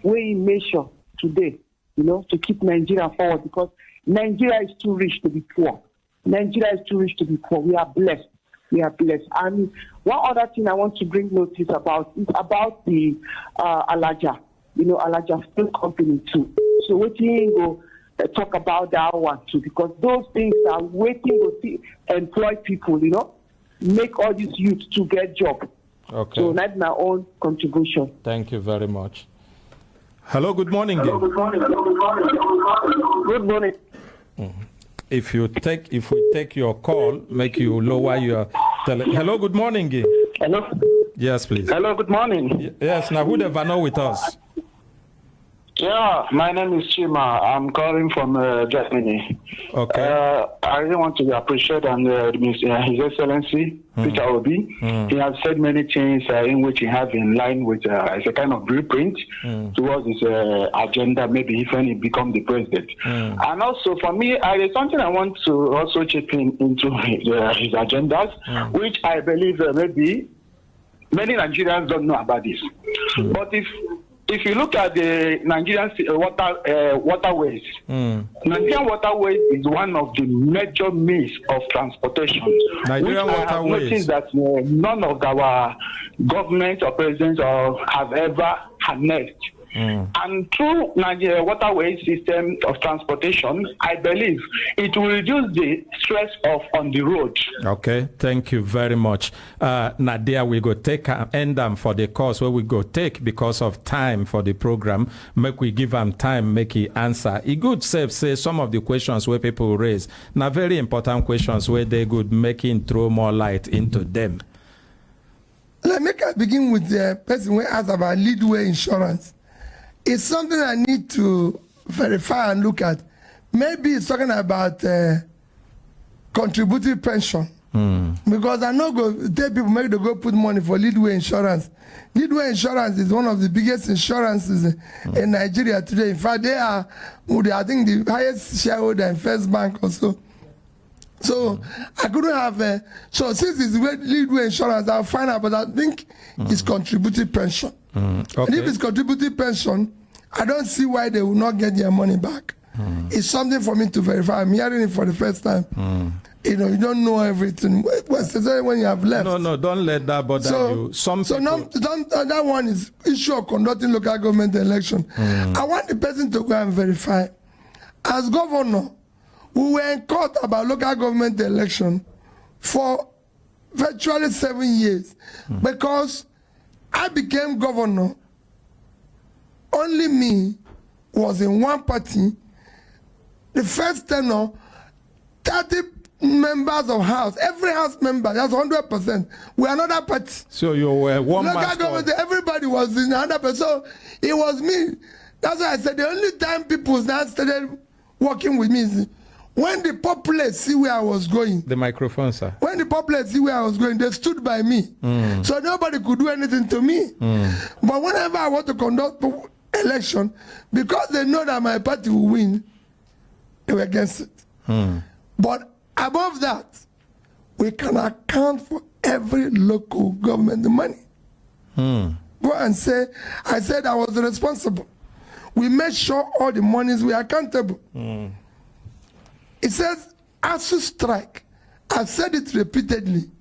we measure today, you know, to keep Nigeria forward, because Nigeria is too rich to be poor. Nigeria is too rich to be poor. We are blessed. We are blessed. And one other thing I want to bring notice about is about the Alaja, you know, Alaja Steel Company too. So what you go talk about that one too, because those things are waiting to see, employ people, you know, make all these youth to get job. Okay. So that's my own contribution. Thank you very much. Hello, good morning. Hello, good morning. Good morning. If we take your call, make you lower your Hello, good morning. Hello. Yes, please. Hello, good morning. Yes, now who the Vano with us? Yeah, my name is Chima. I'm calling from Germany. Okay. I really want to appreciate His Excellency Peter Obi. He has said many things in which he has in line with as a kind of blueprint towards his agenda, maybe if when he becomes the president. And also for me, there's something I want to also chip into his agendas, which I believe maybe many Nigerians don't know about this. But if you look at the Nigerian waterways, Nigerian waterways is one of the major means of transportation. Nigerian which I have noticed that none of our government or presidents have ever harnessed. And through Nigeria waterway system of transportation, I believe it will reduce the stress on the road. Okay, thank you very much. Nadia, we go take end them for the course where we go take because of time for the program. Make we give them time, make he answer. He good say some of the questions where people raise. Now very important questions where they could make him throw more light into them. Let me begin with the person who asked about leadway insurance. It's something I need to verify and look at. Maybe it's talking about contributory pension. Because I know tell people make them go put money for leadway insurance. Leadway insurance is one of the biggest insurances in Nigeria today. In fact, they are, I think, the highest shareholder in First Bank also. So I couldn't have. So since it's leadway insurance, I'll find out. But I think it's contributory pension. Okay. And if it's contributory pension, I don't see why they will not get their money back. It's something for me to verify. I'm hearing it for the first time. You know, you don't know everything. Especially when you have left. No, don't let that bother you. That one is issue of conducting local government election. I want the person to go and verify. As governor, we were in court about local government election for virtually 7 years because I became governor. Only me was in one party. The first tenure, 39% members of house, every house member, that's 100%. We are another party. So you were one Local man. government, everybody was in 100%. So it was me. That's why I said the only time people now started working with me is when the populace see where I was going. The microphone, sir. When the populace see where I was going, they stood by me. So nobody could do anything to me. But whenever I want to conduct election, because they know that my party will win, they were against it. But above that, we can account for every local government money. Go and say, I said I was responsible. We made sure all the monies were accountable. It says, ASU strike. I've said it repeatedly.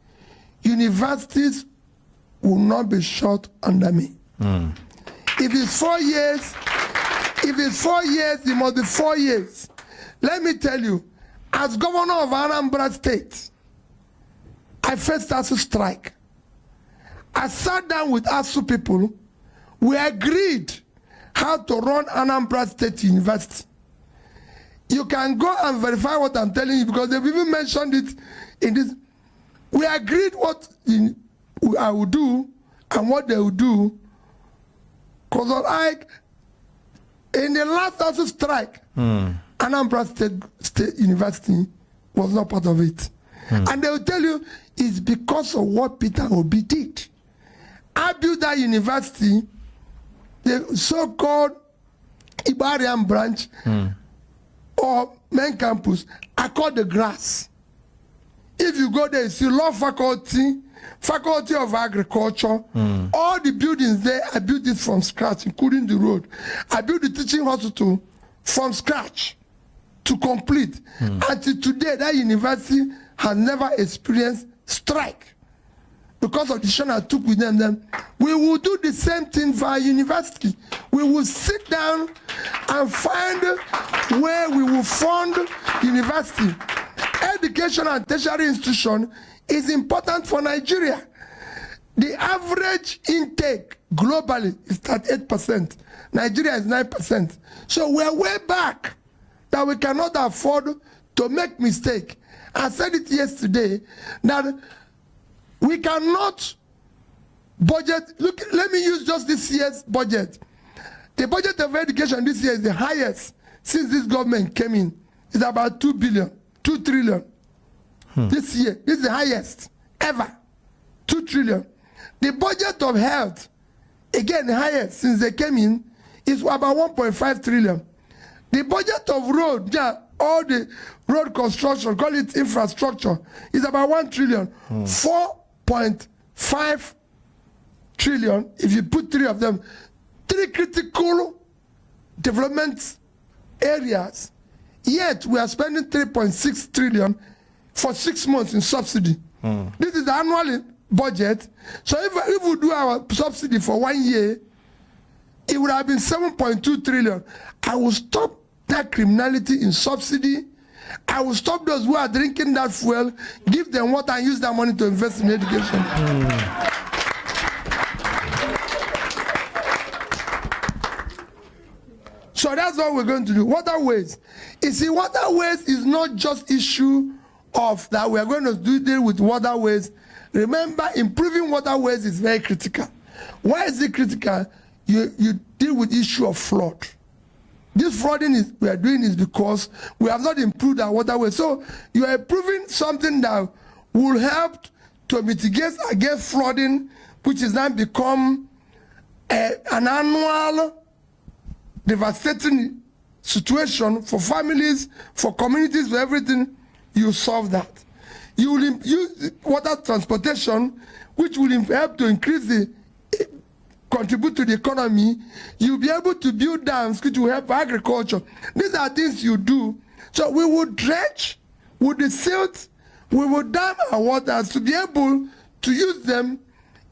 Universities will not be short under me. If it's 4 years, it must be 4 years. Let me tell you, as governor of Anambra State, I faced ASU strike. I sat down with ASU people. We agreed how to run Anambra State University. You can go and verify what I'm telling you because they've even mentioned it in this. We agreed what I would do and what they would do. Because like in the last ASU strike, Anambra State University was not part of it. And they will tell you it's because of what Peter Obi did. I built that university, the so-called Ibarian branch or main campus, I call the grass. If you go there, you see law faculty, faculty of agriculture, all the buildings there, I built it from scratch, including the road. I built the teaching hospital from scratch to complete. Until today, that university has never experienced strike. Because of the decision I took with them, we will do the same thing for our university. We will sit down and find where we will fund university. Education and tertiary institution is important for Nigeria. The average intake globally is 38%. Nigeria is 9%. So we're way back that we cannot afford to make mistake. I said it yesterday that we cannot budget. Look, let me use just this year's budget. The budget of education this year is the highest since this government came in. It's about 2 trillion. This year, this is the highest ever. 2 trillion. The budget of health, again the highest since they came in, is about 1.5 trillion. The budget of road, all the road construction, call it infrastructure, is about 1 trillion. 4.5 trillion, if you put three of them, three critical development areas, yet we are spending 3.6 trillion for 6 months in subsidy. This is the annual budget. So if we do our subsidy for 1 year, it would have been 7.2 trillion. I will stop that criminality in subsidy. I will stop those who are drinking that fuel, give them water and use that money to invest in education. So that's what we're going to do. Waterways. You see, waterways is not just issue of that we are going to deal with waterways. Remember, improving waterways is very critical. Why is it critical? You deal with issue of flood. This flooding we are doing is because we have not improved our waterways. So you are improving something that will help to mitigate against flooding, which is now become an annual devastating situation for families, for communities, for everything. You solve that. You will use water transportation, which will help to increase the contribute to the economy. You'll be able to build dams which will help agriculture. These are things you do. So we will dredge with the silt, we will dam our waters to be able to use them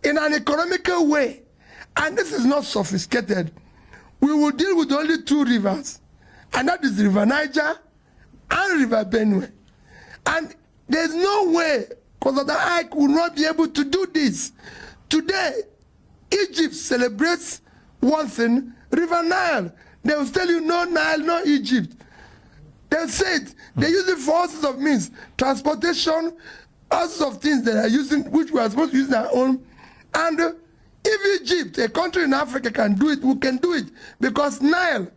in an economical way. And this is not sophisticated. We will deal with only 2 rivers, and that is River Niger and River Benue. And there's no way, because the Ike will not be able to do this. Today, Egypt celebrates one thing, River Nile. They will tell you no Nile, no Egypt. They say it. They use it for all sorts of means. Transportation, all sorts of things they are using, which we are supposed to use our own. And if Egypt, a country in Africa, can do it, we can do it. Because Nile,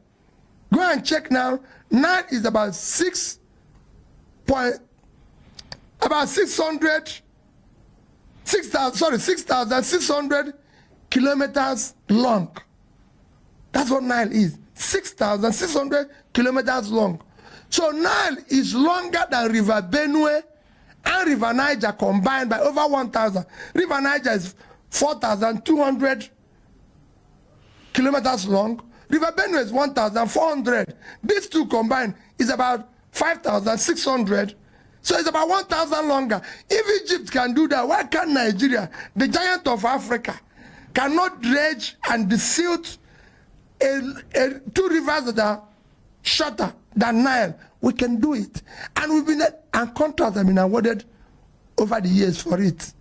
go and check now, Nile is about 6,600 kilometers long. That's what Nile is. 6,600 kilometers long. So Nile is longer than River Benue and River Niger combined by over 1,000. River Niger is 4,200 kilometers long. River Benue is 1,400. These two combined is about 5,600. So it's about 1,000 longer. If Egypt can do that, why can't Nigeria, the giant of Africa, cannot dredge and desilt two rivers that are shorter than Nile? We can do it. And we've been, and contracts have been awarded over the years for it.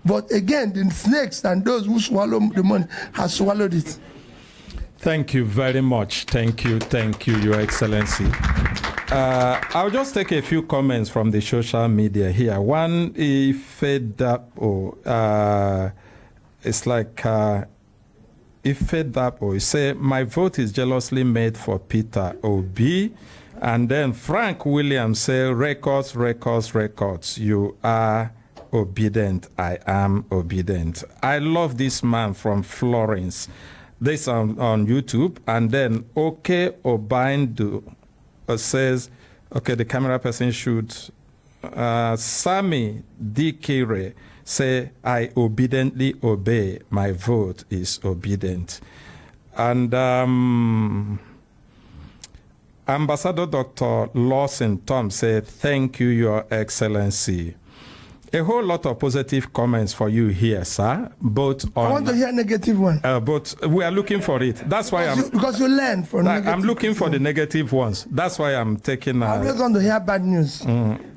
But again, the snakes and those who swallow the money have swallowed it. Thank you very much. Thank you, Your Excellency. I'll just take a few comments from the social media here. One, it's like he say, my vote is jealously made for Peter Obi. And then Frank Williams say, records. You are obedient. I am obedient. I love this man from Florence. This on YouTube. And then OK Obindu says, okay, the camera person should. Sammy Dikire say, I obediently obey. My vote is obedient. And Ambassador Dr. Lawson Tom said, thank you, Your Excellency. A whole lot of positive comments for you here, sir. Both on, I want to hear negative one. But we are looking for it. That's why because you learn from negative. I'm looking for the negative ones. That's why I'm taking. I just want to hear bad news.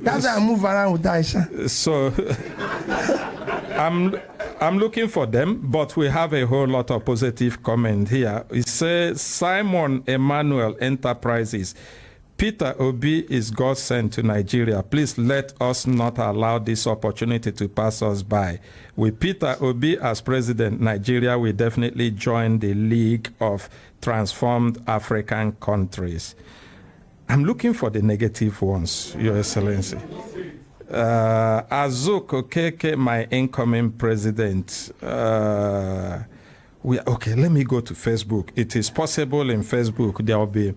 That's why I move around with Aisha. So I'm looking for them, but we have a whole lot of positive comment here. It says Simon Emmanuel Enterprises. Peter Obi is God sent to Nigeria. Please let us not allow this opportunity to pass us by. With Peter Obi as president, Nigeria will definitely join the League of Transformed African Countries. I'm looking for the negative ones, Your Excellency. Azuko Keke, my incoming president. Okay, let me go to Facebook. It is possible in Facebook. There will be.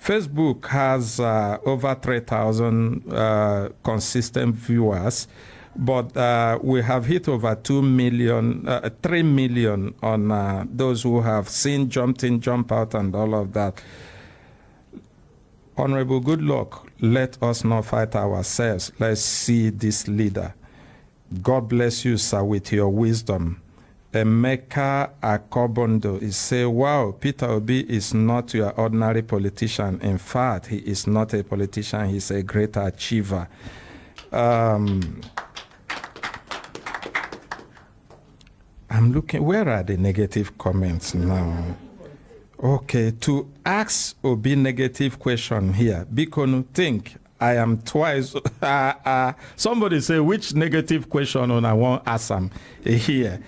Facebook has over 3,000 consistent viewers, but we have hit over 3 million on those who have seen, jumped in, jump out, and all of that. Honorable, good luck. Let us not fight ourselves. Let's see this leader. God bless you, sir, with your wisdom. Emeka Akobondo is say, wow, Peter Obi is not your ordinary politician. In fact, he is not a politician. He's a great achiever. I'm looking, where are the negative comments now? Okay, to ask Obi negative question here, Bikonu think I am twice. Somebody say, which negative question on I want ask him here?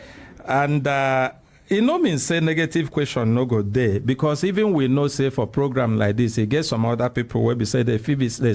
And it no mean say negative question no go there, because even we know say for program like this, it gets some other people where we say they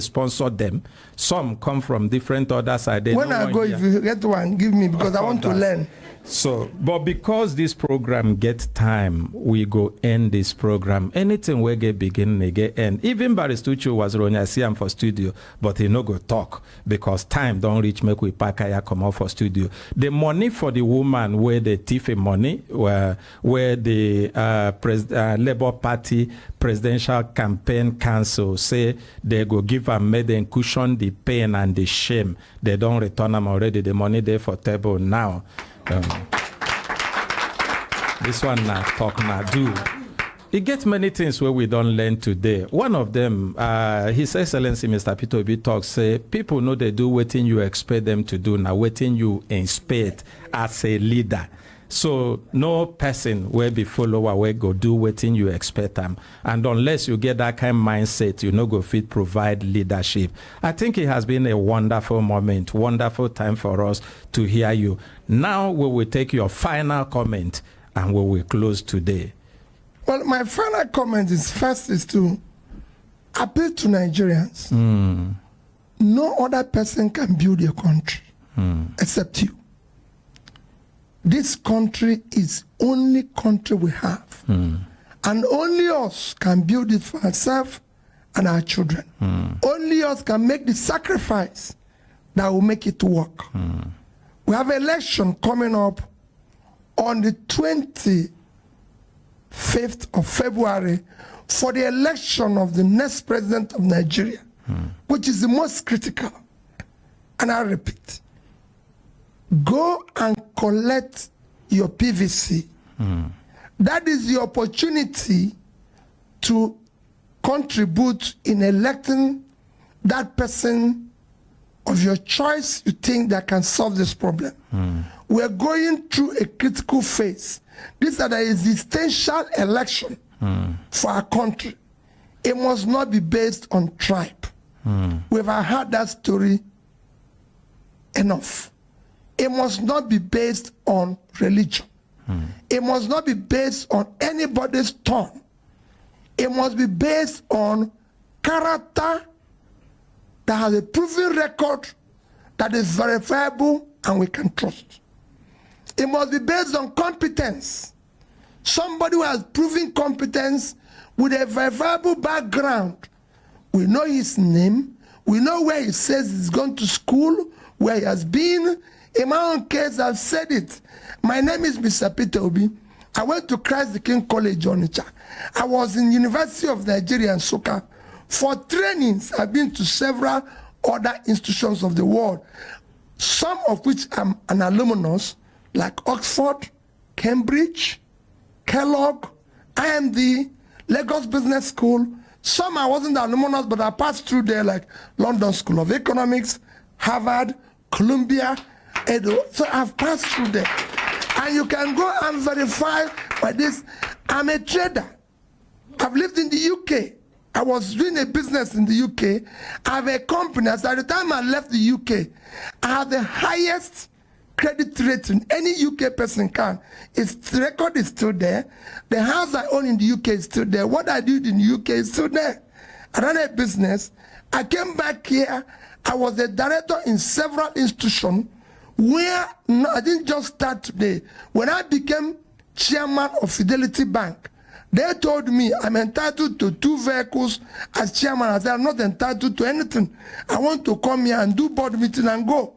sponsor them. Some come from different other side. When I go, if you get one, give me, because I want to learn. So, but because this program get time, we go end this program. Anything we get begin, they get end. Even Baristucho was running, I see him for studio, but he no go talk because time don't reach. Make we pack come out for studio. The money for the woman where the thief money, where the Labour Party Presidential Campaign Council say they go give them, make them cushion the pain and the shame. They don't return them already. The money there for table now. This one now talk now do. It gets many things where we don't learn today. One of them, His Excellency Mr. Peter Obi talks, say people know they do waiting you expect them to do now, waiting you expect as a leader. So no person will be follower will go do wetin you expect them. And unless you get that kind of mindset, you no go fit provide leadership. I think it has been a wonderful moment, wonderful time for us to hear you. Now we will take your final comment and we will close today. Well, my final comment is first is to appeal to Nigerians. No other person can build your country except you. This country is only country we have. And only us can build it for ourselves and our children. Only us can make the sacrifice that will make it work. We have an election coming up on the 25th of February for the election of the next president of Nigeria, which is the most critical. And I repeat, go and collect your PVC. That is the opportunity to contribute in electing that person of your choice you think that can solve this problem. We are going through a critical phase. This is an existential election for our country. It must not be based on tribe. We've heard that story enough. It must not be based on religion. It must not be based on anybody's tongue. It must be based on character that has a proven record that is verifiable and we can trust. It must be based on competence. Somebody who has proven competence with a verifiable background. We know his name. We know where he says he's gone to school, where he has been. In my own case, I've said it. My name is Mr. Peter Obi. I went to Christ the King College, Onitsha. I was in University of Nigeria, Nsukka. For trainings, I've been to several other institutions of the world, some of which I'm an alumnus, like Oxford, Cambridge, Kellogg, IMD, Lagos Business School. Some I wasn't an alumnus, but I passed through there, like London School of Economics, Harvard, Columbia, Edo. So I've passed through there. And you can go and verify by this. I'm a trader. I've lived in the UK. I was doing a business in the UK. I have a company. As at the time I left the UK, I have the highest credit rating any UK person can. The record is still there. The house I own in the UK is still there. What I did in the UK is still there. I ran a business. I came back here. I was a director in several institutions where I didn't just start today. When I became chairman of Fidelity Bank, they told me I'm entitled to 2 vehicles as chairman. I said I'm not entitled to anything. I want to come here and do board meeting and go.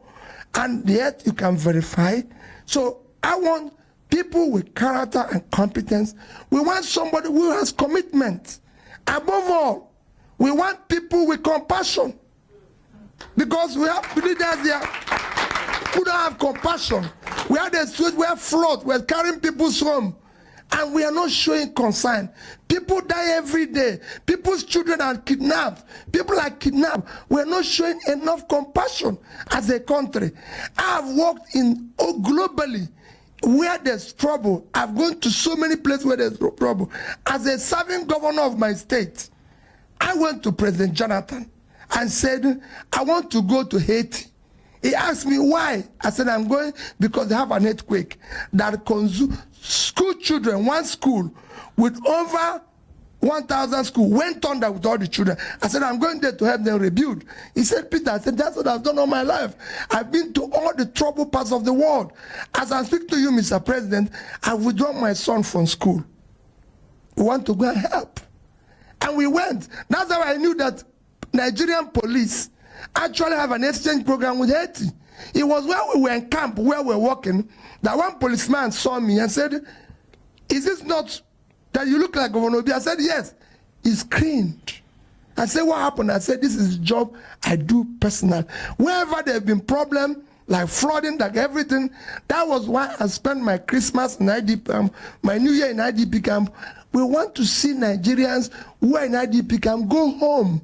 And yet you can verify. So I want people with character and competence. We want somebody who has commitment. Above all, we want people with compassion. Because we have leaders here who don't have compassion. We are the street, we are flood, we are carrying people's home. And we are not showing concern. People die every day. People's children are kidnapped. People are kidnapped. We are not showing enough compassion as a country. I have worked in globally where there's trouble. I've gone to so many places where there's trouble. As a serving governor of my state, I went to President Jonathan and said, I want to go to Haiti. He asked me why. I said, I'm going because they have an earthquake that consumed school children. One school with over 1,000 schools went under with all the children. I said, I'm going there to help them rebuild. He said, Peter, I said, that's what I've done all my life. I've been to all the troubled parts of the world. As I speak to you, Mr. President, I've withdrawn my son from school. We want to go and help. And we went. That's how I knew that Nigerian police actually have an exchange program with Haiti. It was when we were in camp, where we were working, that one policeman saw me and said, is this not that you look like Governor Obi? I said, yes. He screamed. I said, what happened? I said, this is a job I do personal. Wherever there have been problems, like flooding, like everything, that was why I spent my Christmas in IDP camp, my New Year in IDP camp. We want to see Nigerians who are in IDP camp go home.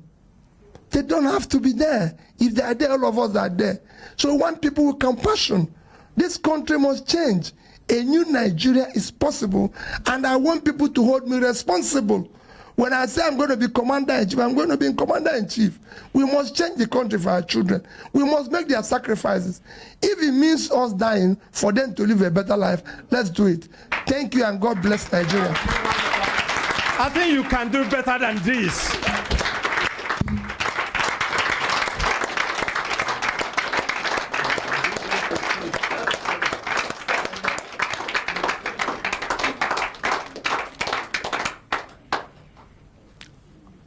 They don't have to be there. If they are there, all of us are there. So we want people with compassion. This country must change. A new Nigeria is possible, and I want people to hold me responsible. When I say I'm going to be commander-in-chief, I'm going to be commander-in-chief. We must change the country for our children. We must make their sacrifices. If it means us dying for them to live a better life, let's do it. Thank you, and God bless Nigeria. I think you can do better than this.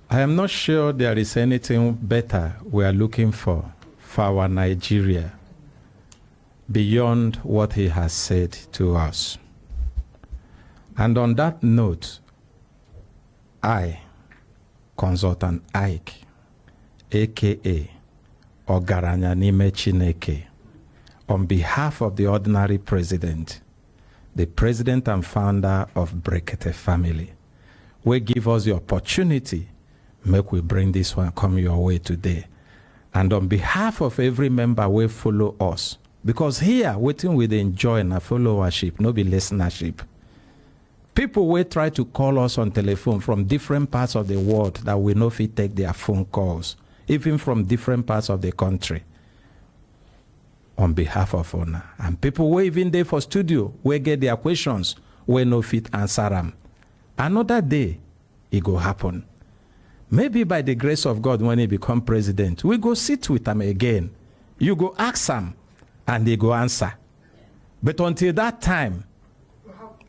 I am not sure there is anything better we are looking for our Nigeria beyond what he has said to us. And on that note, I, Consultant Ike, aka Ogaranya Nime Chineke, on behalf of the ordinary president, the president and founder of Brekete family, will give us the opportunity, make we bring this one come your way today. And on behalf of every member will follow us, because here, waiting with enjoy and followership, no be listenership. People will try to call us on telephone from different parts of the world that we know if we take their phone calls, even from different parts of the country. On behalf of honor. And people who even there for studio, we get their questions, we no fit answer them. Another day, it go happen. Maybe by the grace of God, when he become president, we go sit with him again. You go ask him, and they go answer. But until that time,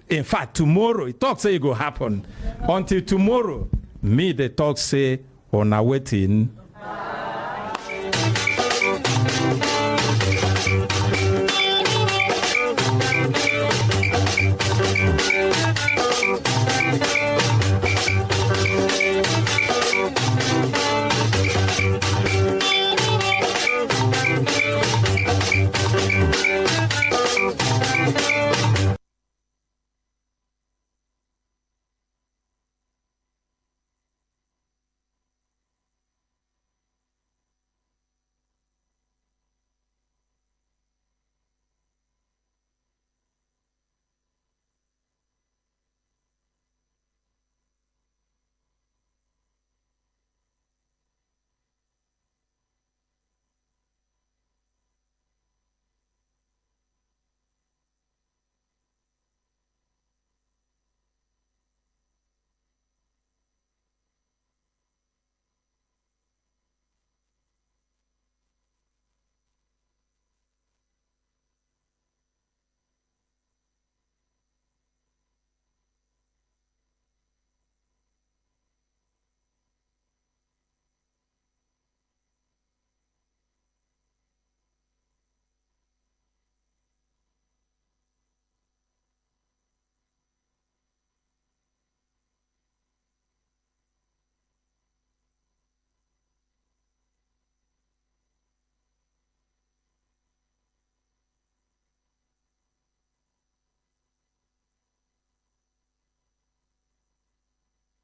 in fact, tomorrow, it talk say it go happen. Until tomorrow, me, the talk say, on a waiting